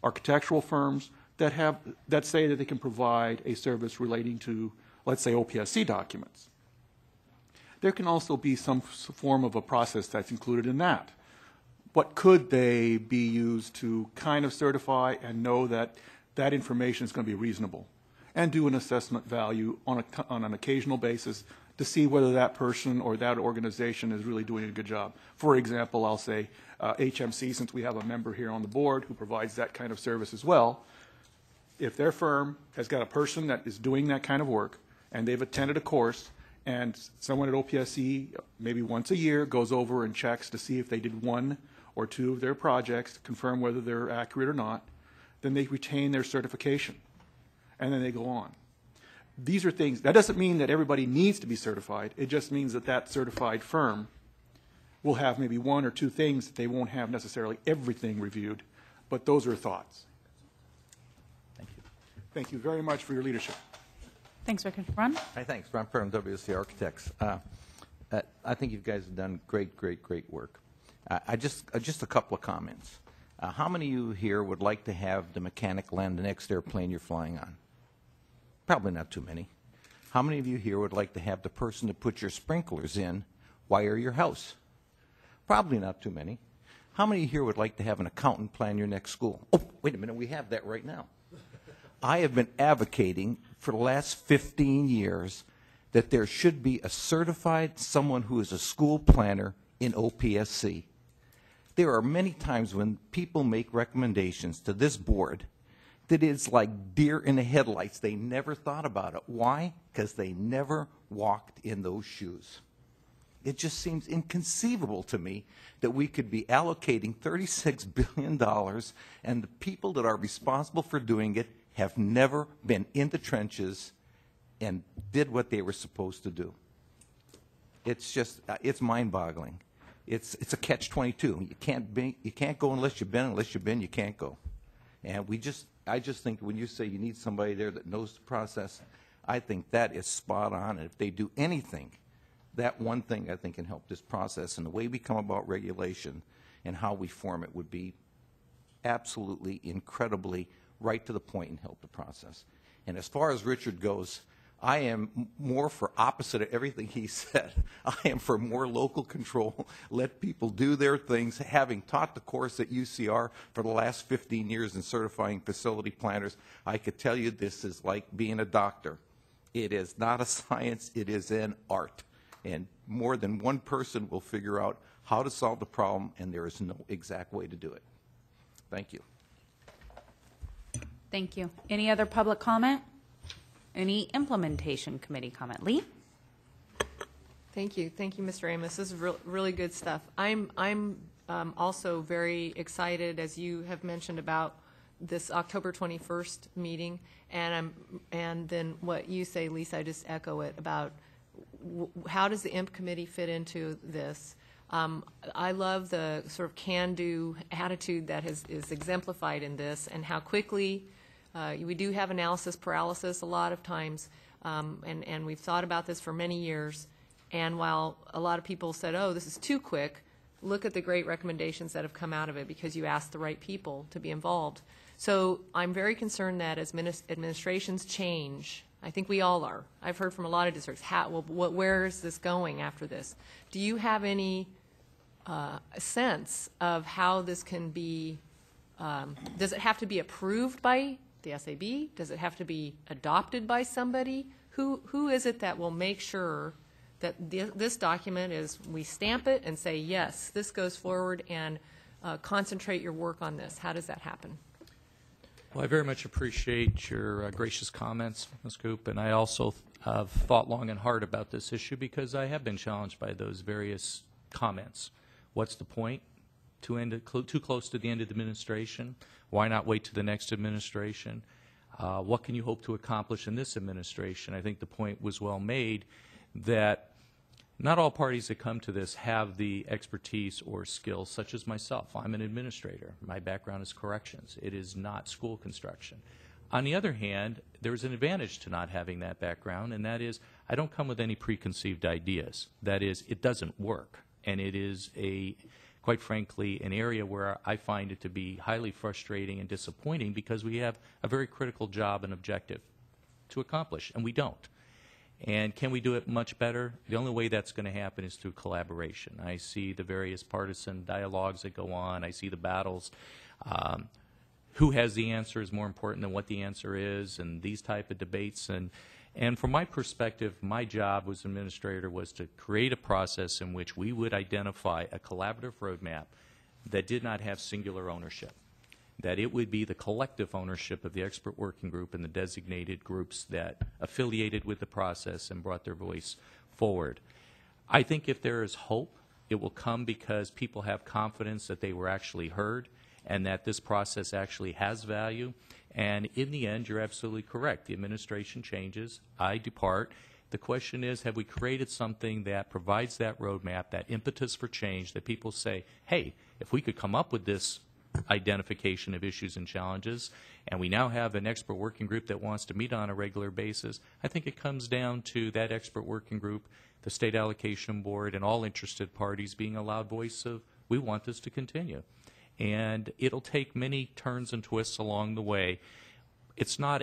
architectural firms that say that they can provide a service relating to, let's say, OPSC documents. There can also be some form of a process that's included in that. What could they be used to kind of certify and know that that information is going to be reasonable, and do an assessment value on an occasional basis to see whether that person or that organization is really doing a good job. For example, I'll say HMC, since we have a member here on the board who provides that kind of service as well. If their firm has got a person that is doing that kind of work and they've attended a course, and someone at OPSC maybe once a year goes over and checks to see if they did 1 or 2 of their projects to confirm whether they're accurate or not, then they retain their certification, and then they go on. These are things, that doesn't mean that everybody needs to be certified. It just means that that certified firm will have maybe 1 or 2 things that they won't have necessarily everything reviewed, but those are thoughts. Thank you. Thank you very much for your leadership. Thanks, Richard. Ron? Hi, thanks. Ron Perham, WSC Architects. I think you guys have done great work. Just a couple of comments. How many of you here would like to have the mechanic land the next airplane you're flying on? Probably not too many. How many of you here would like to have the person to put your sprinklers in wire your house? Probably not too many. How many here would like to have an accountant plan your next school? Oh, wait a minute, we have that right now. I have been advocating for the last 15 years that there should be a certified someone who is a school planner in OPSC. There are many times when people make recommendations to this board that it's like deer in the headlights. They never thought about it. Why? Because they never walked in those shoes. It just seems inconceivable to me that we could be allocating $36 billion and the people that are responsible for doing it have never been in the trenches and did what they were supposed to do. It's just, it's mind-boggling. It's a catch-22. You can't go unless you've been. Unless you've been, you can't go. And I just think when you say you need somebody there that knows the process, I think that is spot on. And if they do anything, that one thing I think can help this process. And the way we come about regulation and how we form it would be absolutely, incredibly right to the point and help the process. And as far as Richard goes, I am more for opposite of everything he said. I am for more local control. Let people do their things. Having taught the course at UCR for the last 15 years in certifying facility planners, I could tell you this is like being a doctor. It is not a science, it is an art. And more than one person will figure out how to solve the problem, and there is no exact way to do it. Thank you. Thank you. Any other public comment? Any implementation committee comment? Lee? Thank you, Mr. Amos. This is really good stuff. I'm also very excited, as you have mentioned, about this October 21st meeting, and then what you say, Lisa. I just echo it about how does the IMP committee fit into this. I love the sort of can-do attitude that is exemplified in this, and how quickly. We do have analysis paralysis a lot of times, and we've thought about this for many years. And while a lot of people said, oh, this is too quick, look at the great recommendations that have come out of it because you asked the right people to be involved. So I'm very concerned that as administrations change, I think we all are. I've heard from a lot of districts, where is this going after this? Do you have any sense of how this can be, does it have to be approved by the SAB? Does it have to be adopted by somebody? Who is it that will make sure that this document is, we stamp it and say, yes, this goes forward, and concentrate your work on this? How does that happen? Well, I very much appreciate your gracious comments, Ms. Coop, and I also have thought long and hard about this issue because I have been challenged by those various comments. What's the point? Too close to the end of the administration? Why not wait to the next administration? What can you hope to accomplish in this administration? I think the point was well made that not all parties that come to this have the expertise or skills, such as myself. I'm an administrator. My background is corrections. It is not school construction. On the other hand, there's an advantage to not having that background, and that is I don't come with any preconceived ideas. That is, it doesn't work, and it is quite frankly, an area where I find it to be highly frustrating and disappointing because we have a very critical job and objective to accomplish, and we don't. And can we do it much better? The only way that's going to happen is through collaboration. I see the various partisan dialogues that go on. I see the battles. Who has the answer is more important than what the answer is, and these type of debates. And from my perspective, my job as administrator was to create a process in which we would identify a collaborative roadmap that did not have singular ownership, that it would be the collective ownership of the expert working group and the designated groups that affiliated with the process and brought their voice forward. I think if there is hope, it will come because people have confidence that they were actually heard and that this process actually has value. And in the end, you're absolutely correct. The administration changes. I depart. The question is, have we created something that provides that roadmap, that impetus for change, that people say, hey, if we could come up with this identification of issues and challenges, and we now have an expert working group that wants to meet on a regular basis, I think it comes down to that expert working group, the state allocation board, and all interested parties being a loud voice of, we want this to continue. And it'll take many turns and twists along the way. it's not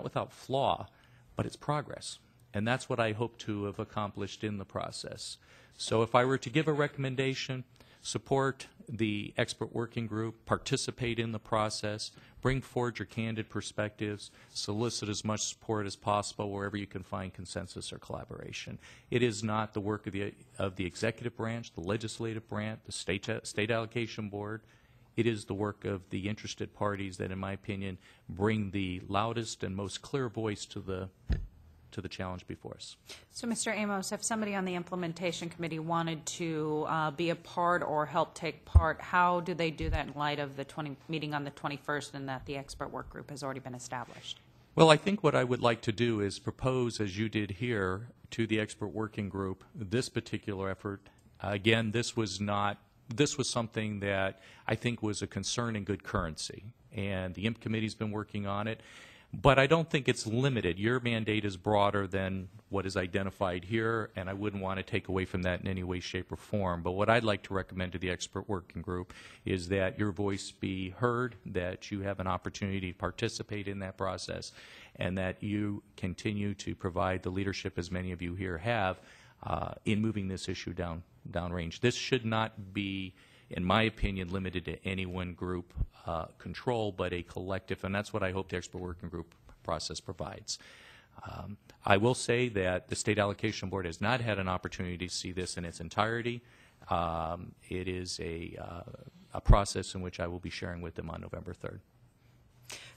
without flaw, but it's progress. And that's what I hope to have accomplished in the process. So if I were to give a recommendation, support the expert working group, participate in the process, bring forward your candid perspectives, solicit as much support as possible wherever you can find consensus or collaboration. It is not the work of the executive branch, the legislative branch, the state allocation board. It is the work of the interested parties that, in my opinion, bring the loudest and most clear voice to the challenge before us. So, Mr. Amos, if somebody on the implementation committee wanted to be a part or help take part, how do they do that in light of the meeting on the 21st and that the expert work group has already been established? Well, I think what I would like to do is propose, as you did here, to the expert working group, this particular effort. Again, this was something that I think was a concern in good currency, and the IMP committee's been working on it. But I don't think it's limited. Your mandate is broader than what is identified here, and I wouldn't want to take away from that in any way, shape, or form. But what I'd like to recommend to the expert working group is that your voice be heard, that you have an opportunity to participate in that process, and that you continue to provide the leadership, as many of you here have, in moving this issue downrange. This should not be, in my opinion, limited to any one group control, but a collective, and that's what I hope the expert working group process provides. I will say that the State Allocation Board has not had an opportunity to see this in its entirety. It is a process in which I will be sharing with them on November 3rd.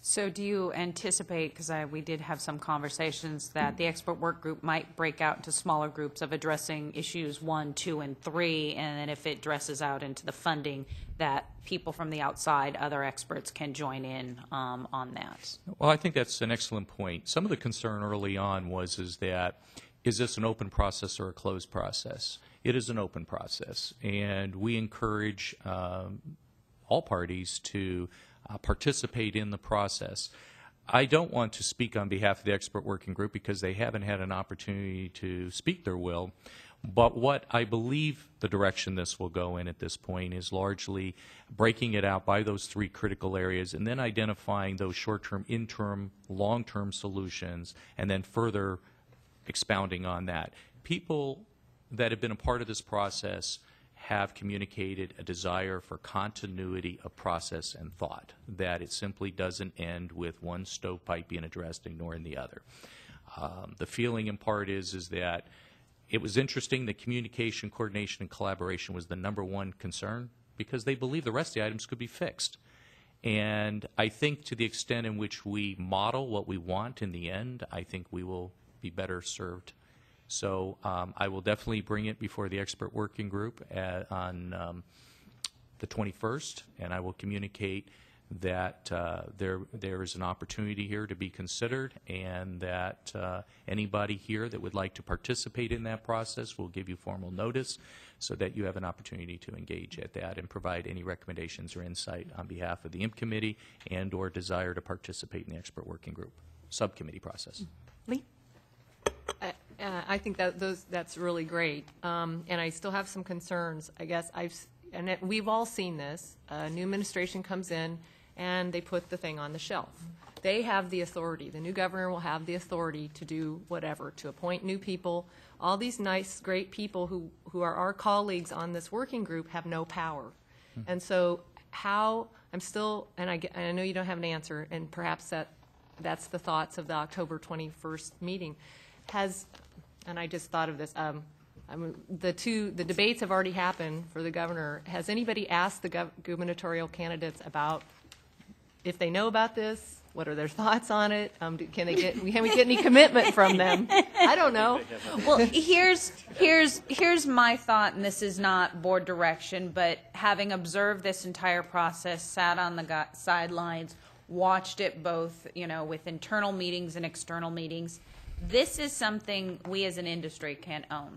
So do you anticipate, because we did have some conversations, that the expert work group might break out into smaller groups of addressing issues 1, 2, and 3, and then if it dresses out into the funding, that people from the outside, other experts, can join in on that? Well, I think that's an excellent point. Some of the concern early on was is this an open process or a closed process? It is an open process, and we encourage all parties to participate in the process. I don't want to speak on behalf of the expert working group because they haven't had an opportunity to speak their will, but what I believe the direction this will go in at this point is largely breaking it out by those 3 critical areas and then identifying those short-term, interim, long-term solutions and then further expounding on that. People that have been a part of this process have communicated a desire for continuity of process and thought, that it simply doesn't end with one stovepipe being addressed, ignoring the other. The feeling in part is that it was interesting that communication, coordination, and collaboration was the #1 concern because they believe the rest of the items could be fixed. And I think to the extent in which we model what we want in the end, I think we will be better served. So I will definitely bring it before the expert working group on the 21st, and I will communicate that there is an opportunity here to be considered, and that anybody here that would like to participate in that process will give you formal notice so that you have an opportunity to engage at that and provide any recommendations or insight on behalf of the IMP committee and or desire to participate in the expert working group subcommittee process. Lee? I think that's really great, and I still have some concerns. I guess we've all seen this. A new administration comes in, and they put the thing on the shelf. They have the authority. The new governor will have the authority to do whatever, to appoint new people. All these nice, great people who are our colleagues on this working group have no power. And so and I know you don't have an answer, and perhaps that's the thoughts of the October 21st meeting. And I just thought of this, the debates have already happened for the governor. Has anybody asked the gubernatorial candidates about if they know about this? What are their thoughts on it? Can we get any commitment from them? I don't know. Well, here's my thought, and this is not board direction, but having observed this entire process, sat on the sidelines, watched it both, with internal meetings and external meetings. This is something we as an industry can't own.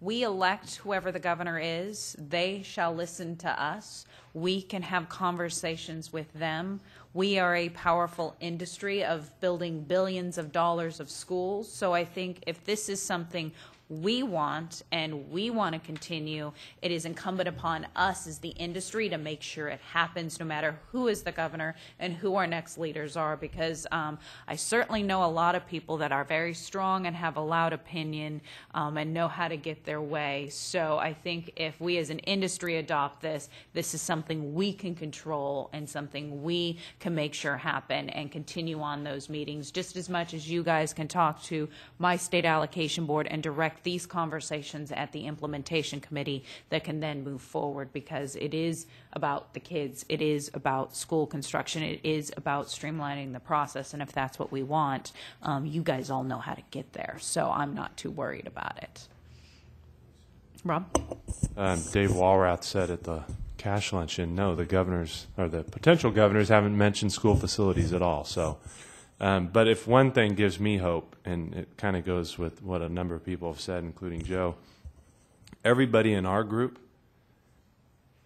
We elect whoever the governor is. They shall listen to us. We can have conversations with them. We are a powerful industry of building billions of dollars of schools. So I think if this is something we want and we want to continue, it is incumbent upon us as the industry to make sure it happens no matter who is the governor and who our next leaders are, because I certainly know a lot of people that are very strong and have a loud opinion and know how to get their way. So I think if we as an industry adopt this, this is something we can control and something we can make sure happen and continue on those meetings just as much as you guys can talk to my state allocation board and direct these conversations at the implementation committee that can then move forward, because it is about the kids, it is about school construction, it is about streamlining the process, and if that's what we want, you guys all know how to get there, so I'm not too worried about it. Rob? Dave Walrath said at the cash luncheon, no, the governors, or the potential governors, haven't mentioned school facilities at all, so but if one thing gives me hope, and it kind of goes with what a number of people have said, including Joe, everybody in our group,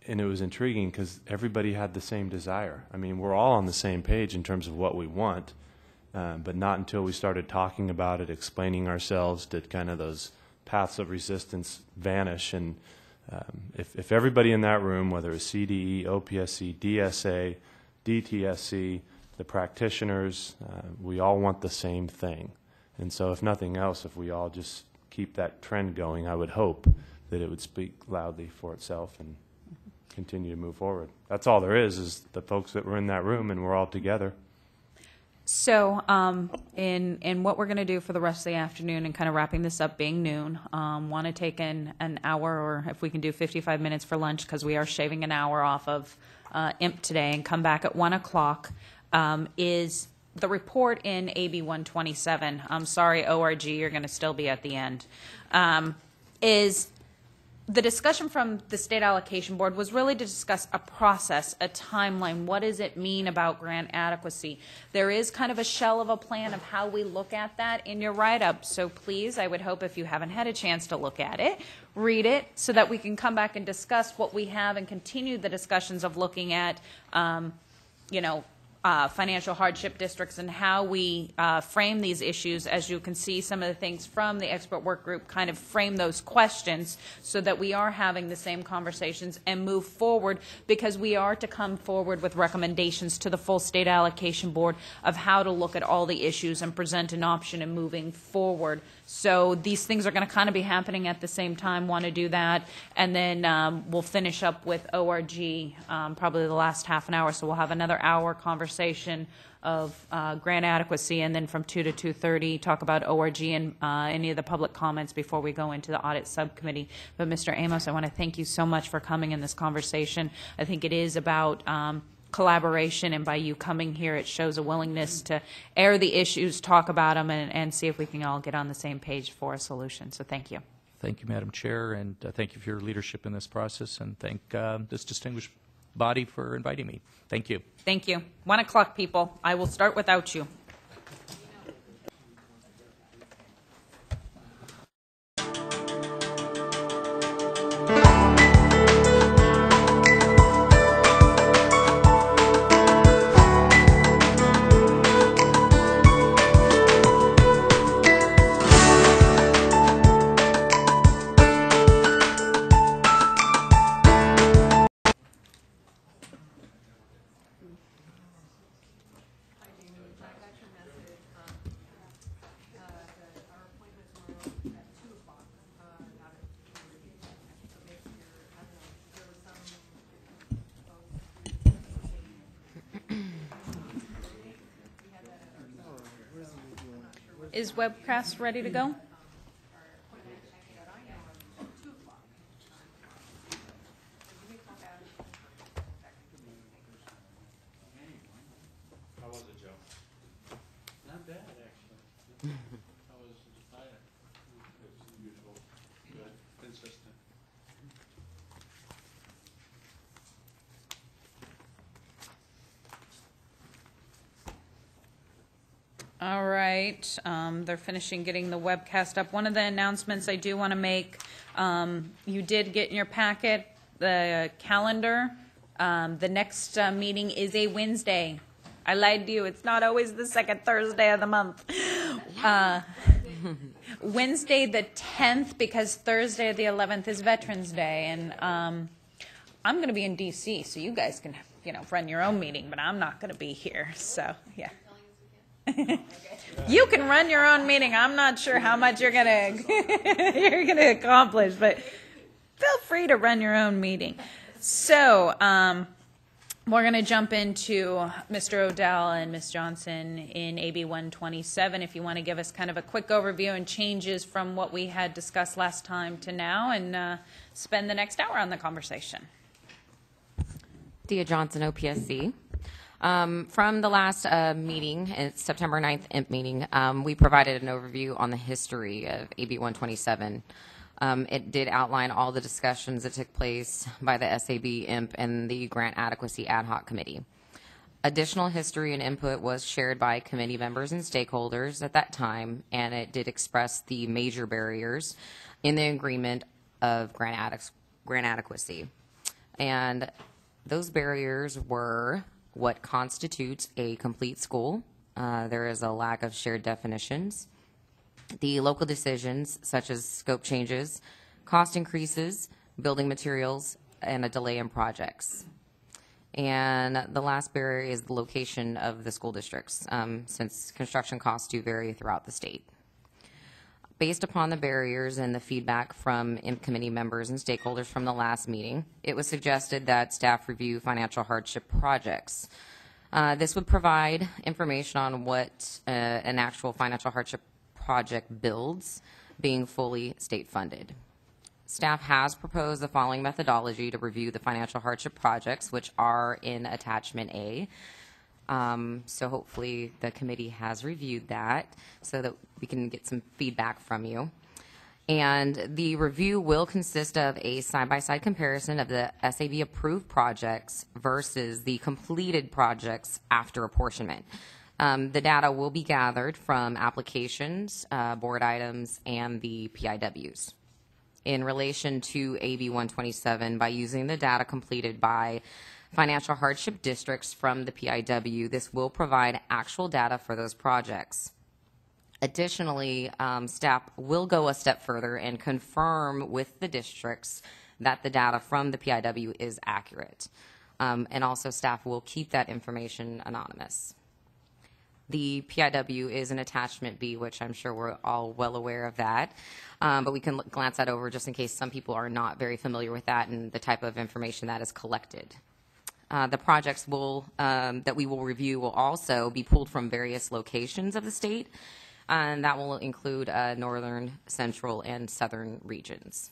and it was intriguing because everybody had the same desire. I mean, we're all on the same page in terms of what we want, but not until we started talking about it, explaining ourselves, did kind of those paths of resistance vanish. And if everybody in that room, whether it's CDE, OPSC, DSA, DTSC, the practitioners, we all want the same thing. And so if nothing else, if we all just keep that trend going, I would hope that it would speak loudly for itself and continue to move forward. That's all there is the folks that were in that room, and we're all together. So in what we're going to do for the rest of the afternoon and kind of wrapping this up being noon, want to take an hour, or if we can do 55 minutes for lunch, because we are shaving an hour off of IMP today, and come back at 1 o'clock. Is the report in AB 127, I'm sorry, ORG, you're going to still be at the end, is the discussion from the State Allocation Board was really to discuss a process, a timeline. What does it mean about grant adequacy? There is kind of a shell of a plan of how we look at that in your write-up. So please, I would hope if you haven't had a chance to look at it, read it so that we can come back and discuss what we have and continue the discussions of looking at, financial hardship districts and how we frame these issues. As you can see, some of the things from the expert work group kind of frame those questions so that we are having the same conversations and move forward, because we are to come forward with recommendations to the full state allocation board of how to look at all the issues and present an option in moving forward. So these things are going to kind of be happening at the same time. Want to do that, and then we'll finish up with ORG probably the last half an hour. So we'll have another hour conversation of grant adequacy, and then from 2 to 2:30 talk about ORG and any of the public comments before we go into the audit subcommittee. But Mr. Amos, I want to thank you so much for coming in this conversation. I think it is about collaboration, and by you coming here, it shows a willingness to air the issues, talk about them, and see if we can all get on the same page for a solution. So thank you. Thank you, Madam Chair, and thank you for your leadership in this process, and thank this distinguished body for inviting me. Thank you. Thank you. 1 o'clock, people. I will start without you. Is webcast ready to go? How was it, Joe? Not bad, actually. How was it? As usual. Good. Consistent. All right, they're finishing getting the webcast up. One of the announcements I do want to make, you did get in your packet the calendar. The next meeting is a Wednesday. I lied to you. It's not always the second Thursday of the month. Wednesday the 10th, because Thursday the 11th is Veterans Day, and I'm going to be in D.C., so you guys can, run your own meeting, but I'm not going to be here, so, yeah. You can run your own meeting. I'm not sure how much you're going to accomplish, but feel free to run your own meeting. So, we're going to jump into Mr. Odell and Ms. Johnson in AB 127. If you want to give us kind of a quick overview and changes from what we had discussed last time to now, and spend the next hour on the conversation. Dia Johnson, OPSC. From the last meeting, it's September 9th IMP meeting, we provided an overview on the history of AB 127. It did outline all the discussions that took place by the SAB, IMP, and the Grant Adequacy Ad Hoc Committee. Additional history and input was shared by committee members and stakeholders at that time, and it did express the major barriers in the agreement of grant adequacy. And those barriers were what constitutes a complete school. There is a lack of shared definitions. The local decisions, such as scope changes, cost increases, building materials, and a delay in projects. And the last barrier is the location of the school districts, since construction costs do vary throughout the state. Based upon the barriers and the feedback from IMP committee members and stakeholders from the last meeting, it was suggested that staff review financial hardship projects. This would provide information on what an actual financial hardship project builds, being fully state funded. Staff has proposed the following methodology to review the financial hardship projects, which are in attachment A. So hopefully the committee has reviewed that so that we can get some feedback from you. And the review will consist of a side-by-side comparison of the SAB approved projects versus the completed projects after apportionment. The data will be gathered from applications, board items, and the PIWs. In relation to AB 127, by using the data completed by financial hardship districts from the PIW, this will provide actual data for those projects. Additionally, staff will go a step further and confirm with the districts that the data from the PIW is accurate. And also staff will keep that information anonymous. The PIW is an attachment B, which I'm sure we're all well aware of that, but we can glance that over just in case some people are not very familiar with that and the type of information that is collected. The projects that we will review will also be pulled from various locations of the state, and that will include northern, central, and southern regions.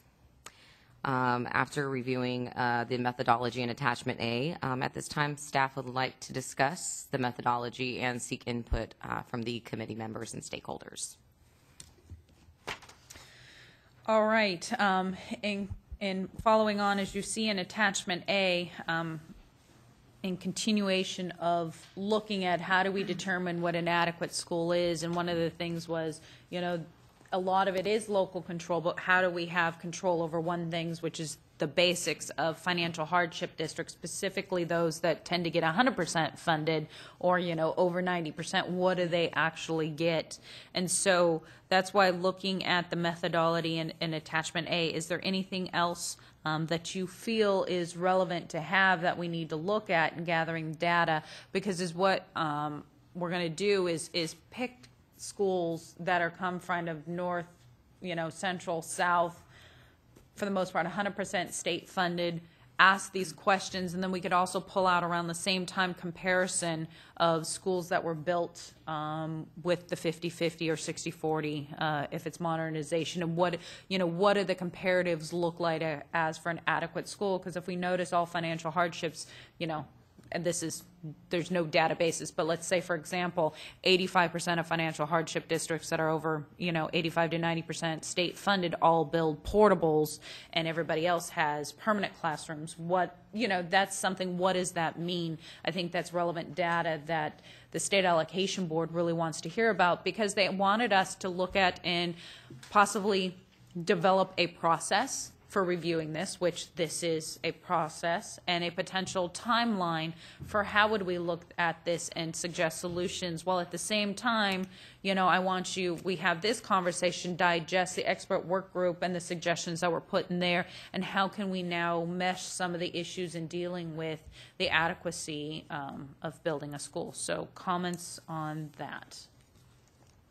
After reviewing the methodology in attachment A, at this time staff would like to discuss the methodology and seek input from the committee members and stakeholders. All right. In following on, as you see in attachment A, in continuation of looking at how do we determine what an adequate school is, and one of the things was, a lot of it is local control, but how do we have control over one thing, which is the basics of financial hardship districts, specifically those that tend to get 100% funded or, over 90%, what do they actually get? And so that's why looking at the methodology in attachment A, is there anything else that you feel is relevant to have that we need to look at in gathering data? Because is what we're going to do is pick schools that are come from of north, central, south, for the most part 100% state funded, ask these questions, and then we could also pull out around the same time comparison of schools that were built with the 50-50 or 60-40 if it's modernization, and what do the comparatives look like as for an adequate school? Because if we notice all financial hardships, and there's no databases, but let's say, for example, 85% of financial hardship districts that are over, 85 to 90% state funded all build portables, and everybody else has permanent classrooms. That's something, what does that mean? I think that's relevant data that the State Allocation Board really wants to hear about, because they wanted us to look at and possibly develop a process for reviewing this, which this is a process, and a potential timeline for how would we look at this and suggest solutions, while at the same time, you know, I want you, we have this conversation, digest the expert work group and the suggestions that were put in there, and how can we now mesh some of the issues in dealing with the adequacy of building a school. So comments on that.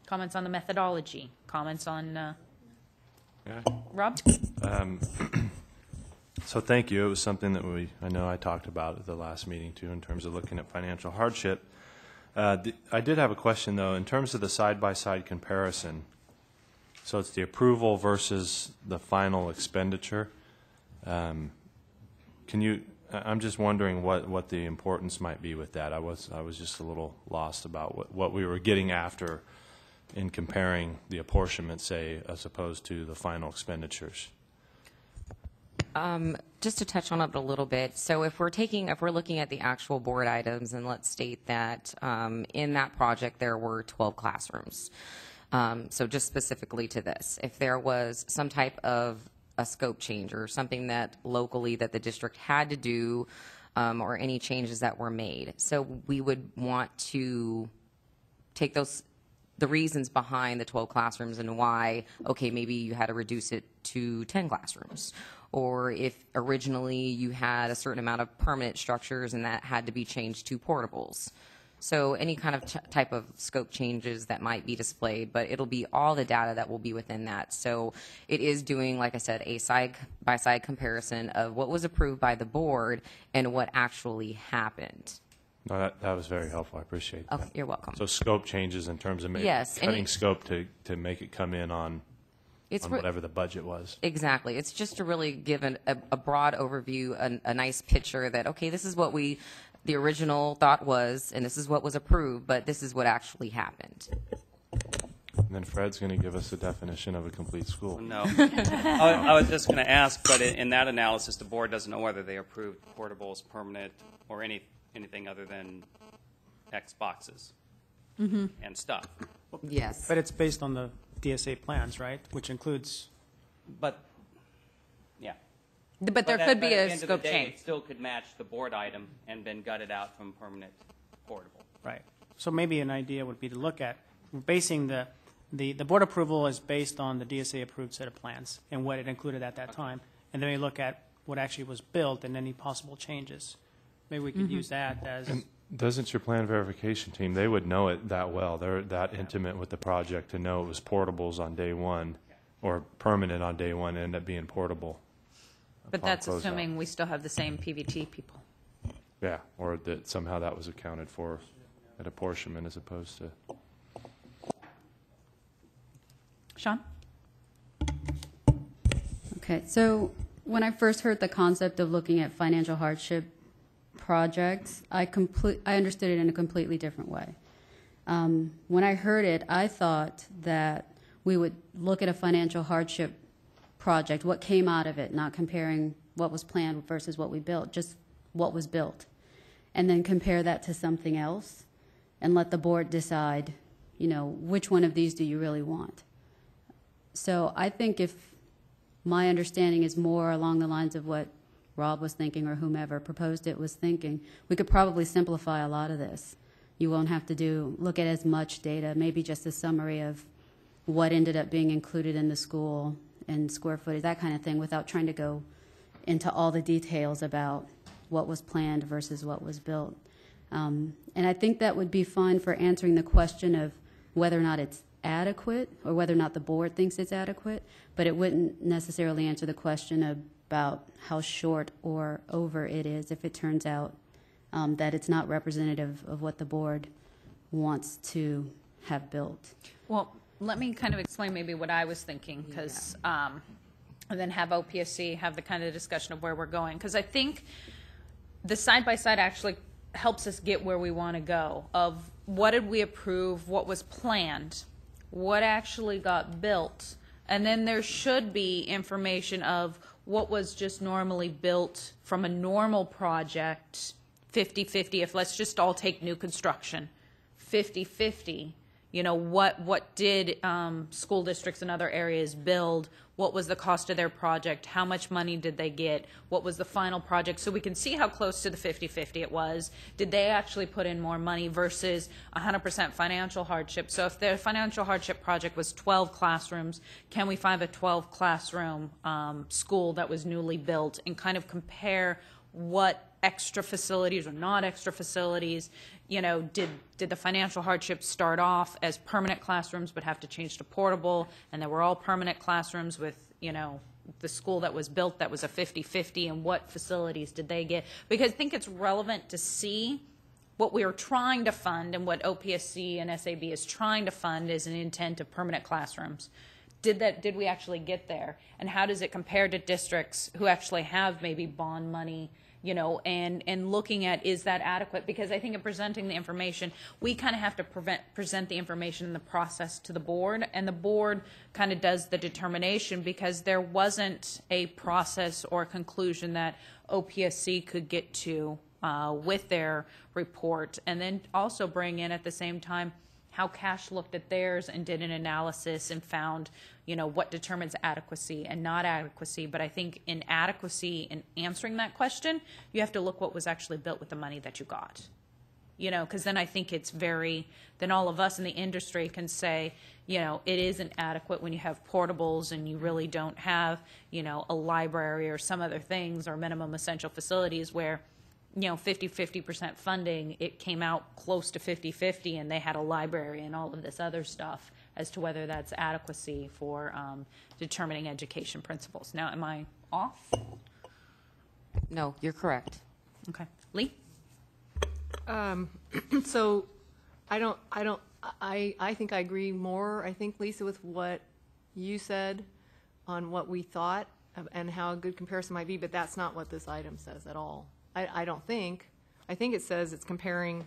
Comments on the methodology. Comments on, Rob? So thank you. It was something that I know I talked about at the last meeting too, in terms of looking at financial hardship. I did have a question though, in terms of the side-by-side comparison. So it's the approval versus the final expenditure. I'm just wondering what the importance might be with that. I was just a little lost about what we were getting after in comparing the apportionment, say, as opposed to the final expenditures. Just to touch on it a little bit, so if we're looking at the actual board items, and let's state that in that project there were 12 classrooms. So just specifically to this, if there was some type of a scope change or something that locally that the district had to do, or any changes that were made, so we would want to take the reasons behind the 12 classrooms and why, okay, maybe you had to reduce it to 10 classrooms. Or if originally you had a certain amount of permanent structures and that had to be changed to portables. So any kind of type of scope changes that might be displayed, but it'll be all the data that will be within that. So it is doing, like I said, a side-by-side comparison of what was approved by the board and what actually happened. No, that was very helpful. I appreciate that. Oh, you're welcome. So scope changes in terms of cutting scope to make it come in on whatever the budget was. Exactly. It's just to really give a broad overview, a nice picture that, okay, this is what the original thought was, and this is what was approved, but this is what actually happened. And then Fred's going to give us a definition of a complete school. No. I was just going to ask, but in that analysis, the board doesn't know whether they approved portables, permanent, or anything other than X boxes and stuff. Yes. But it's based on the DSA plans, right? Which includes. But, yeah. But there could be a scope scope change. It still could match the board item and been gutted out from permanent portable. Right. So maybe an idea would be to look at basing the board approval is based on the DSA approved set of plans and what it included at that time. And then we look at what actually was built and any possible changes. Maybe we could use that as. And doesn't your plan verification team, they would know it that well. They're that intimate with the project to know it was portables on day one or permanent on day one and end up being portable. But that's assuming we still have the same PVT people. Yeah, or that somehow that was accounted for at apportionment as opposed to. Sean? Okay, so when I first heard the concept of looking at financial hardship projects, I understood it in a completely different way. When I heard it, I thought that we would look at a financial hardship project, what came out of it, not comparing what was planned versus what we built, just what was built, and then compare that to something else and let the board decide, you know, which one of these do you really want. So I think if my understanding is more along the lines of what Rob was thinking or whomever proposed it was thinking, we could probably simplify a lot of this. You won't have to look at as much data, maybe just a summary of what ended up being included in the school and square footage, that kind of thing, without trying to go into all the details about what was planned versus what was built. And I think that would be fine for answering the question of whether or not it's adequate or whether or not the board thinks it's adequate, but it wouldn't necessarily answer the question about how short or over it is if it turns out that it's not representative of what the board wants to have built. Well, let me kind of explain maybe what I was thinking, because and then have OPSC have the kind of discussion of where we're going, because I think the side-by-side actually helps us get where we want to go, of what did we approve, what was planned, what actually got built, and then there should be information of what was just normally built from a normal project, 50-50, if let's just all take new construction, 50-50, You know, what did school districts in other areas build? What was the cost of their project? How much money did they get? What was the final project? So we can see how close to the 50-50 it was. Did they actually put in more money versus 100% financial hardship? So if their financial hardship project was 12 classrooms, can we find a 12 classroom school that was newly built and kind of compare what extra facilities or not extra facilities, you know, did the financial hardship start off as permanent classrooms but have to change to portable, and they were all permanent classrooms with, you know, the school that was built that was a 50-50, and what facilities did they get? Because I think it's relevant to see what we are trying to fund, and what OPSC and SAB is trying to fund is an intent of permanent classrooms. Did we actually get there? And how does it compare to districts who actually have maybe bond money, you know, and looking at, is that adequate? Because I think in presenting the information, we kind of have to present the information in the process to the board, and the board kind of does the determination, because there wasn't a process or conclusion that OPSC could get to with their report, and then also bring in at the same time how Cash looked at theirs and did an analysis and found, you know, what determines adequacy and not adequacy. But I think in adequacy, in answering that question, you have to look what was actually built with the money that you got. You know, because then I think it's then all of us in the industry can say, you know, it isn't adequate when you have portables and you really don't have, you know, a library or some other things or minimum essential facilities where, you know, 50% funding, it came out close to 50-50, and they had a library and all of this other stuff as to whether that's adequacy for determining education principles. Now, am I off? No, you're correct. Okay. Lee? So I think I agree more, I think, Lisa, with what you said on what we thought and how a good comparison might be, but that's not what this item says at all. I don't think. I think it says it's comparing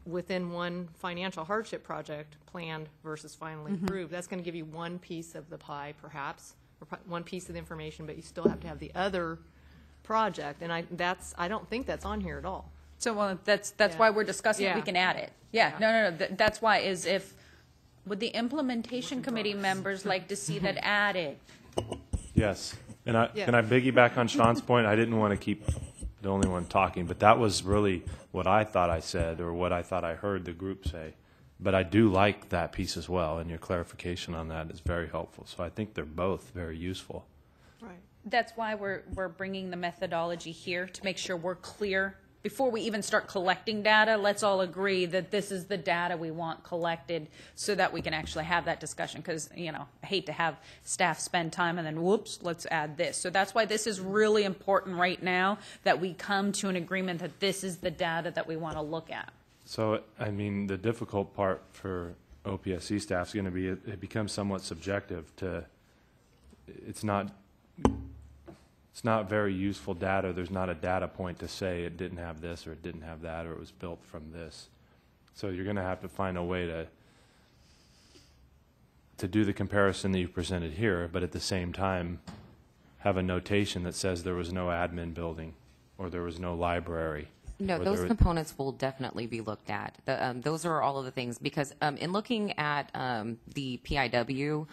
within one financial hardship project planned versus finally approved. That's going to give you one piece of the pie, perhaps, or one piece of the information, but you still have to have the other project, and I don't think that's on here at all. So that's why we're discussing it. We can add it. Yeah. No. That's why would the implementation committee members like to see that added? Yes. And can I piggyback on Sean's point? I didn't want to keep the only one talking, but that was really what I thought I said, or what I thought I heard the group say. But I do like that piece as well, and your clarification on that is very helpful. So I think they're both very useful. Right. That's why we're bringing the methodology here, to make sure we're clear. Before we even start collecting data, let's all agree that this is the data we want collected, so that we can actually have that discussion. Because, you know, I hate to have staff spend time and then, whoops, let's add this. So that's why this is really important right now, that we come to an agreement that this is the data that we want to look at. So, I mean, the difficult part for OPSC staff is going to be it becomes somewhat subjective to, it's not very useful data. There's not a data point to say it didn't have this or it didn't have that or it was built from this. So you're going to have to find a way to do the comparison that you presented here, but at the same time have a notation that says there was no admin building or there was no library. No, those components will definitely be looked at. Those are all of the things, because in looking at the PIW,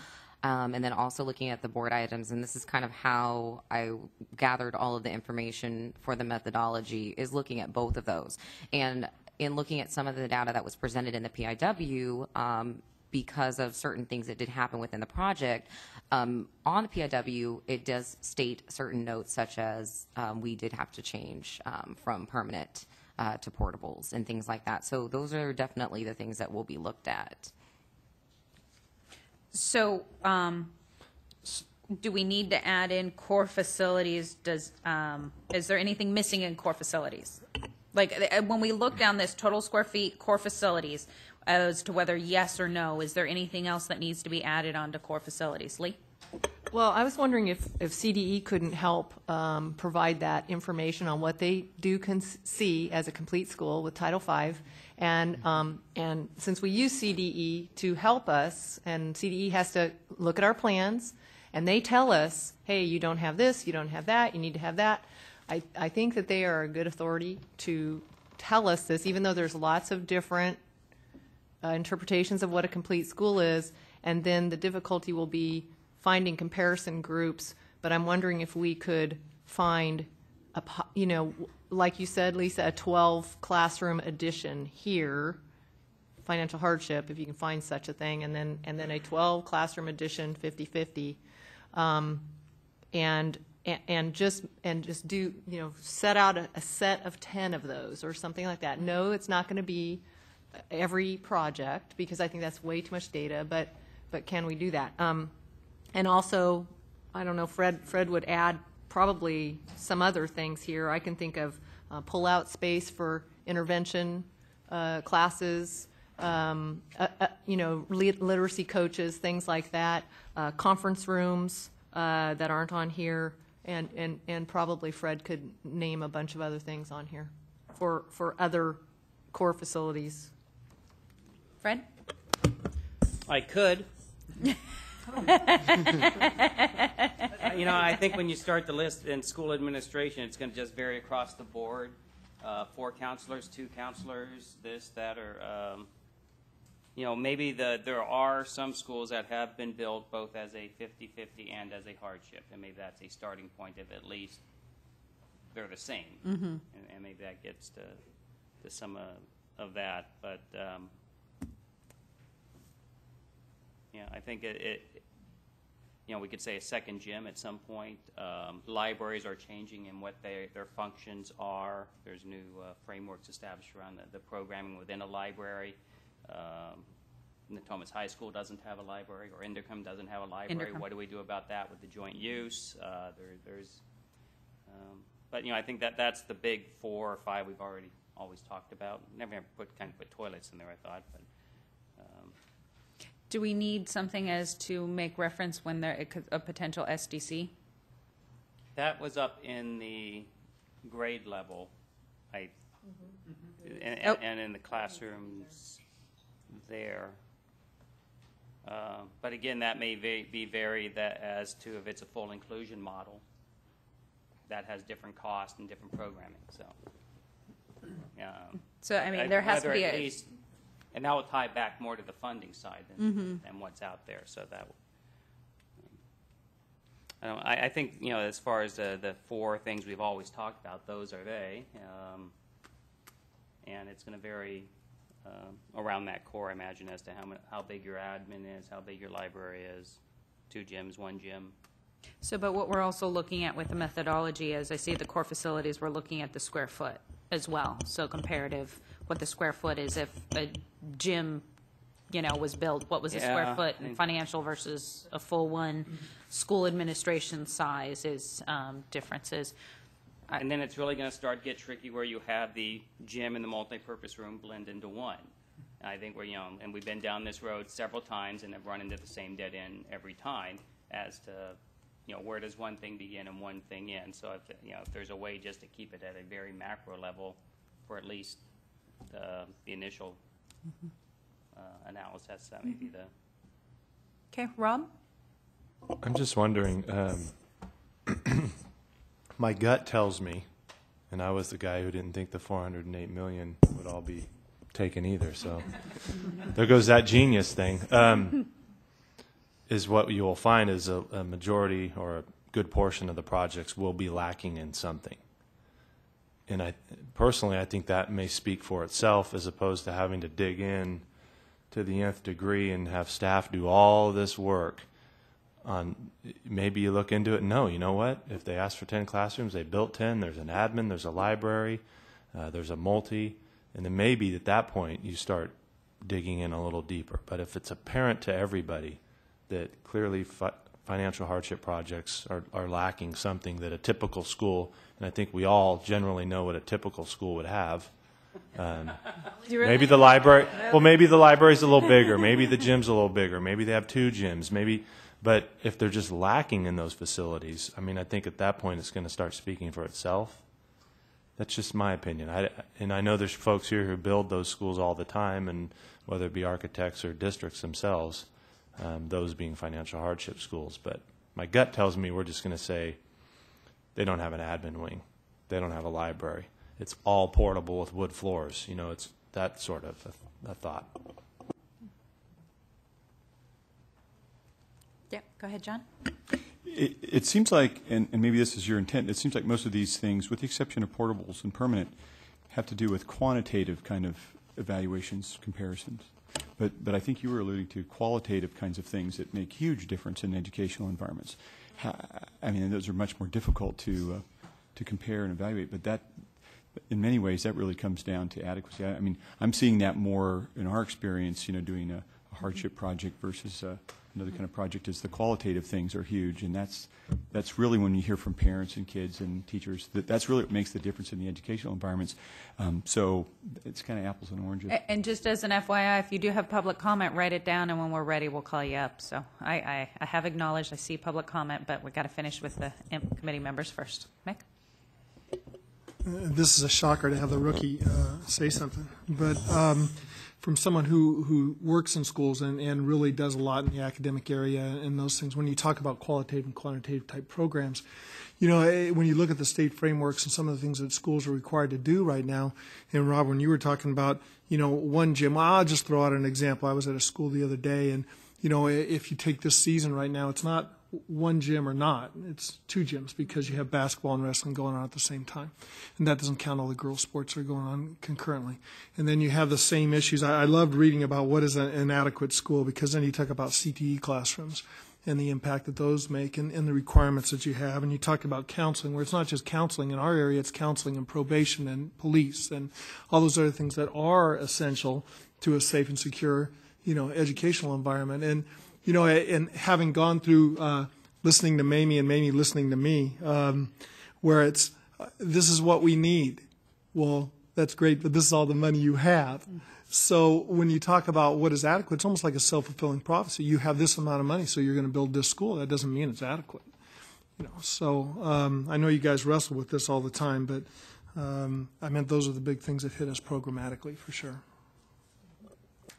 and then also looking at the board items, and this is kind of how I gathered all of the information for the methodology, is looking at both of those. And in looking at some of the data that was presented in the PIW, because of certain things that did happen within the project, on the PIW, it does state certain notes, such as we did have to change from permanent to portables and things like that. So those are definitely the things that will be looked at. So do we need to add in core facilities? Is there anything missing in core facilities? Like, when we look down this total square feet, core facilities, as to whether yes or no, is there anything else that needs to be added onto core facilities? Lee? Well, I was wondering if CDE couldn't help provide that information on what they do see as a complete school with Title V. And since we use CDE to help us, and CDE has to look at our plans, and they tell us, hey, you don't have this, you don't have that, you need to have that. I think that they are a good authority to tell us this, even though there's lots of different interpretations of what a complete school is, and then the difficulty will be finding comparison groups. But I'm wondering if we could find like you said, Lisa, a 12 classroom addition here, financial hardship, if you can find such a thing, and then a 12 classroom addition 50-50, and just do, set out a set of 10 of those or something like that. No, it's not going to be every project, because I think that's way too much data, but can we do that? And also, I don't know, Fred would add probably some other things here. I can think of pull-out space for intervention classes, literacy coaches, things like that, conference rooms that aren't on here, and probably Fred could name a bunch of other things on here for other core facilities. Fred? I could. I think when you start the list in school administration, it's going to just vary across the board. 4 counselors, 2 counselors, this, that, or, maybe there are some schools that have been built both as a 50-50 and as a hardship, and maybe that's a starting point of at least they're the same. Mm-hmm. And maybe that gets to some of that. But, I think we could say a second gym at some point. Libraries are changing in what their functions are. There's new frameworks established around the programming within a library. Natomas High School doesn't have a library, or Inderkum doesn't have a library. Inderkum. What do we do about that with the joint use? But I think that's the big 4 or 5 we've always talked about. Never put toilets in there, I thought, but. Do we need something as to make reference when there a potential SDC? That was up in the grade level, and in the classrooms there. But again, that may be varied as to if it's a full inclusion model. That has different costs and different programming. So there has to be at least. And that will tie back more to the funding side than what's out there. So that, I think as far as the 4 things we've always talked about, those are they, and it's going to vary around that core. I imagine as to how big your admin is, how big your library is, 2 gyms, 1 gym. So, but what we're also looking at with the methodology is, I see the core facilities, we're looking at the square foot as well. So comparative, what the square foot is if a gym, was built, what was the square foot and financial versus a full one. School administration size is differences. And then it's really going to get tricky where you have the gym and the multi-purpose room blend into one. And I think and we've been down this road several times and have run into the same dead end every time as to, where does one thing begin and one thing end. So if there's a way just to keep it at a very macro level for at least the initial analysis, that may be the. Okay, Rob? I'm just wondering, my gut tells me, and I was the guy who didn't think the $408 million would all be taken either, so there goes that genius thing, is what you will find is a majority or a good portion of the projects will be lacking in something. And I think that may speak for itself as opposed to having to dig in to the nth degree and have staff do all this work on. Maybe you look into it and know, you know what? If they asked for 10 classrooms, they built 10. There's an admin, there's a library, there's a multi, and then maybe at that point you start digging in a little deeper. But if it's apparent to everybody that clearly financial hardship projects are lacking something that a typical school, and I think we all generally know what a typical school would have. Maybe the library, maybe the library's a little bigger, maybe the gym's a little bigger, maybe they have 2 gyms, but if they're just lacking in those facilities, I think at that point it's going to start speaking for itself. That's just my opinion. And I know there's folks here who build those schools all the time, and whether it be architects or districts themselves, those being financial hardship schools. But my gut tells me we're just going to say they don't have an admin wing. They don't have a library. It's all portable with wood floors. It's that sort of a thought. Yeah, go ahead, John. It seems like, and maybe this is your intent, it seems like most of these things, with the exception of portables and permanent, have to do with quantitative kind of evaluations, comparisons. But I think you were alluding to qualitative kinds of things that make huge difference in educational environments. I mean, those are much more difficult to compare and evaluate, but that, in many ways, that really comes down to adequacy. I mean, I'm seeing that more in our experience, doing a hardship project versus another kind of project, is the qualitative things are huge, and that's really when you hear from parents and kids and teachers, that's really what makes the difference in the educational environments. So it's kind of apples and oranges. And just as an FYI, if you do have public comment, write it down, and when we're ready, we'll call you up. So I have acknowledged, I see public comment, but we've got to finish with the IMP committee members first. Mick? This is a shocker to have the rookie say something, but from someone who works in schools and really does a lot in the academic area and those things, when you talk about qualitative and quantitative type programs, when you look at the state frameworks and some of the things that schools are required to do right now, and Rob, when you were talking about, one gym, I'll just throw out an example. I was at a school the other day, and, if you take this season right now, it's not one gym or not. It's two gyms because you have basketball and wrestling going on at the same time. And that doesn't count all the girls' sports that are going on concurrently. And then you have the same issues. I loved reading about what is an inadequate school, because then you talk about CTE classrooms and the impact that those make and the requirements that you have. And you talk about counseling, where it's not just counseling. In our area, it's counseling and probation and police and all those other things that are essential to a safe and secure, educational environment. And and having gone through listening to Mamie and Mamie listening to me, where it's, this is what we need. Well, that's great, but this is all the money you have. So when you talk about what is adequate, it's almost like a self-fulfilling prophecy. You have this amount of money, so you're going to build this school. That doesn't mean it's adequate. So I know you guys wrestle with this all the time, but I meant those are the big things that hit us programmatically, for sure.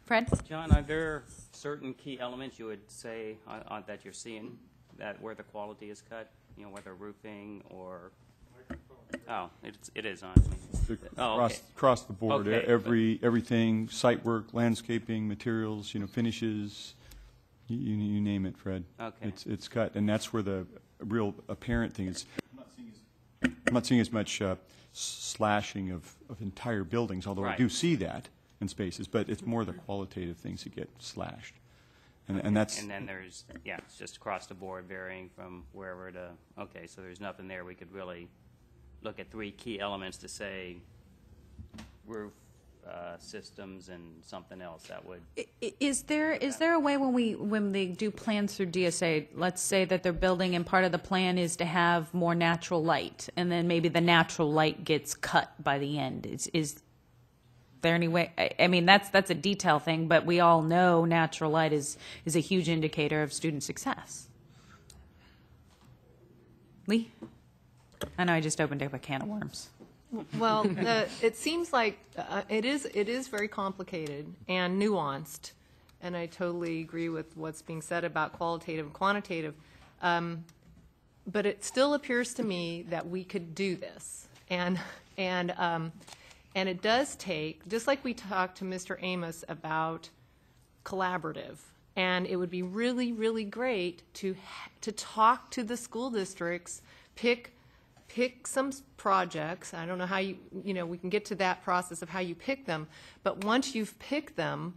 Fred? John, are there certain key elements you would say that you're seeing that where the quality is cut? Whether roofing or... Oh, it is on me. Across the board, Okay, everything, site work, landscaping, materials, finishes, you name it, Fred. Okay. It's cut, and that's where the real apparent thing is. I'm not seeing as much slashing of entire buildings, although I do see that in spaces, but it's more the qualitative things that get slashed. And that's... And then there's, it's just across the board, varying from wherever to... Okay, so there's nothing there we could really look at three key elements to say roof, systems, and something else that would... Is there a way when they do plans through DSA, let's say that they're building and part of the plan is to have more natural light, and then maybe the natural light gets cut by the end? Is there any way? I mean, that's a detail thing, but we all know natural light is a huge indicator of student success. Lee? I know I just opened up a can of worms. Well, it seems like it is very complicated and nuanced, and I totally agree with what's being said about qualitative and quantitative. But it still appears to me that we could do this, and it does take, just like we talked to Mr. Amos about collaborative, and it would be really, really great to talk to the school districts, pick some projects. I don't know how we can get to that process of how you pick them, but once you've picked them,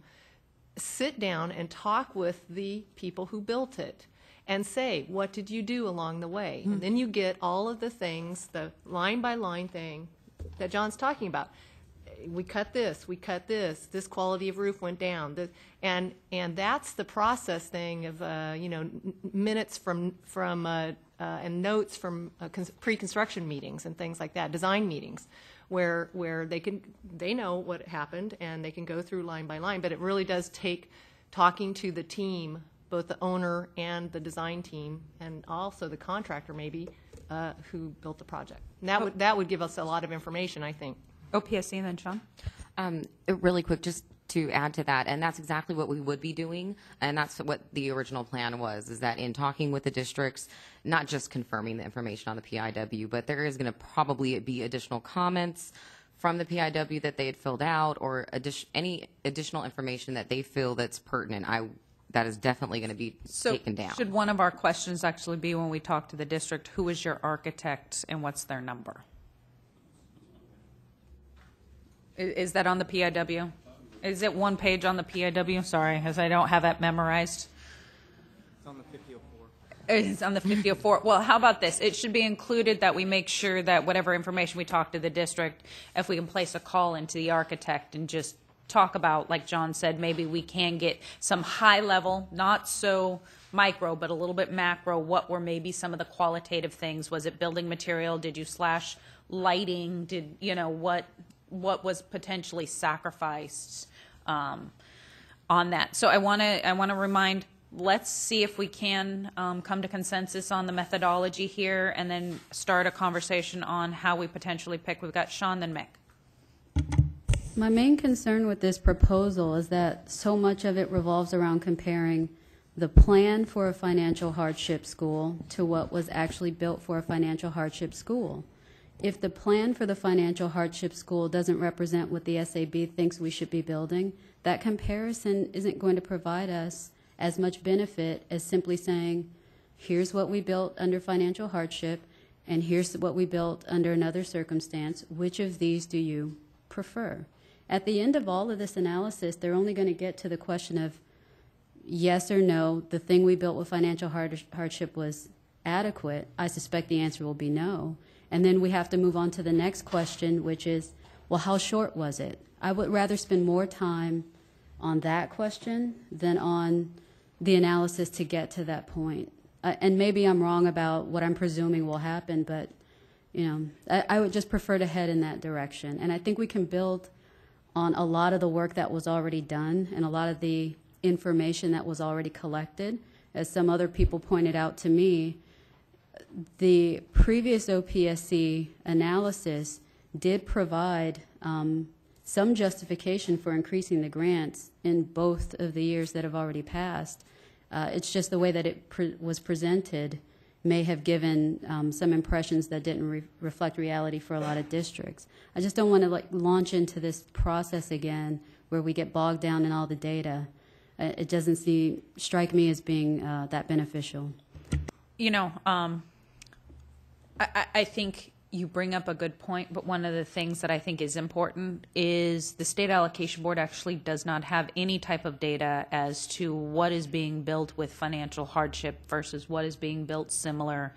sit down and talk with the people who built it and say, what did you do along the way? And then you get all of the things, the line by line thing that John's talking about. We cut this, this quality of roof went down, and that's the process thing of minutes from and notes from pre-construction meetings and things like that, design meetings, where they know what happened and they can go through line by line. But it really does take talking to the team, both the owner and the design team, and also the contractor maybe who built the project. And that would give us a lot of information, I think. OPSC and then Sean? Really quick, just to add to that, and that's exactly what we would be doing, and that's what the original plan was, is that in talking with the districts, not just confirming the information on the PIW, but there is going to probably be additional comments from the PIW that they had filled out, or any additional information that they feel that's pertinent. that is definitely going to be taken down. Should one of our questions actually be when we talk to the district, who is your architect and what's their number? Is that on the PIW? Is it one page on the PIW? Sorry, as I don't have it memorized. It's on the 5004. It's on the 5004. Well, how about this? It should be included that we make sure that whatever information we talk to the district, if we can place a call into the architect and just talk about, like John said, maybe we can get some high level, not so micro, but a little bit macro, what were maybe some of the qualitative things? Was it building material? Did you slash lighting? Did, you know, what was potentially sacrificed on that? So I want to remind, let's see if we can come to consensus on the methodology here and then start a conversation on how we potentially pick. We've got Sean, then Mick. My main concern with this proposal is that so much of it revolves around comparing the plan for a financial hardship school to what was actually built for a financial hardship school. If the plan for the financial hardship school doesn't represent what the SAB thinks we should be building, that comparison isn't going to provide us as much benefit as simply saying, here's what we built under financial hardship, and here's what we built under another circumstance. Which of these do you prefer? At the end of all of this analysis, they're only going to get to the question of yes or no, the thing we built with financial hardship was adequate. I suspect the answer will be no. And then we have to move on to the next question, which is, well, how short was it? I would rather spend more time on that question than on the analysis to get to that point. And maybe I'm wrong about what I'm presuming will happen, but you know, I would just prefer to head in that direction. And I think we can build on a lot of the work that was already done and a lot of the information that was already collected. As some other people pointed out to me, the previous OPSC analysis did provide some justification for increasing the grants in both of the years that have already passed. It's just the way that it was presented may have given some impressions that didn't reflect reality for a lot of districts. I just don't want to launch into this process again where we get bogged down in all the data. It doesn't strike me as being that beneficial. You know, I think you bring up a good point, but one of the things that I think is important is the State Allocation Board actually does not have any type of data as to what is being built with financial hardship versus what is being built similar.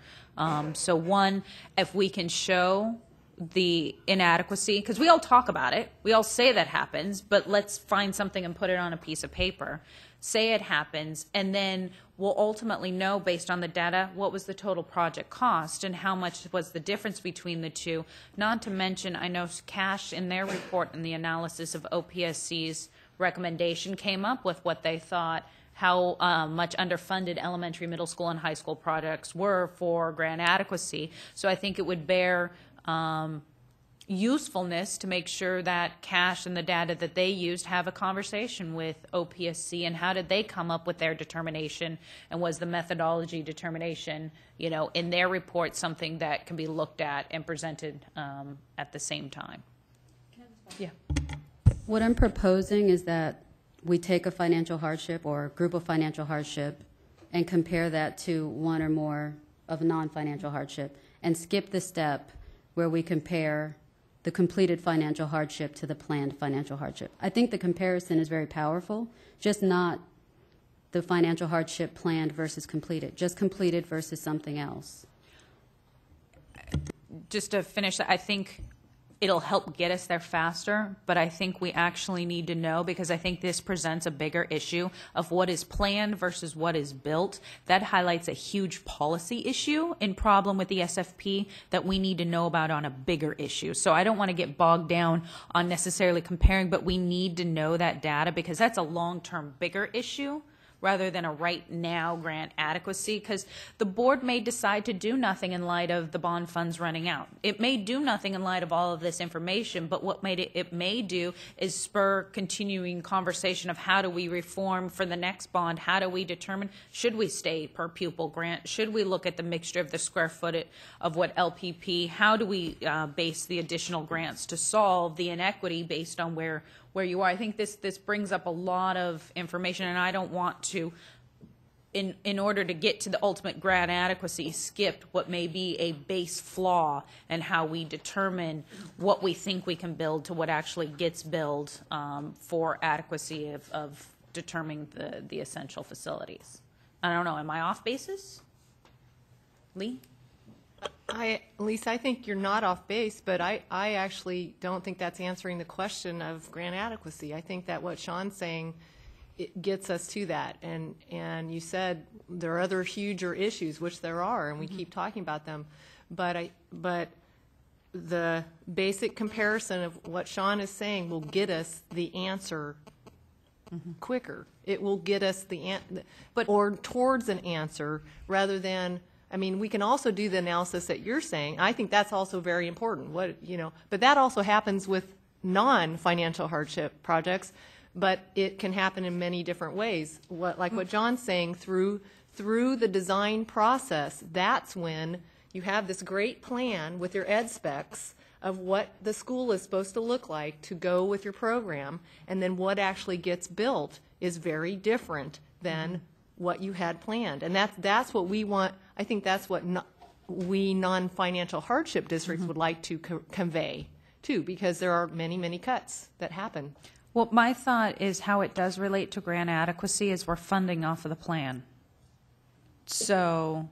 So one, if we can show the inadequacy, because we all talk about it, we all say that happens, but let's find something and put it on a piece of paper. Say it happens, and then we'll ultimately know based on the data what was the total project cost and how much was the difference between the two. Not to mention, I know Cash in their report and the analysis of OPSC's recommendation came up with what they thought how much underfunded elementary, middle school, and high school projects were for grant adequacy. So I think it would bear usefulness to make sure that Cash and the data that they used have a conversation with OPSC and how did they come up with their determination, and was the methodology determination, you know, in their report something that can be looked at and presented at the same time. Yeah. What I'm proposing is that we take a financial hardship or a group of financial hardship and compare that to one or more of non-financial hardship and skip the step where we compare the completed financial hardship to the planned financial hardship. I think the comparison is very powerful, just not the financial hardship planned versus completed, just completed versus something else. Just to finish that, I think it'll help get us there faster, but I think we actually need to know, because I think this presents a bigger issue of what is planned versus what is built. That highlights a huge policy issue and problem with the SFP that we need to know about on a bigger issue. So I don't want to get bogged down on necessarily comparing, but we need to know that data because that's a long-term bigger issue rather than a right now grant adequacy, because the board may decide to do nothing in light of the bond funds running out. It may do nothing in light of all of this information, but what it may do is spur continuing conversation of how do we reform for the next bond, how do we determine, should we stay per pupil grant, should we look at the mixture of the square footage of what LPP, how do we base the additional grants to solve the inequity based on where where you are. I think this brings up a lot of information, and I don't want to, in order to get to the ultimate grant adequacy, skip what may be a base flaw and how we determine what we think we can build to what actually gets built for adequacy of determining the essential facilities. I don't know. Am I off basis? Lee? Lisa, I think you're not off base, but I actually don't think that's answering the question of grant adequacy. I think that what Sean's saying, it gets us to that. And you said there are other huger issues, which there are, and we keep talking about them. But the basic comparison of what Sean is saying will get us the answer quicker. It will get us or towards an answer rather than. I mean, we can also do the analysis that you're saying. I think that's also very important. But that also happens with non-financial hardship projects. But it can happen in many different ways. Like what John's saying, through the design process, that's when you have this great plan with your ed specs of what the school is supposed to look like to go with your program, and then what actually gets built is very different than what you had planned. And that's what we want. I think that's what we non-financial hardship districts would like to convey, too, because there are many, many cuts that happen. Well, my thought is how it does relate to grant adequacy is we're funding off of the plan. So,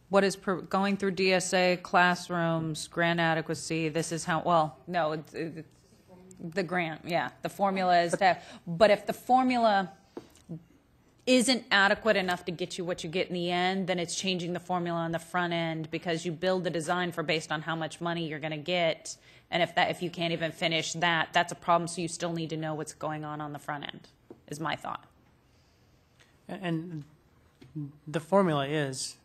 what is going through DSA, classrooms, grant adequacy, this is how, well, no, it's the grant, yeah, the formula is that. But if the formula isn't adequate enough to get you what you get in the end, then it's changing the formula on the front end because you build the design based on how much money you're going to get. And if you can't even finish that, that's a problem. So you still need to know what's going on the front end, is my thought. And the formula is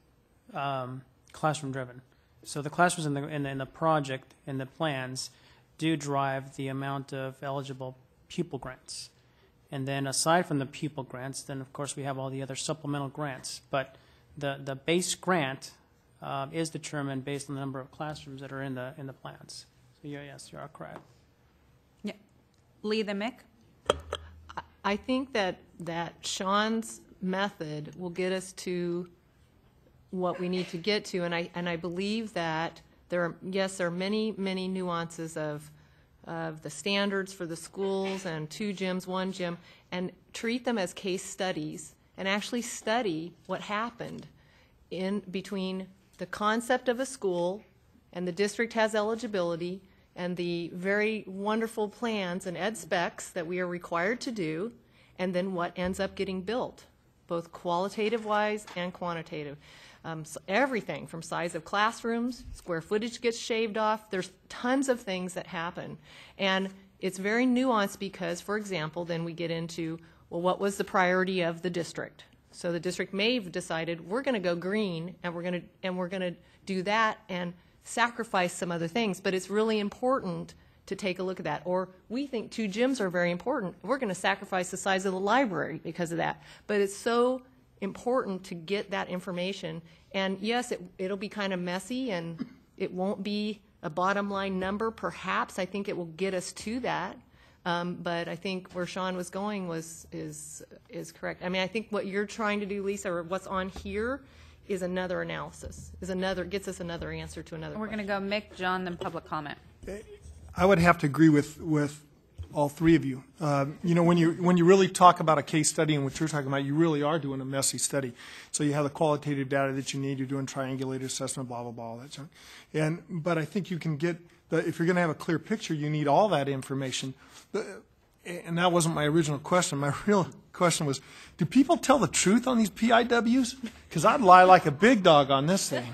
classroom driven. So the classrooms in the project, in the plans, do drive the amount of eligible pupil grants. And then aside from the pupil grants, then of course we have all the other supplemental grants. But the base grant is determined based on the number of classrooms that are in the plans. So yes, you are correct. Yeah. Lee, the Mick? I think that Sean's method will get us to what we need to get to, and I believe that there are many, many nuances of the standards for the schools and 2 gyms, 1 gym, and treat them as case studies and actually study what happened in between the concept of a school and the district has eligibility and the very wonderful plans and ed specs that we are required to do, and then what ends up getting built, both qualitative-wise and quantitative. So everything from size of classrooms, square footage gets shaved off. There's tons of things that happen. And it's very nuanced because, for example, then we get into, well, what was the priority of the district? So the district may have decided we're going to go green and we're going to do that and sacrifice some other things. But it's really important to take a look at that. Or we think 2 gyms are very important. We're going to sacrifice the size of the library because of that. But it's so important to get that information. And yes, it'll be kind of messy and it won't be a bottom line number. Perhaps I think it will get us to that. But I think where Sean was going is correct. I mean, I think what you're trying to do, Lisa, or what's on here is another analysis, gets us another answer to another We're question. going to go Mick, John, then public comment. I would have to agree with all 3 of you. When you really talk about a case study and what you're talking about, you really are doing a messy study. So you have the qualitative data that you need. You're doing triangulated assessment, blah blah blah, all that junk. But I think you can get if you're going to have a clear picture, you need all that information. And that wasn't my original question. My real question was, do people tell the truth on these PIWs? Because I'd lie like a big dog on this thing.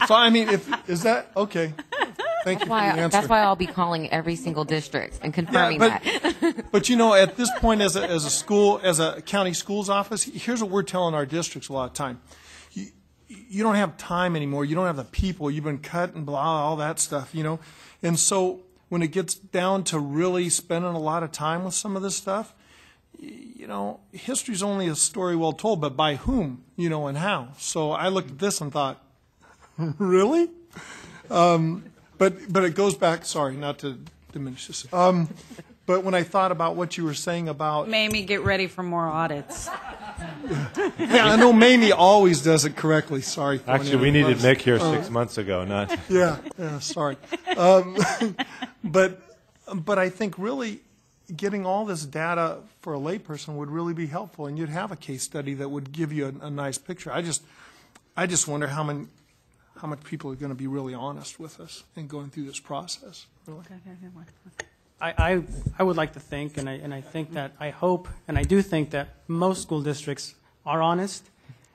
So I mean, is that okay? Thank you for the answer. That's why I'll be calling every single district and confirming that. But at this point, as a school, as a county schools office, here's what we're telling our districts a lot of time. You don't have time anymore. You don't have the people. You've been cut and blah, all that stuff, And so when it gets down to really spending a lot of time with some of this stuff, history's only a story well told, but by whom, and how. So I looked at this and thought, really? But it goes back, sorry, not to diminish this. But when I thought about what you were saying about... Mamie, get ready for more audits. Yeah, I know Mamie always does it correctly, sorry. Actually, we needed Mick here 6 months ago, not... Yeah, sorry. But I think really getting all this data for a layperson would really be helpful, and you'd have a case study that would give you a nice picture. I just wonder how much people are going to be really honest with us in going through this process. Really. I would like to think, and I think that, I hope, and I do think that most school districts are honest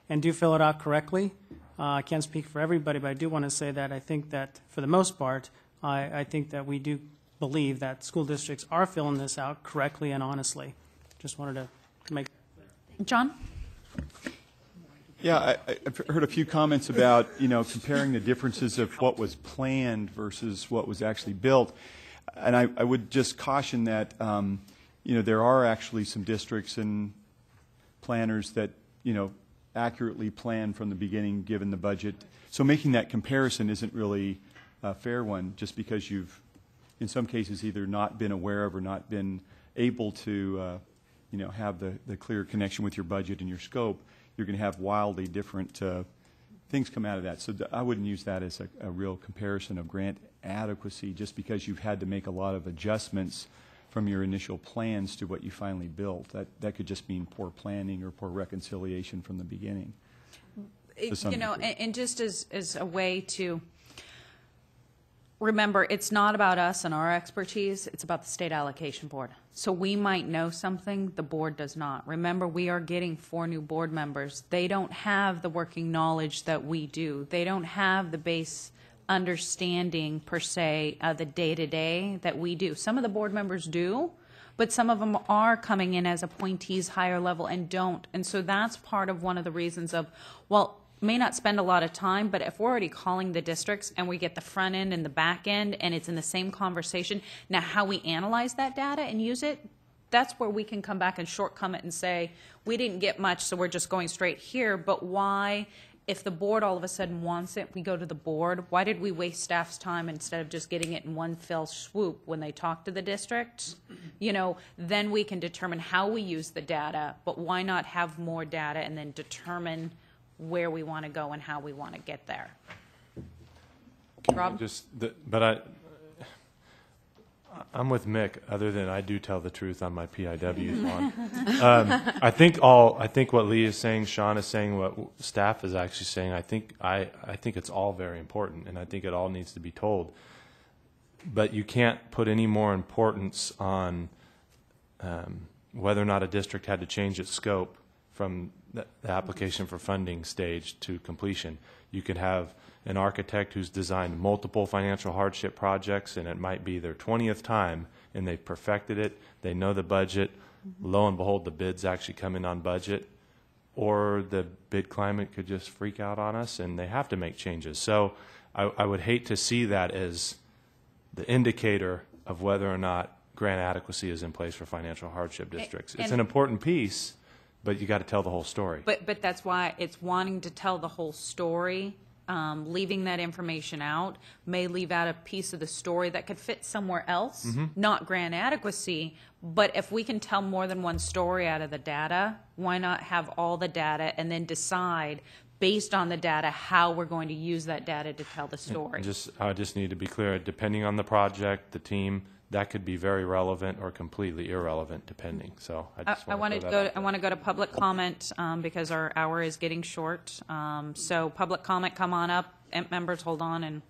and do fill it out correctly. I can't speak for everybody, but I do want to say that I think that, for the most part, I think that we do believe that school districts are filling this out correctly and honestly. Just wanted to make... John? Yeah, I've heard a few comments about, comparing the differences of what was planned versus what was actually built. And I would just caution that, there are actually some districts and planners that, accurately plan from the beginning given the budget. So making that comparison isn't really a fair one, just because you've, in some cases, either not been aware of or not been able to, have the clear connection with your budget and your scope. You're going to have wildly different things come out of that. So I wouldn't use that as a real comparison of grant adequacy, just because you've had to make a lot of adjustments from your initial plans to what you finally built. That could just mean poor planning or poor reconciliation from the beginning. And just as a way to remember, it's not about us and our expertise, it's about the state allocation board. So we might know something, the board does not. Remember, we are getting 4 new board members. They don't have the working knowledge that we do. They don't have the base understanding, per se, of the day-to-day that we do. Some of the board members do, but some of them are coming in as appointees higher level and don't. And so that's part of one of the reasons of, well, may not spend a lot of time, but if we're already calling the districts and we get the front end and the back end and it's in the same conversation, now how we analyze that data and use it, that's where we can come back and shortcome it and say, we didn't get much, so we're just going straight here. But why, if the board all of a sudden wants it, we go to the board. Why did we waste staff's time instead of just getting it in one fell swoop when they talk to the district? Then we can determine how we use the data, but why not have more data and then determine where we want to go and how we want to get there. Rob? I'm with Mick, other than I do tell the truth on my PIWs one. I think what Lee is saying, Sean is saying, what staff is actually saying, I think it's all very important, and I think it all needs to be told. But you can't put any more importance on whether or not a district had to change its scope from the application for funding stage to completion. You could have an architect who's designed multiple financial hardship projects, and it might be their 20th time, and they've perfected it, they know the budget, lo and behold, the bids actually come in on budget, or the bid climate could just freak out on us, and they have to make changes. So I would hate to see that as the indicator of whether or not grant adequacy is in place for financial hardship districts. It's an important piece, but you got to tell the whole story. But that's why it's wanting to tell the whole story. Leaving that information out may leave out a piece of the story that could fit somewhere else, not grant adequacy. But if we can tell more than one story out of the data, why not have all the data and then decide, based on the data, how we're going to use that data to tell the story? I just need to be clear, depending on the project, the team, that could be very relevant or completely irrelevant, depending. So I want to go to public comment because our hour is getting short. So public comment, come on up. Members, hold on and.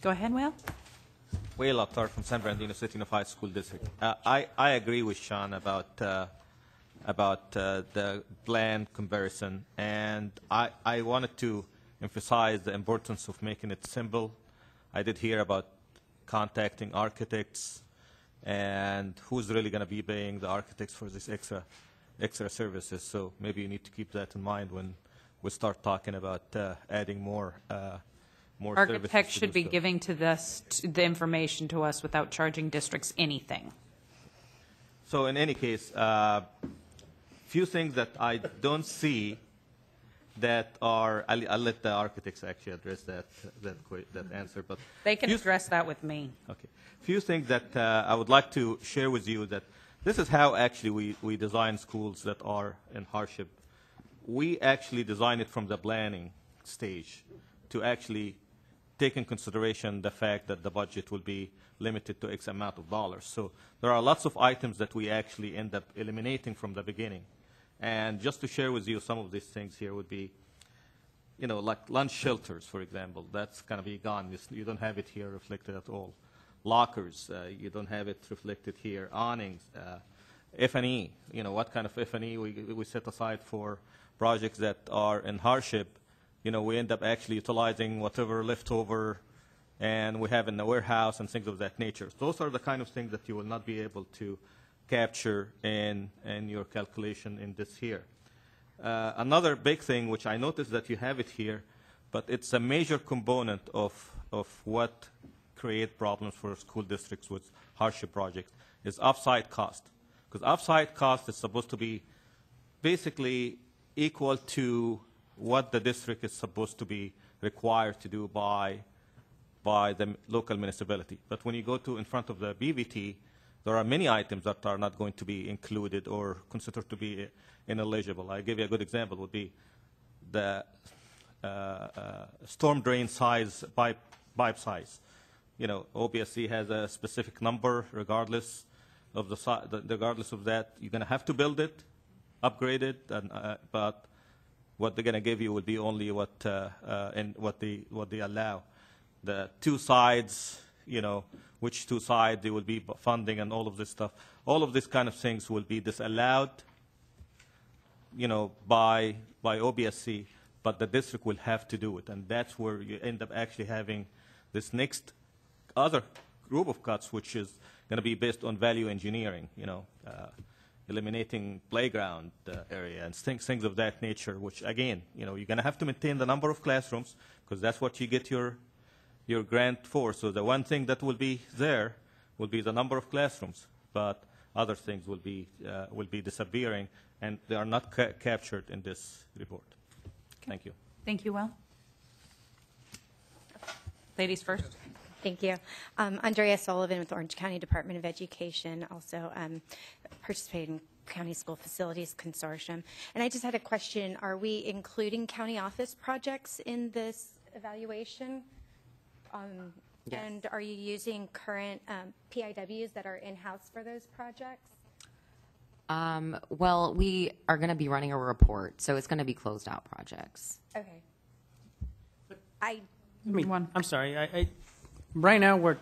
Go ahead, Will. Will Akhtar from San Bernardino City Unified School District. I agree with Sean about the plan comparison, and I wanted to emphasize the importance of making it simple. I did hear about contacting architects and who's really going to be paying the architects for this extra services. So maybe you need to keep that in mind when we start talking about adding more more services Architects to should do be so. giving the information to us without charging districts anything. So in any case, few things that I don't see that are, I'll let the architects actually address that answer. But They can address that with me. okay, few things that I would like to share with you that this is how actually we design schools that are in hardship. We actually design it from the planning stage to actually take in consideration the fact that the budget will be limited to X amount of dollars. So there are lots of items that we actually end up eliminating from the beginning. And just to share with you some of these things here would be, like lunch shelters, for example. That's going to be gone. You don't have it here reflected at all. Lockers, you don't have it reflected here. Awnings, F&E, what kind of F&E we set aside for projects that are in hardship. We end up actually utilizing whatever leftover and we have in the warehouse and things of that nature. Those are the kind of things that you will not be able to capture in your calculation in this here. Another big thing, which I noticed that you have it here, but it's a major component of what create problems for school districts with hardship projects, is offsite cost. Because offsite cost is supposed to be basically equal to what the district is supposed to be required to do by the local municipality. But when you go to in front of the BVT, there are many items that are not going to be included or considered to be ineligible. I'll give you a good example would be the storm drain size, pipe size. OPSC has a specific number regardless of regardless of that. You're going to have to build it, upgrade it, and, but what they're going to give you will be only what they allow. The two sides, which two sides they will be funding and all of this stuff. All of these kind of things will be disallowed, by OBSC, but the district will have to do it. And that's where you end up actually having this next other group of cuts, which is going to be based on value engineering, eliminating playground area and things of that nature, which again, you're going to have to maintain the number of classrooms because that's what you get your grant for. So the one thing that will be there will be the number of classrooms, but other things will be disappearing, and they are not captured in this report. Okay. Thank you. Thank you, Will. Ladies first. Thank you. Andrea Sullivan with Orange County Department of Education, also participating in County School Facilities Consortium. And I just had a question. Are we including county office projects in this evaluation? Yes. And are you using current PIWs that are in-house for those projects? Well, we are going to be running a report, so it's going to be closed out projects. Okay. I'm sorry. Right now, we're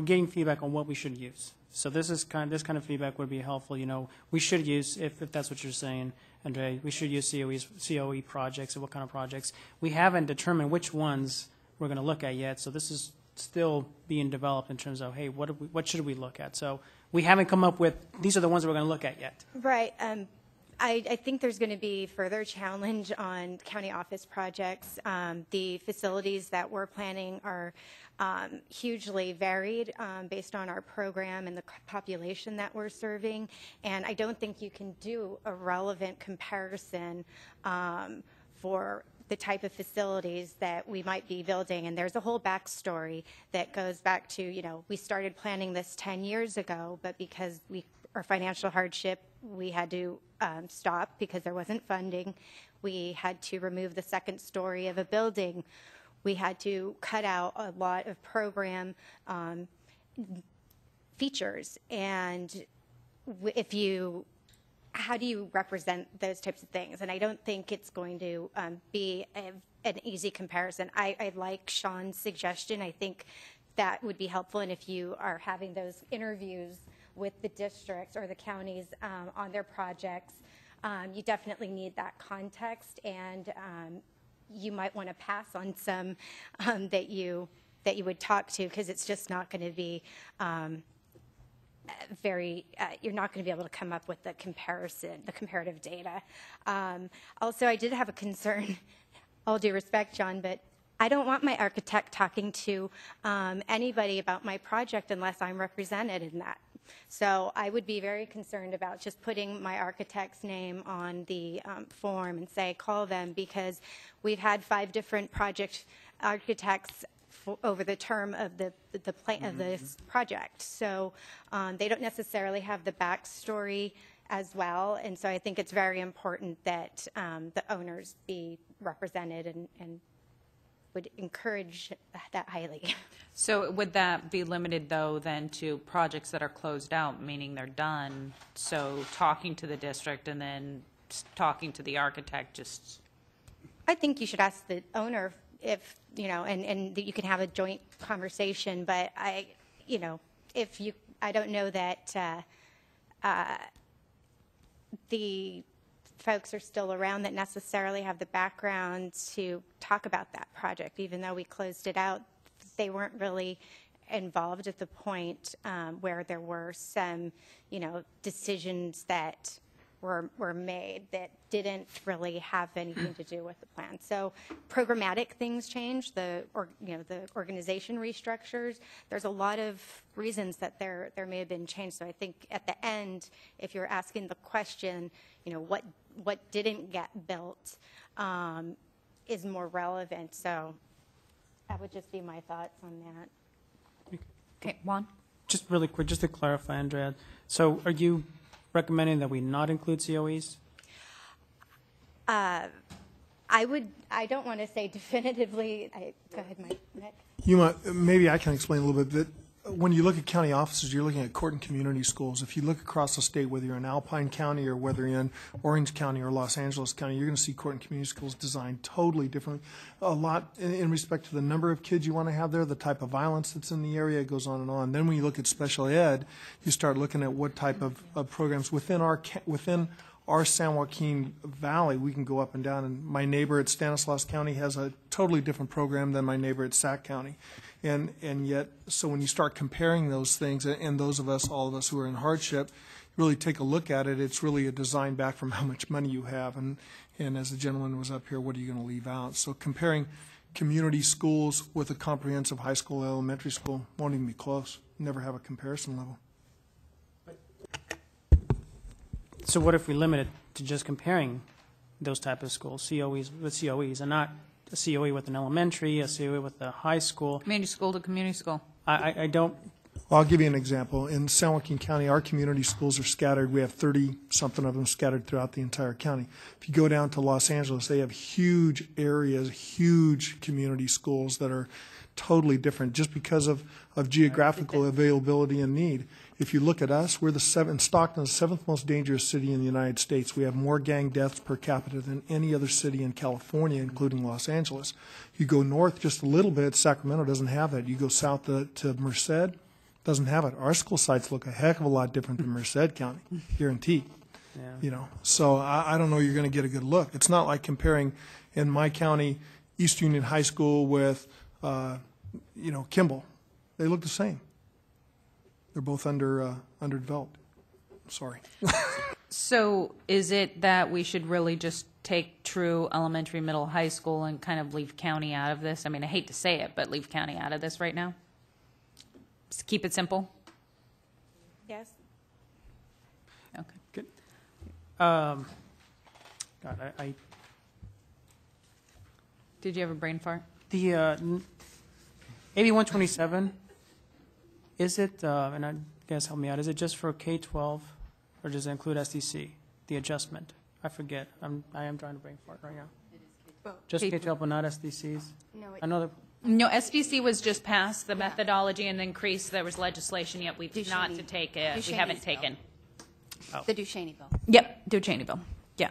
getting feedback on what we should use. So this kind of feedback would be helpful. We should use, if that's what you're saying, Andre, we should use COE projects and what kind of projects. We haven't determined which ones we're going to look at yet. So this is still being developed in terms of, hey, what should we look at? So we haven't come up with, these are the ones we're going to look at yet. Right. I think there's going to be further challenge on county office projects. The facilities that we're planning are hugely varied based on our program and the population that we're serving. And I don't think you can do a relevant comparison for the type of facilities that we might be building. And there's a whole backstory that goes back to, we started planning this 10 years ago, but because our financial hardship, we had to stop because there wasn't funding. We had to remove the second story of a building. We had to cut out a lot of program features. And how do you represent those types of things? And I don't think it's going to be an easy comparison. I like Sean's suggestion. I think that would be helpful. And if you are having those interviews with the districts or the counties on their projects, you definitely need that context, and you might want to pass on some that you would talk to, because it's just not going to be you're not going to be able to come up with the comparative data. Also, I did have a concern, all due respect, John, but I don't want my architect talking to anybody about my project unless I'm represented in that. So I would be very concerned about just putting my architect's name on the form and say, call them, because we've had 5 different project architects over the term of the of this project. So they don't necessarily have the backstory as well. And so I think it's very important that the owners be represented, and would encourage that highly. So would that be limited, though, then to projects that are closed out, meaning they're done? So talking to the district and then talking to the architect just... I think you should ask the owner if, you know, and you can have a joint conversation, but I don't know that the folks are still around that necessarily have the background to talk about that project. Even though we closed it out, they weren't really involved at the point where there were some, decisions that were made that didn't really have anything to do with the plan. So programmatic things change, the organization restructures. There's a lot of reasons that there may have been change. So I think at the end, if you're asking the question, what didn't get built is more relevant. So that would just be my thoughts on that. Okay, Juan? Just really quick, just to clarify, Andrea. So are you recommending that we not include COEs? I don't want to say definitively. Go ahead, Mike. Maybe I can explain a little bit that when you look at county offices, you're looking at court and community schools. If you look across the state, whether you're in Alpine County or whether you're in Orange County or Los Angeles County, you're going to see court and community schools designed totally differently. A lot in respect to the number of kids you want to have there, the type of violence that's in the area, it goes on and on. Then when you look at special ed, you start looking at what type of programs within our San Joaquin Valley. We can go up and down, and my neighbor at Stanislaus County has a totally different program than my neighbor at Sac County. And yet, so when you start comparing those things, and those of us, all of us who are in hardship, really take a look at it, it's really a design back from how much money you have. And as the gentleman was up here, what are you going to leave out? So comparing community schools with a comprehensive high school, elementary school won't even be close. Never have a comparison level. So what if we limit it to just comparing those type of schools, COEs with COEs, and not a COE with an elementary, a COE with a high school? Community school to community school. I don't... Well, I'll give you an example. In San Joaquin County, our community schools are scattered. We have 30-something of them scattered throughout the entire county. If you go down to Los Angeles, they have huge areas, huge community schools that are totally different just because of geographical availability and need. If you look at us, we're Stockton, the 7th most dangerous city in the United States. We have more gang deaths per capita than any other city in California, including Los Angeles. You go north just a little bit, Sacramento doesn't have that. You go south to Merced, doesn't have it. Our school sites look a heck of a lot different than Merced County, guaranteed. Yeah. So I don't know you're going to get a good look. It's not like comparing in my county East Union High School with Kimball. They look the same. They're both underdeveloped. Sorry. So is it that we should really just take true elementary, middle, high school and kind of leave county out of this? I mean, I hate to say it, but leave county out of this right now? Just keep it simple? Yes. Okay. Good. God, Did you have a brain fart? The AB 127, is it, and I guess help me out, is it just for K-12, or does it include SDC, the adjustment? I forget. I am trying to brain fart right now. Just K-12, but not SDCs? No. I know that. No, SBC was just passed, the methodology and the increase. There was legislation, yet we've not to take it. We haven't taken. The Duchesne bill. Yep, Duchesne bill. Yeah.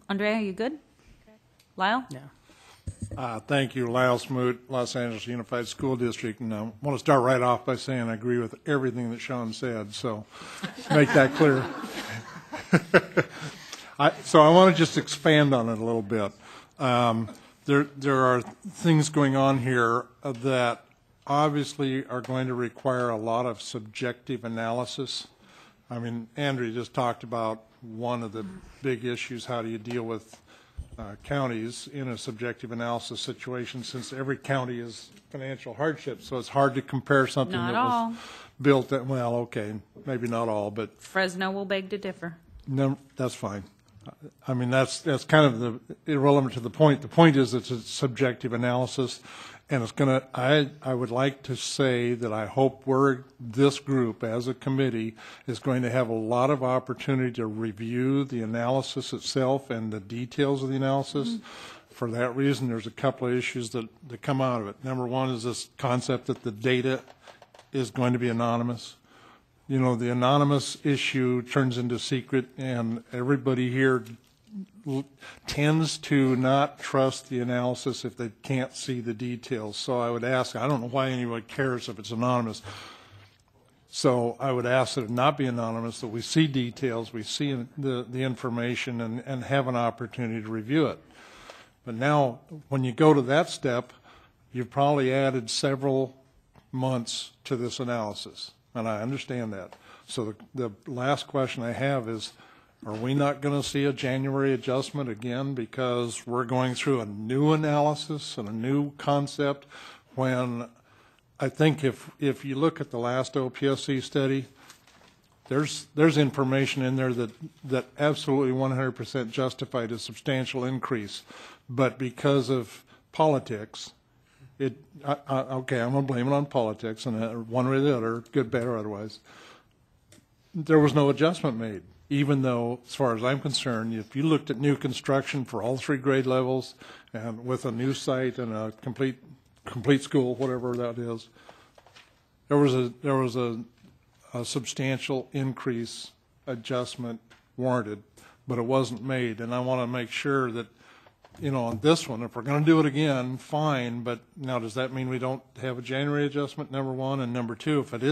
Andrea, you good? Lyle? Yeah. Thank you, Lyle Smoot, Los Angeles Unified School District. And I want to start right off by saying I agree with everything that Sean said, so make that clear. So I want to just expand on it a little bit. There are things going on here that obviously are going to require a lot of subjective analysis. I mean, Andrea just talked about one of the big issues, how do you deal with counties in a subjective analysis situation, since every county is financial hardship, so it's hard to compare something Not that all. was built that, well, okay, maybe not all, but Fresno will beg to differ. no, that's fine. I mean, that's kind of irrelevant to the point. The point is it's a subjective analysis, and it's going to, I would like to say that I hope this group as a committee is going to have a lot of opportunity to review the analysis itself and the details of the analysis. Mm-hmm. For that reason, there's a couple of issues that come out of it. Number one is this concept that the data is going to be anonymous. You know, the anonymous issue turns into secret, and everybody here tends to not trust the analysis if they can't see the details. So I would ask, I don't know why anyone cares if it's anonymous. So I would ask that it not be anonymous, that we see details, we see the information, and have an opportunity to review it. But now, when you go to that step, you've probably added several months to this analysis. And I understand that. So the last question I have is, are we not going to see a January adjustment again because we're going through a new analysis and a new concept when I think if you look at the last OPSC study, there's information in there that absolutely 100% justified a substantial increase. But because of politics, okay, I'm going to blame it on politics, and one way or the other, good, bad, or otherwise, there was no adjustment made, even though, as far as I'm concerned, if you looked at new construction for all 3 grade levels and with a new site and a complete school, whatever that is, there was a substantial increase adjustment warranted, but it wasn't made. And I want to make sure that, you know, on this one, if we're going to do it again, fine, but now does that mean we don't have a January adjustment, number one? And number two, if it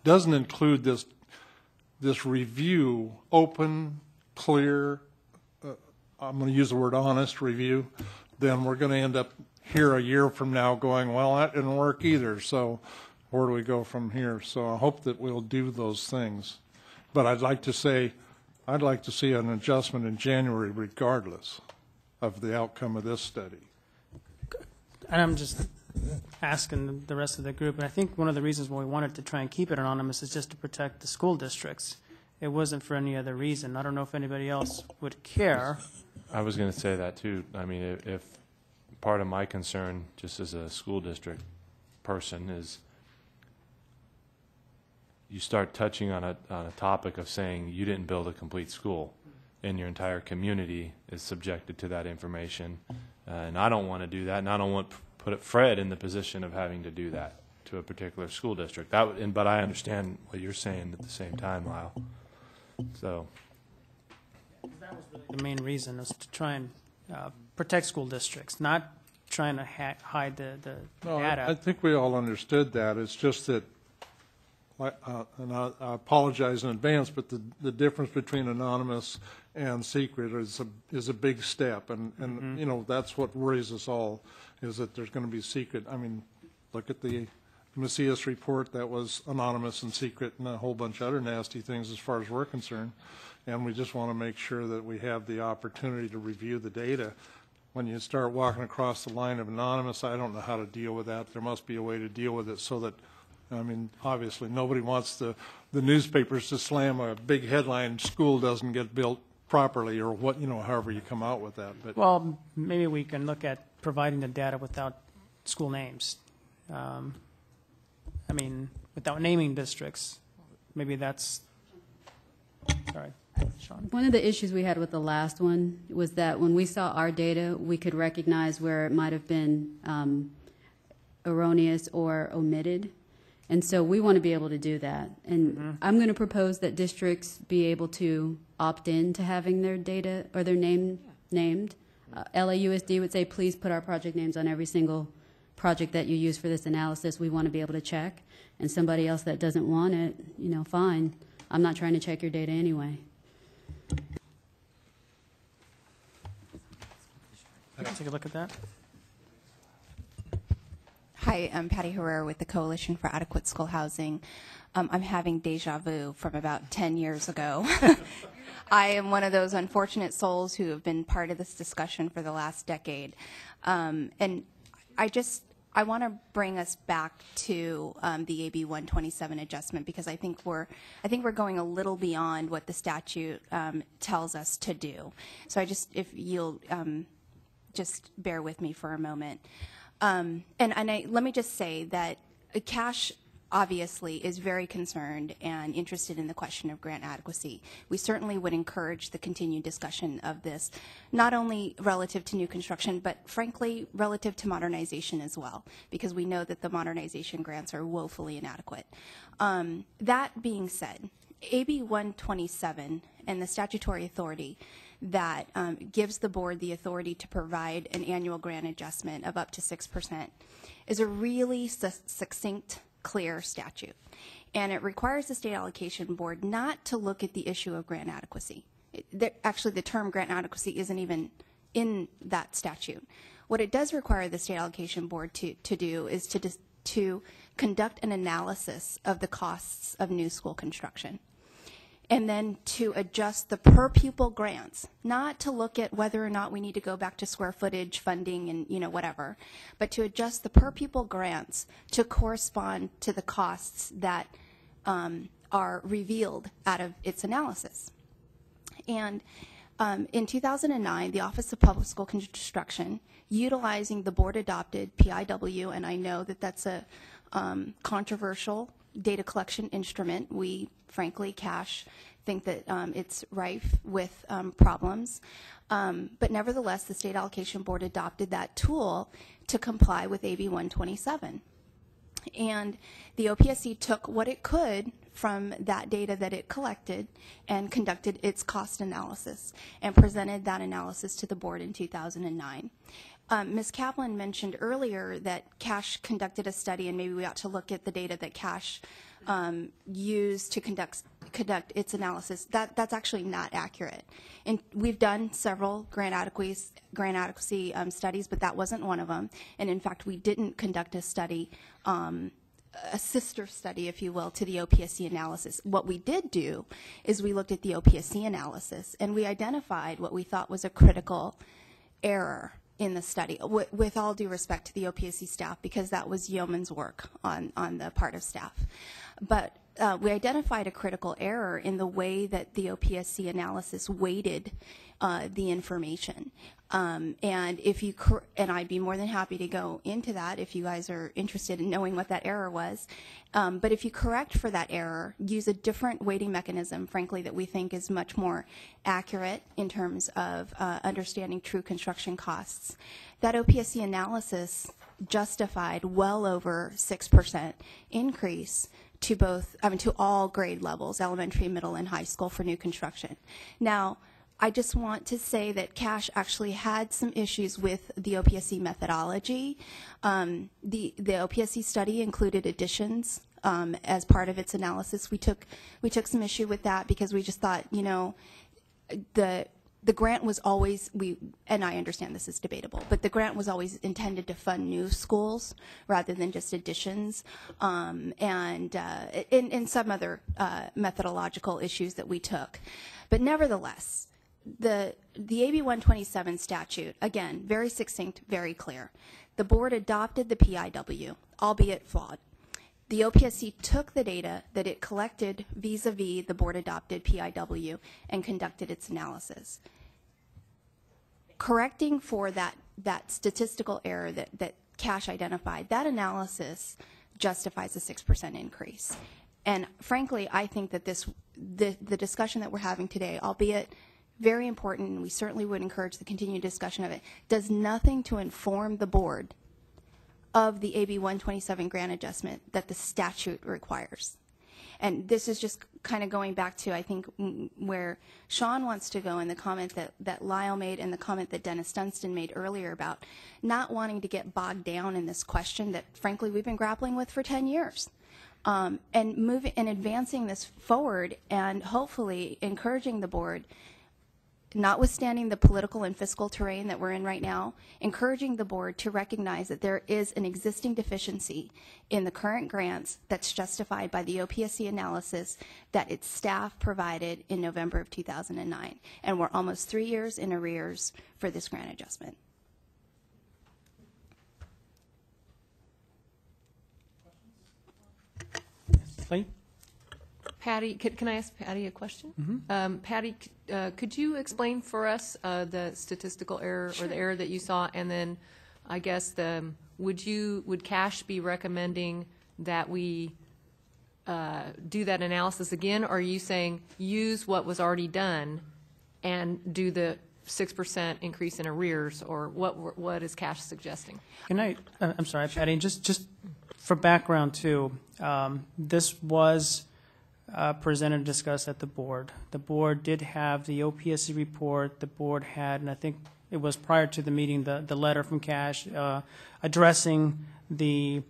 doesn't include this review, open, clear, I'm going to use the word honest review, then we're going to end up here a year from now going, well, that didn't work either, so where do we go from here? So I hope that we'll do those things. But I'd like to see an adjustment in January regardless of the outcome of this study. And I'm just asking the rest of the group, and I think one of the reasons why we wanted to try and keep it anonymous is just to protect the school districts. It wasn't for any other reason. I don't know if anybody else would care. I was going to say that too. I mean, if part of my concern, just as a school district person, is you start touching on a topic of saying you didn't build a complete school, and your entire community is subjected to that information. And I don't want to do that, and I don't want to put Fred in the position of having to do that to a particular school district. But I understand what you're saying at the same time, Lyle. So that was really the main reason, was to try and protect school districts, not trying to hide the data. I think we all understood that. It's just that, and I apologize in advance, but the difference between anonymous and secret is a big step, and you know, that's what worries us all, is that there's going to be secret. I mean, look at the Macias report, that was anonymous and secret and a whole bunch of other nasty things as far as we're concerned, and we just want to make sure that we have the opportunity to review the data. When you start walking across the line of anonymous, I don't know how to deal with that. There must be a way to deal with it so that, I mean, obviously nobody wants the newspapers to slam a big headline, school doesn't get built properly, or what, you know, however you come out with that. But well, maybe we can look at providing the data without school names. I mean, without naming districts. Maybe that's, sorry, Sean. One of the issues we had with the last one was that when we saw our data, we could recognize where it might have been erroneous or omitted. And so we want to be able to do that. And I'm going to propose that districts be able to opt in to having their data or their name named. LAUSD would say, please put our project names on every single project that you use for this analysis. We want to be able to check. And somebody else that doesn't want it, you know, fine. I'm not trying to check your data anyway. I can take a look at that. Hi, I'm Patty Herrera with the Coalition for Adequate School Housing. I'm having deja vu from about 10 years ago. I am one of those unfortunate souls who have been part of this discussion for the last decade. And I want to bring us back to the AB 127 adjustment, because I think we're going a little beyond what the statute tells us to do. So if you'll just bear with me for a moment. Let me just say that CASH obviously is very concerned and interested in the question of grant adequacy. We certainly would encourage the continued discussion of this, not only relative to new construction, but frankly relative to modernization as well, because we know that the modernization grants are woefully inadequate. That being said, AB 127 and the statutory authority that gives the board the authority to provide an annual grant adjustment of up to 6% is a really succinct, clear statute. And it requires the state allocation board not to look at the issue of grant adequacy. Actually, the term grant adequacy isn't even in that statute. What it does require the state allocation board to do is to conduct an analysis of the costs of new school construction, and then to adjust the per pupil grants, not to look at whether or not we need to go back to square footage funding and whatever, but to adjust the per pupil grants to correspond to the costs that are revealed out of its analysis. And in 2009, the Office of Public School Construction, utilizing the board-adopted PIW, and I know that that's a controversial data collection instrument. We, frankly, CASH, think that it's rife with problems. But nevertheless, the State Allocation Board adopted that tool to comply with AB 127. And the OPSC took what it could from that data that it collected and conducted its cost analysis and presented that analysis to the board in 2009. Ms. Kaplan mentioned earlier that CASH conducted a study, and maybe we ought to look at the data that CASH used to conduct its analysis. That's actually not accurate. And we've done several grant adequacy studies, but that wasn't one of them. And in fact, we didn't conduct a study, a sister study, if you will, to the OPSC analysis. What we did do is we looked at the OPSC analysis, and we identified what we thought was a critical error in the study, with all due respect to the OPSC staff, because that was yeoman's work on the part of staff. But we identified a critical error in the way that the OPSC analysis weighted the information. And I'd be more than happy to go into that if you guys are interested in knowing what that error was. But if you correct for that error, use a different weighting mechanism, frankly, that we think is much more accurate in terms of understanding true construction costs, that OPSC analysis justified well over 6% increase to to all grade levels, elementary, middle, and high school for new construction. Now, I just want to say that CASH actually had some issues with the OPSC methodology. The OPSC study included additions as part of its analysis. We took some issue with that because we just thought, the grant was always, and I understand this is debatable, but the grant was always intended to fund new schools rather than just additions, and some other methodological issues that we took. But nevertheless, the AB 127 statute, again, very succinct, very clear. The board adopted the PIW, albeit flawed. The OPSC took the data that it collected vis-a-vis the board-adopted PIW and conducted its analysis. Correcting for that statistical error that CASH identified, that analysis justifies a 6% increase. And frankly, I think that the discussion that we're having today, albeit very important, and we certainly would encourage the continued discussion of it, does nothing to inform the board of the AB 127 grant adjustment that the statute requires. And this is just kind of going back to, I think, where Sean wants to go, and the comment that Lyle made and the comment that Dennis Dunstan made earlier about not wanting to get bogged down in this question that, frankly, we've been grappling with for 10 years. And moving and advancing this forward and hopefully encouraging the board notwithstanding the political and fiscal terrain that we're in right now, encouraging the board to recognize that there is an existing deficiency in the current grants that's justified by the OPSC analysis that its staff provided in November of 2009. And we're almost 3 years in arrears for this grant adjustment. Patty, can I ask Patty a question? Patty, could you explain for us the statistical error or the error that you saw, and then I guess would Cash be recommending that we do that analysis again, or are you saying use what was already done and do the 6% increase in arrears, or what is Cash suggesting? I'm sorry, Patty, just for background too, this was presented and discussed at the board. The board did have the OPSC report. The board had, and I think it was prior to the meeting, the letter from Cash addressing the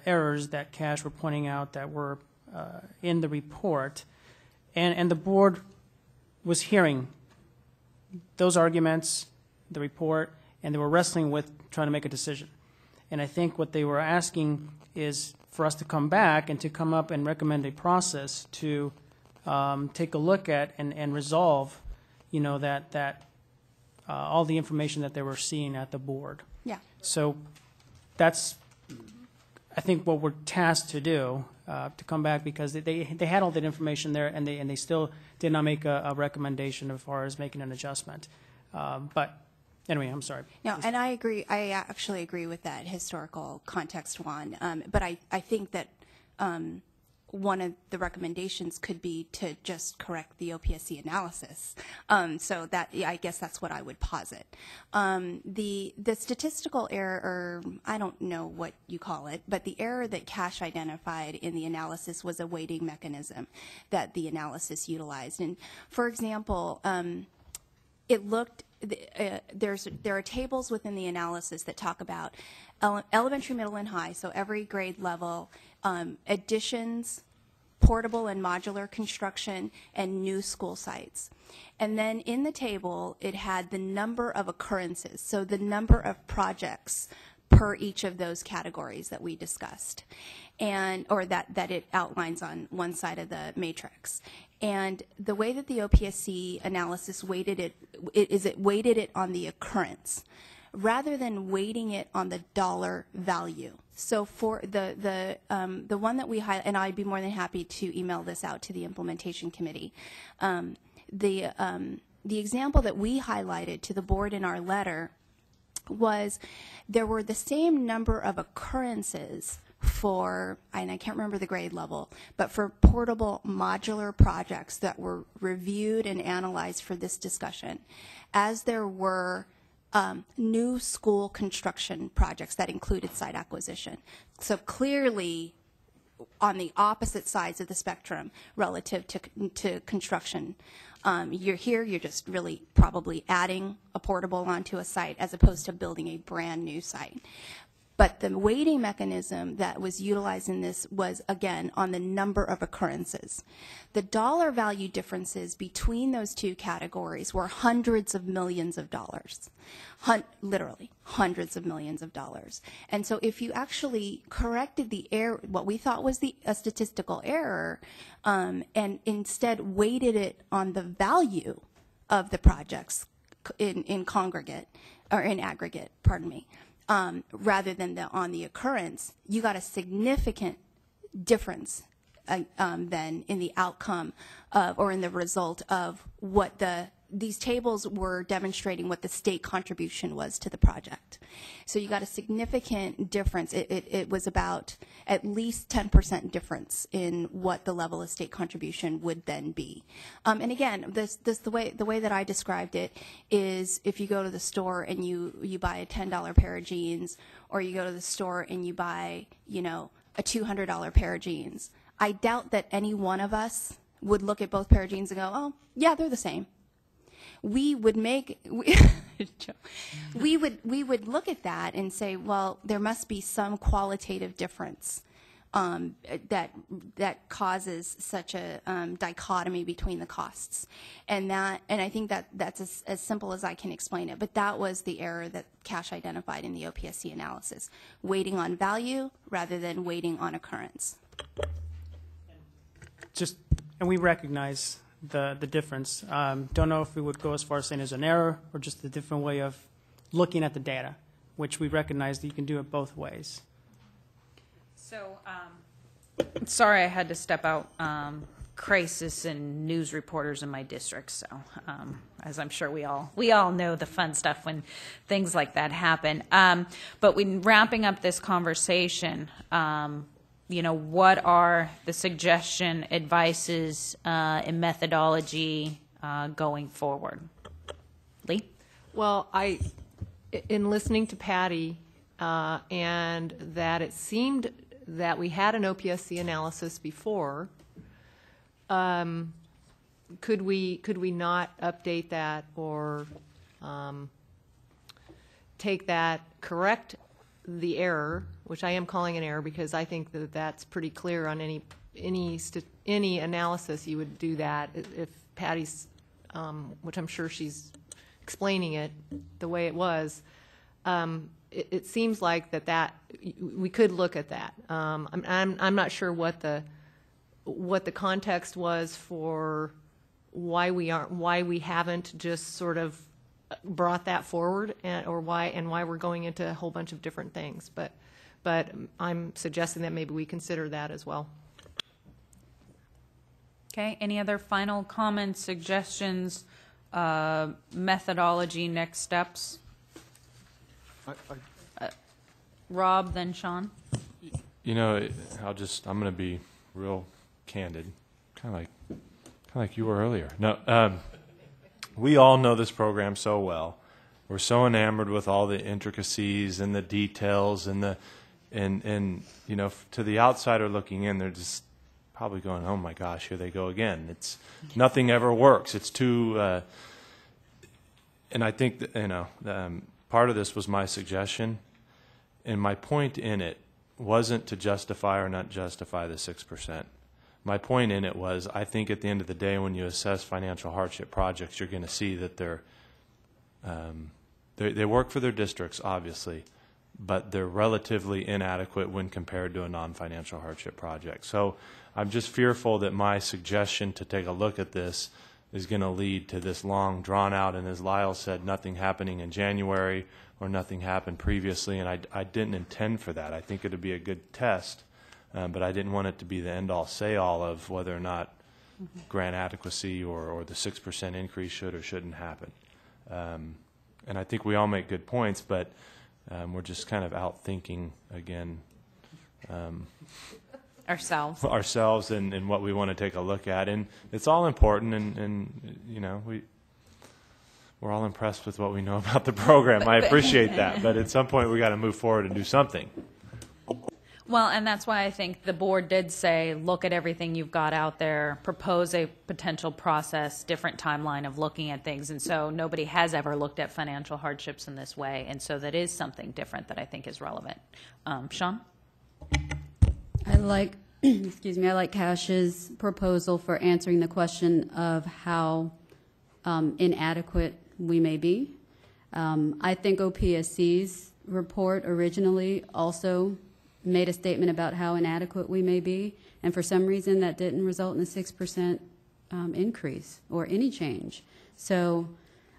errors that Cash were pointing out that were in the report, and the board was hearing those arguments, the report, and they were wrestling with trying to make a decision. And I think what they were asking is for us to come back and to come up and recommend a process to take a look at and resolve, that all the information that they were seeing at the board. Yeah. So that's, I think, what we're tasked to do, to come back, because they had all that information there, and they still did not make a recommendation as far as making an adjustment. But anyway, I'm sorry. No, and I agree. I actually agree with that historical context one. But I think that one of the recommendations could be to just correct the OPSC analysis. So that, I guess that's what I would posit. The statistical error, or I don't know what you call it, but the error that Cash identified in the analysis was a weighting mechanism that the analysis utilized. And for example, it looked, there are tables within the analysis that talk about elementary, middle, and high, so every grade level, additions, portable and modular construction, and new school sites. And then in the table, it had the number of occurrences, so the number of projects per each of those categories that we discussed, or that it outlines on one side of the matrix. And the way that the OPSC analysis weighted it is it weighted it on the occurrence rather than weighting it on the dollar value. So for the one that we highlight, and I'd be more than happy to email this out to the implementation committee. The example that we highlighted to the board in our letter was there were the same number of occurrences for, and I can't remember the grade level, but for portable modular projects that were reviewed and analyzed for this discussion, as there were new school construction projects that included site acquisition. So clearly on the opposite sides of the spectrum relative to construction. You're just really probably adding a portable onto a site as opposed to building a brand new site. But the weighting mechanism that was utilized in this was, again, on the number of occurrences. The dollar value differences between those two categories were hundreds of millions of dollars, literally hundreds of millions of dollars. And so if you actually corrected the error, what we thought was a statistical error, and instead weighted it on the value of the projects in congregate, or in aggregate, pardon me, rather than on the occurrence, you got a significant difference then in the outcome of, or in the result of what these tables were demonstrating what the state contribution was to the project. So you got a significant difference. It was about at least 10% difference in what the level of state contribution would then be. And again, the way that I described it is if you go to the store and you buy a $10 pair of jeans, or you go to the store and you buy, a $200 pair of jeans, I doubt that any one of us would look at both pair of jeans and go, oh, yeah, they're the same. We would look at that and say, well, there must be some qualitative difference that causes such a dichotomy between the costs, and I think that's as simple as I can explain it. But that was the error that Cash identified in the OPSC analysis: waiting on value rather than waiting on occurrence. And we recognize the difference. Don't know if we would go as far as saying it's an error or just a different way of looking at the data, which we recognize that you can do it both ways. So, sorry I had to step out. Crisis and news reporters in my district. So, as I'm sure we all know the fun stuff when things like that happen. But when wrapping up this conversation, what are the suggestion, advices, and methodology going forward? Lee? Well, in listening to Patty, and that it seemed that we had an OPSC analysis before, could we not update that or take that, correct the error, which I am calling an error because I think that that's pretty clear on any analysis you would do that if Patty's, which I'm sure she's explaining it the way it was. It seems like that we could look at that. I'm not sure what the context was for why we haven't just sort of brought that forward, or why we're going into a whole bunch of different things. But I'm suggesting that maybe we consider that as well. Okay. Any other final comments, suggestions, methodology, next steps? Rob, then Sean. I'm going to be real candid, kind of like you were earlier. No, we all know this program so well. We're so enamored with all the intricacies and the details and to the outsider looking in, they're just probably going, "Oh my gosh, here they go again." It's nothing ever works. It's too. And I think that, part of this was my suggestion, and my point in it wasn't to justify or not justify the 6%. My point in it was, I think at the end of the day, when you assess financial hardship projects, you're going to see that they work for their districts, obviously, but they're relatively inadequate when compared to a non-financial hardship project. So I'm just fearful that my suggestion to take a look at this is going to lead to this long, drawn-out, and as Lyle said, nothing happening in January or nothing happened previously, and I didn't intend for that. I think it would be a good test, but I didn't want it to be the end-all, say-all of whether or not grant adequacy or the 6% increase should or shouldn't happen. And I think we all make good points, but we're just kind of out-thinking, again, ourselves and what we want to take a look at. And it's all important, and we're all impressed with what we know about the program. I appreciate that, but at some point we got to move forward and do something. Well, and that's why I think the board did say, look at everything you've got out there, propose a potential process, different timeline of looking at things. And so nobody has ever looked at financial hardships in this way. And so that is something different that I think is relevant. Sean? I like Cash's proposal for answering the question of how inadequate we may be. I think OPSC's report originally also made a statement about how inadequate we may be, and for some reason that didn't result in a 6% increase or any change. So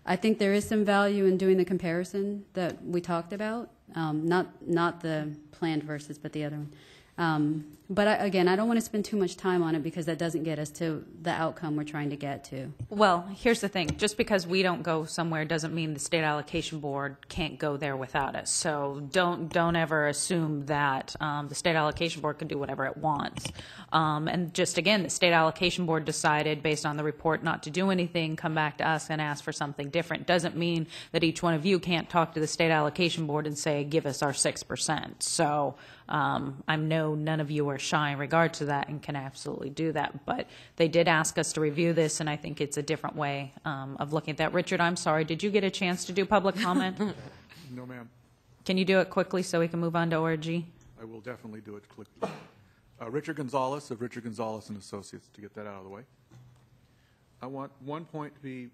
I think there is some value in doing the comparison that we talked about, not the planned versus, but the other one. But again, I don't want to spend too much time on it because that doesn't get us to the outcome we're trying to get to. Well, here's the thing. Just because we don't go somewhere doesn't mean the State Allocation Board can't go there without us. So don't ever assume that the State Allocation Board can do whatever it wants. And just again, the State Allocation Board decided based on the report not to do anything, come back to us and ask for something different. Doesn't mean that each one of you can't talk to the State Allocation Board and say, give us our 6%. So I know none of you are shy in regard to that and can absolutely do that. But they did ask us to review this, and I think it's a different way of looking at that. Richard, I'm sorry. Did you get a chance to do public comment? No, ma'am. Can you do it quickly so we can move on to ORG? I will definitely do it quickly. Richard Gonzalez of Richard Gonzalez and Associates, to get that out of the way. I want one point to be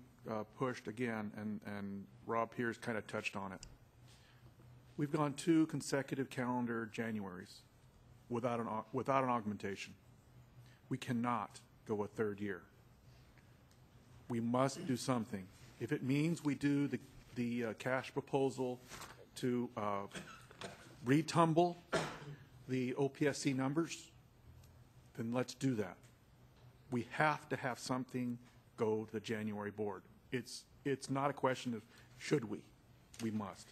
pushed again, and Rob Pierce kind of touched on it. We've gone 2 consecutive calendar Januaries without an augmentation. We cannot go a third year. We must do something. If it means we do the cash proposal to retumble the OPSC numbers, then let's do that. We have to have something go to the January board. It's not a question of should we. We must.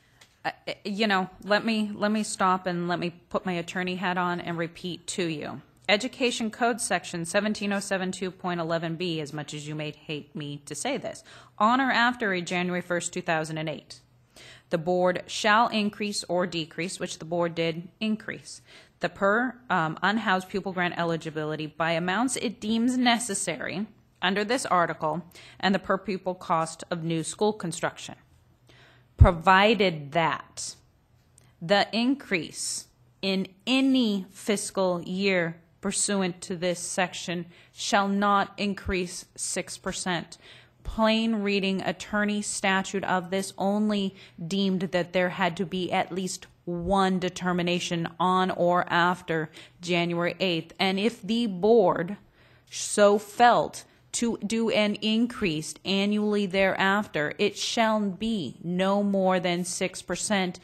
You know, let me stop and let me put my attorney hat on and repeat to you. Education Code Section 17072.11b, as much as you may hate me to say this, on or after a January 1st, 2008, the board shall increase or decrease, which the board did increase, the per unhoused pupil grant eligibility by amounts it deems necessary under this article and the per pupil cost of new school construction, provided that the increase in any fiscal year pursuant to this section shall not increase 6%. Plain reading attorney statute of this only deemed that there had to be at least one determination on or after January 8th. And if the board so felt to do an increase annually thereafter, it shall be no more than 6%.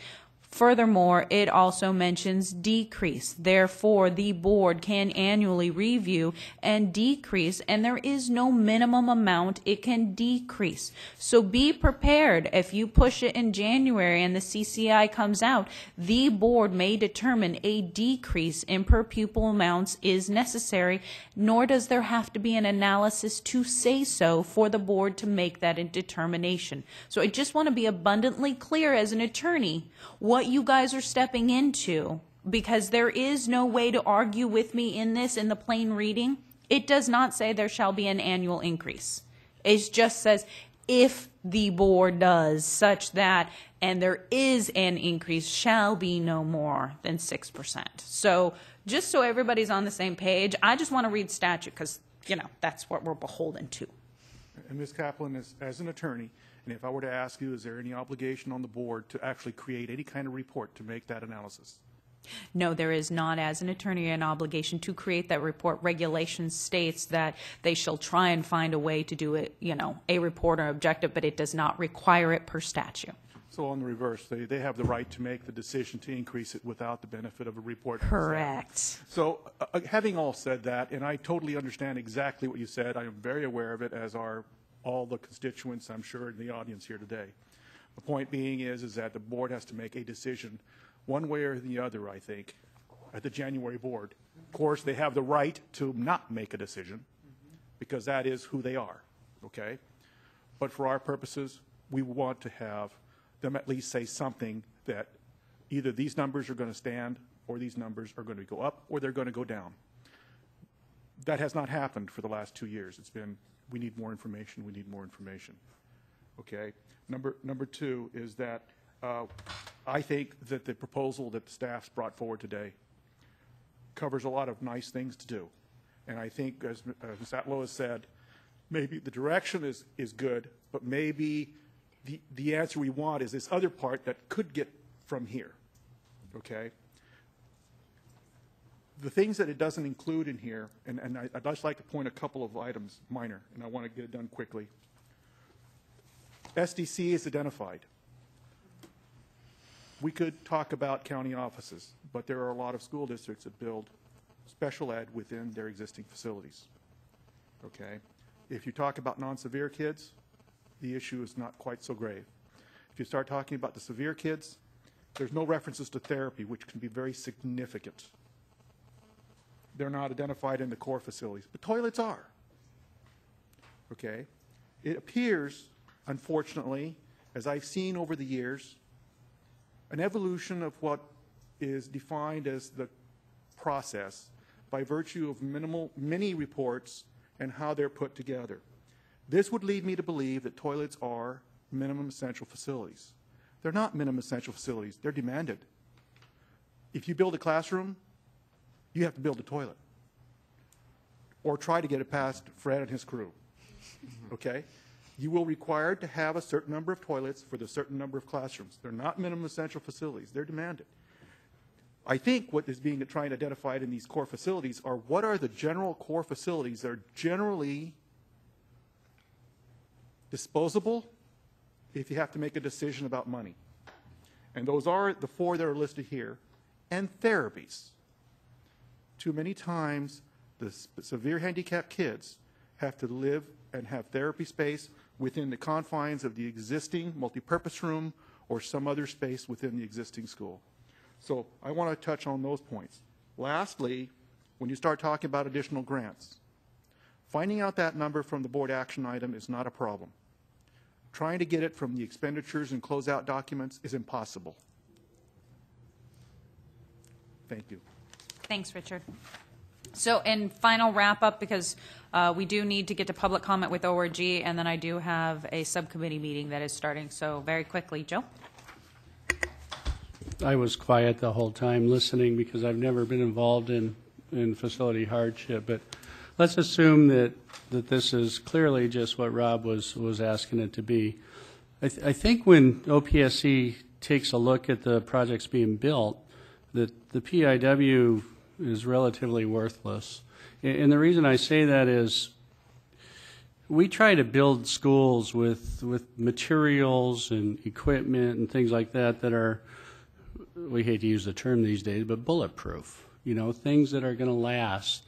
Furthermore, it also mentions decrease. Therefore, the board can annually review and decrease, and there is no minimum amount it can decrease. So be prepared. If you push it in January and the CCI comes out, the board may determine a decrease in per pupil amounts is necessary, nor does there have to be an analysis to say so for the board to make that determination. So I just want to be abundantly clear as an attorney what you guys are stepping into, because there is no way to argue with me in this in the plain reading. It does not say there shall be an annual increase. It just says if the board does such that, and there is an increase, shall be no more than 6%. So just so everybody's on the same page, I just want to read statute because, you know, that's what we're beholden to. And Ms. Kaplan, as an attorney, and if I were to ask you, is there any obligation on the board to actually create any kind of report to make that analysis? No, there is not, as an attorney, an obligation to create that report. Regulation states that they shall try and find a way to do it, you know, a report or objective, but it does not require it per statute. So on the reverse, they have the right to make the decision to increase it without the benefit of a report. Correct. So having all said that, and I totally understand exactly what you said, I am very aware of it, as are all the constituents, I'm sure, in the audience here today. The point being is that the board has to make a decision one way or the other, I think, at the January board. Of course, they have the right to not make a decision because that is who they are, okay? But for our purposes, we want to have them at least say something that either these numbers are going to stand or these numbers are going to go up or they're going to go down. That has not happened for the last 2 years. It's been, we need more information, we need more information. Okay? Number two is that I think that the proposal that the staff's brought forward today covers a lot of nice things to do. And I think, as Ms. Atlow has said, maybe the direction is good, but maybe the answer we want is this other part that could get from here. Okay? The things that it doesn't include in here, and I'd just like to point a couple of items, minor, and I want to get it done quickly. SDC is identified. We could talk about county offices, but there are a lot of school districts that build special ed within their existing facilities. Okay? If you talk about non-severe kids, the issue is not quite so grave. If you start talking about the severe kids, there's no references to therapy, which can be very significant. They're not identified in the core facilities, but toilets are. Okay? It appears, unfortunately, as I've seen over the years, an evolution of what is defined as the process by virtue of mini reports and how they're put together. This would lead me to believe that toilets are minimum essential facilities. They're not minimum essential facilities. They're demanded. If you build a classroom, you have to build a toilet. Or try to get it past Fred and his crew. Okay? You will require to have a certain number of toilets for the certain number of classrooms. They're not minimum essential facilities. They're demanded. I think what is being trying to identified in these core facilities are what are the general core facilities that are generally disposable if you have to make a decision about money. And those are the 4 that are listed here. And therapies. Too many times, the severe handicapped kids have to live and have therapy space within the confines of the existing multipurpose room or some other space within the existing school. So I want to touch on those points. Lastly, when you start talking about additional grants, finding out that number from the board action item is not a problem. Trying to get it from the expenditures and closeout documents is impossible. Thank you. Thanks, Richard. So, in final wrap up, because we do need to get to public comment with ORG, and then I do have a subcommittee meeting that is starting. So, very quickly, Joe. I was quiet the whole time listening because I've never been involved in facility hardship. But let's assume that this is clearly just what Rob was asking it to be. I think when OPSC takes a look at the projects being built, that the PIW is relatively worthless. And the reason I say that is we try to build schools with materials and equipment and things like that that are, we hate to use the term these days, but bulletproof, you know, things that are going to last.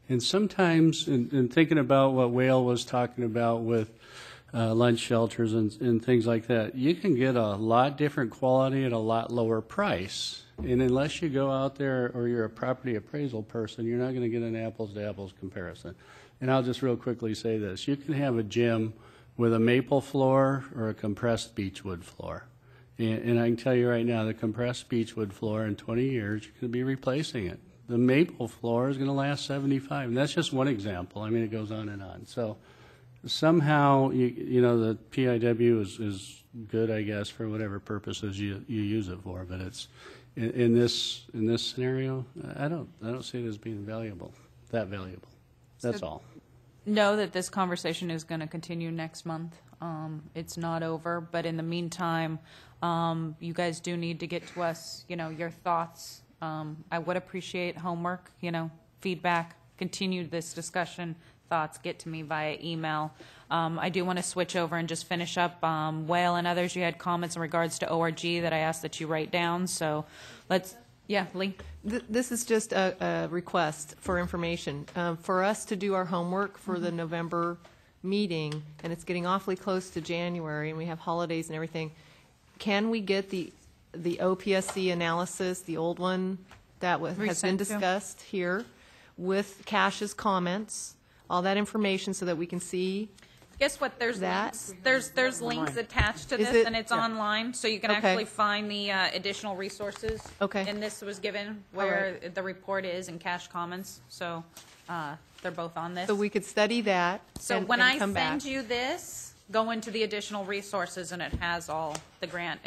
And sometimes, in thinking about what Whale was talking about with lunch shelters and things like that, you can get a lot different quality at a lot lower price. And unless you go out there or you're a property appraisal person, you're not going to get an apples-to-apples comparison. And I'll just real quickly say this. You can have a gym with a maple floor or a compressed beechwood floor. And I can tell you right now, the compressed beechwood floor in 20 years, you're going to be replacing it. The maple floor is going to last 75. And that's just one example. I mean, it goes on and on. So somehow, you know, the PIW is good, I guess, for whatever purposes you use it for. But it's in this scenario, I don't see it as being that valuable. That's all. Know that this conversation is going to continue next month. It's not over, but in the meantime, you guys do need to get to us, you know, your thoughts. I would appreciate homework, you know, feedback, continue this discussion, thoughts, get to me via email. I do want to switch over and just finish up. Whale and others, you had comments in regards to ORG that I asked that you write down. So let's, yeah, Lee. This is just a request for information. For us to do our homework for the November meeting, and it's getting awfully close to January, and we have holidays and everything, can we get the OPSC analysis, the old one that has been discussed here, with Cash's comments, all that information so that we can see? Guess what? There's links. There's links attached to Is this, it? and it's Yeah. online, so you can Okay. actually find the additional resources. Okay. And this was given where the report is and Cash comments, so they're both on this. So we could study that. So and- when and I come send back. you this, go into the additional resources, and it has all the grant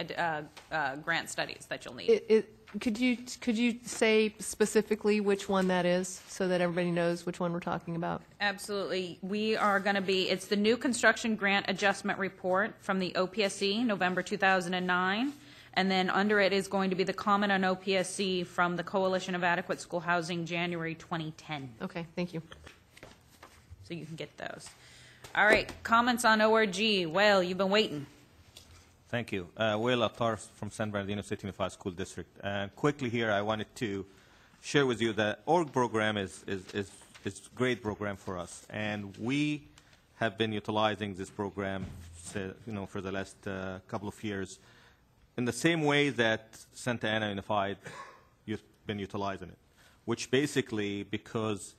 studies that you'll need. Could you say specifically which one that is so that everybody knows which one we're talking about? Absolutely. We are going to be, it's the new construction grant adjustment report from the OPSC, November 2009. And then under it is going to be the comment on OPSC from the Coalition of Adequate School Housing, January 2010. Okay, thank you. So you can get those. All right, comments on ORG. Well, you've been waiting. Thank you. Will Attar from San Bernardino City Unified School District. Quickly here, I wanted to share with you that ORG program is a great program for us, and we have been utilizing this program, for the last couple of years, in the same way that Santa Ana Unified you've been utilizing it, which basically because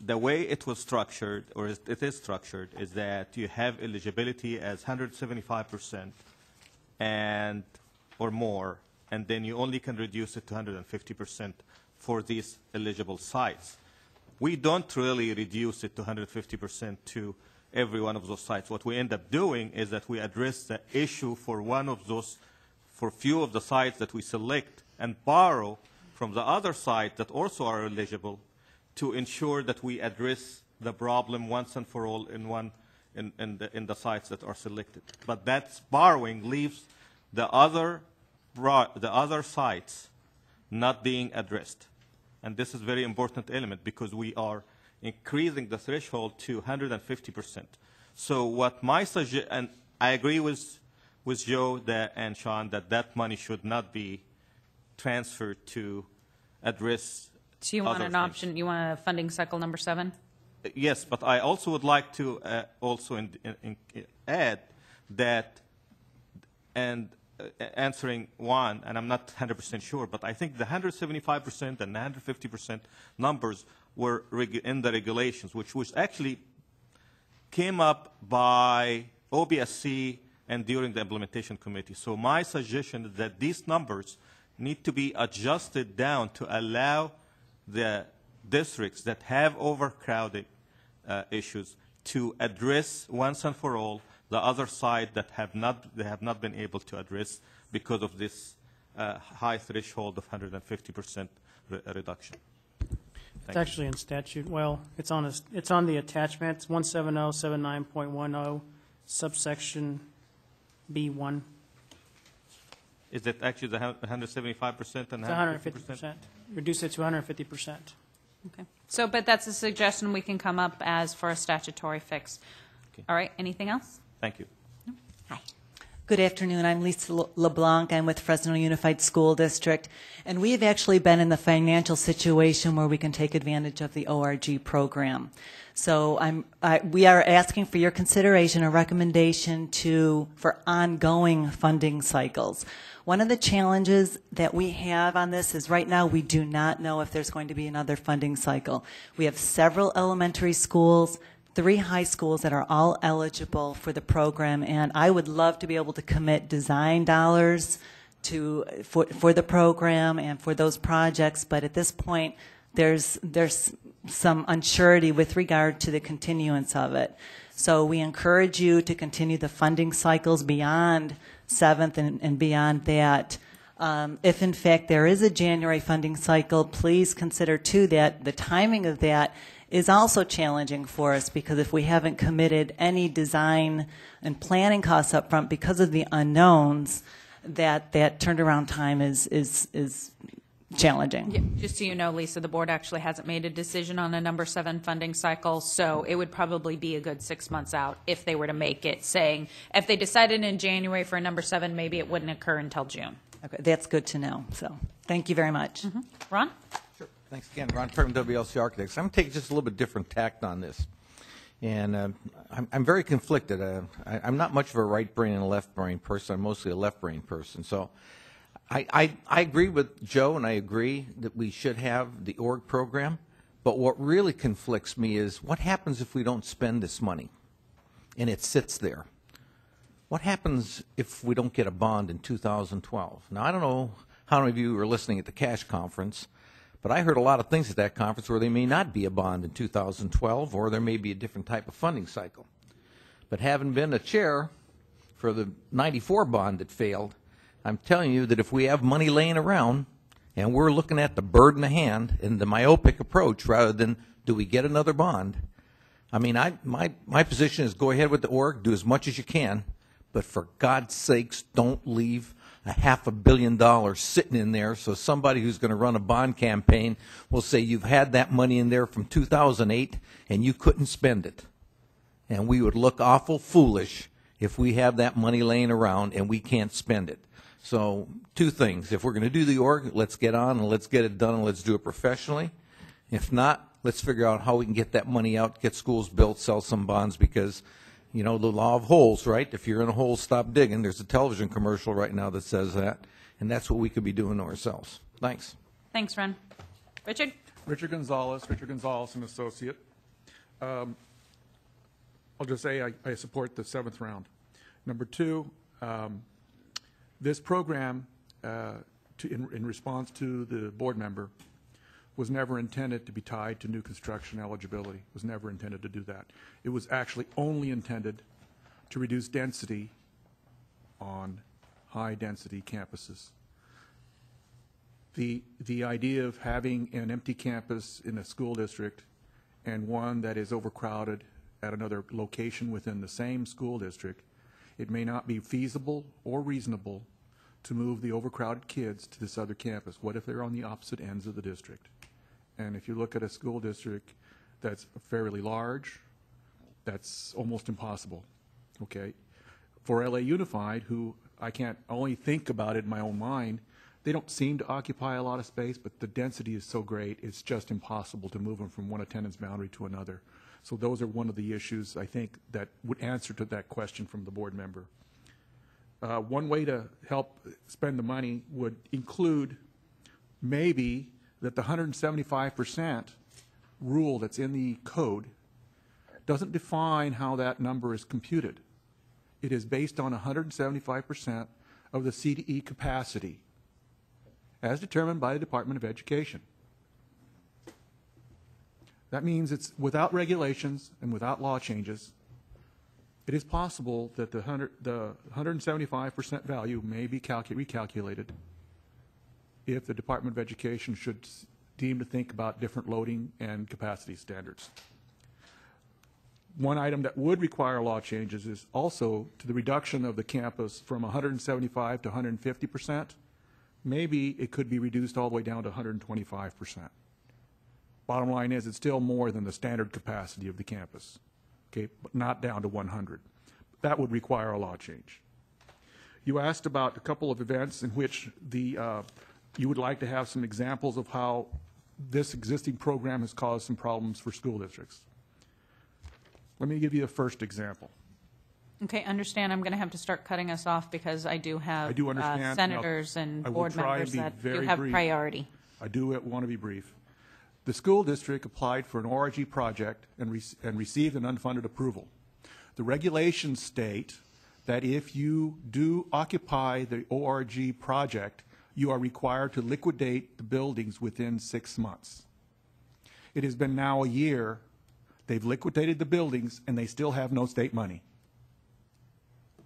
the way it was structured, or it is structured, is that you have eligibility as 175% and or more, and then you only can reduce it to 150% for these eligible sites. We don't really reduce it to 150% to every one of those sites. What we end up doing is that we address the issue for one of those, for few of the sites that we select and borrow from the other side that also are eligible to ensure that we address the problem once and for all in the sites that are selected. But that borrowing leaves the other sites not being addressed. And this is a very important element because we are increasing the threshold to 150%. So what my suggestion, and I agree with Joe and Sean that money should not be transferred to address. So you want other an things. option, you want a funding cycle number 7? Yes, but I also would like to add that, and answering one, and I'm not 100% sure, but I think the 175% and 150% numbers were in the regulations, which was actually came up by OBSC and during the implementation committee. So my suggestion is that these numbers need to be adjusted down to allow the districts that have overcrowding issues to address once and for all the other side that they have not been able to address because of this high threshold of 150% reduction. It's actually in statute. Well, it's on the attachment, 17079.10, subsection B1. Is it actually the 175% and 150%? Reduce it to 150%. Okay. So, but that's a suggestion we can come up as for a statutory fix. Okay. All right, anything else? Thank you. Good afternoon. I'm Lisa LeBlanc. I'm with Fresno Unified School District, and we have actually been in the financial situation where we can take advantage of the ORG program. So we are asking for your consideration, a recommendation for ongoing funding cycles. One of the challenges that we have on this is right now we do not know if there's going to be another funding cycle. We have several elementary schools, 3 high schools that are all eligible for the program, and I would love to be able to commit design dollars for the program and for those projects, but at this point there's some uncertainty with regard to the continuance of it. So we encourage you to continue the funding cycles beyond 7th and beyond that. If in fact there is a January funding cycle, please consider too that the timing of that is also challenging for us, because if we haven't committed any design and planning costs up front because of the unknowns, that turnaround time is challenging. Yeah, just so you know, Lisa, the board actually hasn't made a decision on a number 7 funding cycle, so it would probably be a good 6 months out if they were to make it, saying if they decided in January for a number 7, maybe it wouldn't occur until June. Okay, that's good to know. So thank you very much. Mm-hmm. Ron? Sure. Thanks again. Ron Perrin, WLC Architects. I'm taking just a little bit different tact on this. And I'm very conflicted. I'm not much of a right brain and a left brain person. I'm mostly a left brain person. So I agree with Joe, and I agree that we should have the org program. But what really conflicts me is what happens if we don't spend this money and it sits there? What happens if we don't get a bond in 2012? Now, I don't know how many of you were listening at the cash conference, but I heard a lot of things at that conference where there may not be a bond in 2012, or there may be a different type of funding cycle. But having been a chair for the 94 bond that failed, I'm telling you that if we have money laying around and we're looking at the bird in the hand and the myopic approach rather than do we get another bond, I mean, my position is go ahead with the org, do as much as you can, but for God's sakes, don't leave $500 million sitting in there so somebody who's going to run a bond campaign will say you've had that money in there from 2008 and you couldn't spend it. And we would look awful foolish if we have that money laying around and we can't spend it. So 2 things. If we're going to do the org, let's get on and let's get it done and let's do it professionally. If not, let's figure out how we can get that money out, get schools built, sell some bonds, because you know, the law of holes, right? If you're in a hole, stop digging. There's a television commercial right now that says that, and that's what we could be doing to ourselves. Thanks. Thanks, Ron. Richard? Richard Gonzalez and Associate. I'll just say I support the 7th round. Number 2, this program, in response to the board member, was never intended to be tied to new construction eligibility. It was never intended to do that. It was actually only intended to reduce density on high-density campuses. The idea of having an empty campus in a school district and one that is overcrowded at another location within the same school district, it may not be feasible or reasonable to move the overcrowded kids to this other campus. What if they're on the opposite ends of the district? And if you look at a school district that's fairly large, that's almost impossible, okay? For LA Unified, who I can't only think about it in my own mind, they don't seem to occupy a lot of space, but the density is so great, it's just impossible to move them from one attendance boundary to another. So those are one of the issues, I think, that would answer to that question from the board member. One way to help spend the money would include maybe that the 175% rule that's in the code doesn't define how that number is computed. It is based on 175% of the CDE capacity as determined by the Department of Education. That means it's without regulations and without law changes. It is possible that the 175% value may be recalculated if the Department of Education should deem to think about different loading and capacity standards. One item that would require law changes is also to the reduction of the campus from 175 to 150%. Maybe it could be reduced all the way down to 125%. Bottom line is it's still more than the standard capacity of the campus, okay, but not down to 100. That would require a law change. You asked about a couple of events in which you would like to have some examples of how this existing program has caused some problems for school districts. Let me give you a first example. Okay, understand I'm going to have to start cutting us off because I do have senators and board members that do have priority. I do want to be brief. The school district applied for an ORG project and received an unfunded approval. The regulations state that if you do occupy the ORG project, you are required to liquidate the buildings within 6 months. It has been now a year. They've liquidated the buildings and they still have no state money.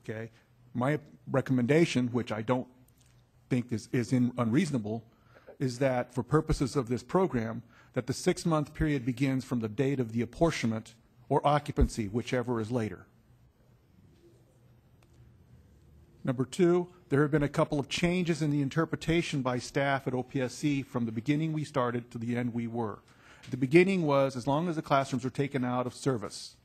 Okay, my recommendation, which I don't think is unreasonable, is that for purposes of this program, that the 6-month period begins from the date of the apportionment or occupancy, whichever is later. Number two, there have been a couple of changes in the interpretation by staff at OPSC from the beginning we started to the end we were. The beginning was as long as the classrooms are taken out of service.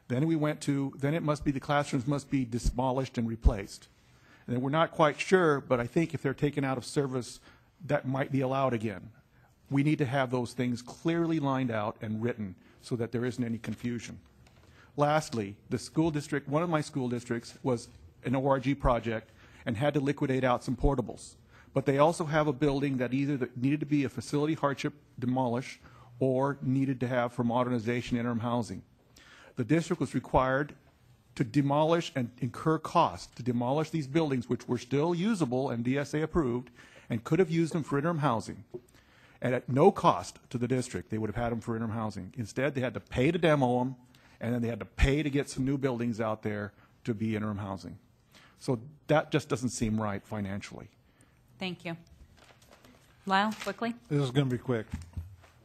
Then we went to, then it must be the classrooms must be demolished and replaced. And we're not quite sure, but I think if they're taken out of service, that might be allowed again. We need to have those things clearly lined out and written so that there isn't any confusion. Lastly, the school district, one of my school districts was an ORG project and had to liquidate out some portables. But they also have a building that either needed to be a facility hardship demolished or needed to have for modernization interim housing. The district was required to demolish and incur costs to demolish these buildings, which were still usable and DSA approved, and could have used them for interim housing. And at no cost to the district, they would have had them for interim housing. Instead, they had to pay to demo them, and then they had to pay to get some new buildings out there to be interim housing. So that just doesn't seem right financially. Thank you. Lyle, quickly. This is going to be quick.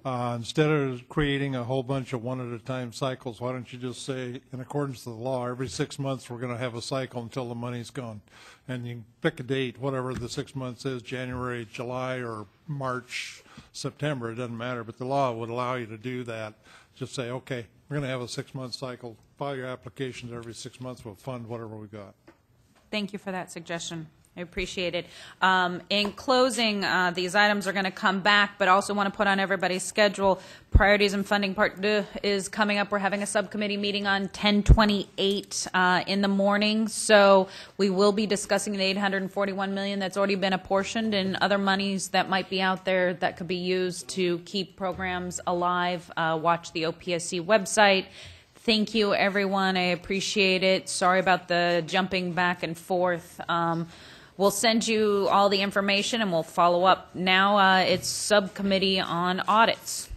Instead of creating a whole bunch of one-at-a-time cycles, why don't you just say, in accordance to the law, every 6 months we're going to have a cycle until the money's gone. And you pick a date, whatever the 6 months is, January, July, or March, September, it doesn't matter. But the law would allow you to do that. Just say, okay, we're going to have a 6-month cycle. File your applications every 6 months. We'll fund whatever we got. Thank you for that suggestion. I appreciate it. In closing, these items are going to come back, but also want to put on everybody's schedule. Priorities and funding part 2 is coming up. We're having a subcommittee meeting on 10/28 in the morning, so we will be discussing the $841 million that's already been apportioned and other monies that might be out there that could be used to keep programs alive. Watch the OPSC website. Thank you, everyone. I appreciate it. Sorry about the jumping back and forth. We'll send you all the information and we'll follow up. Now it's subcommittee on audits.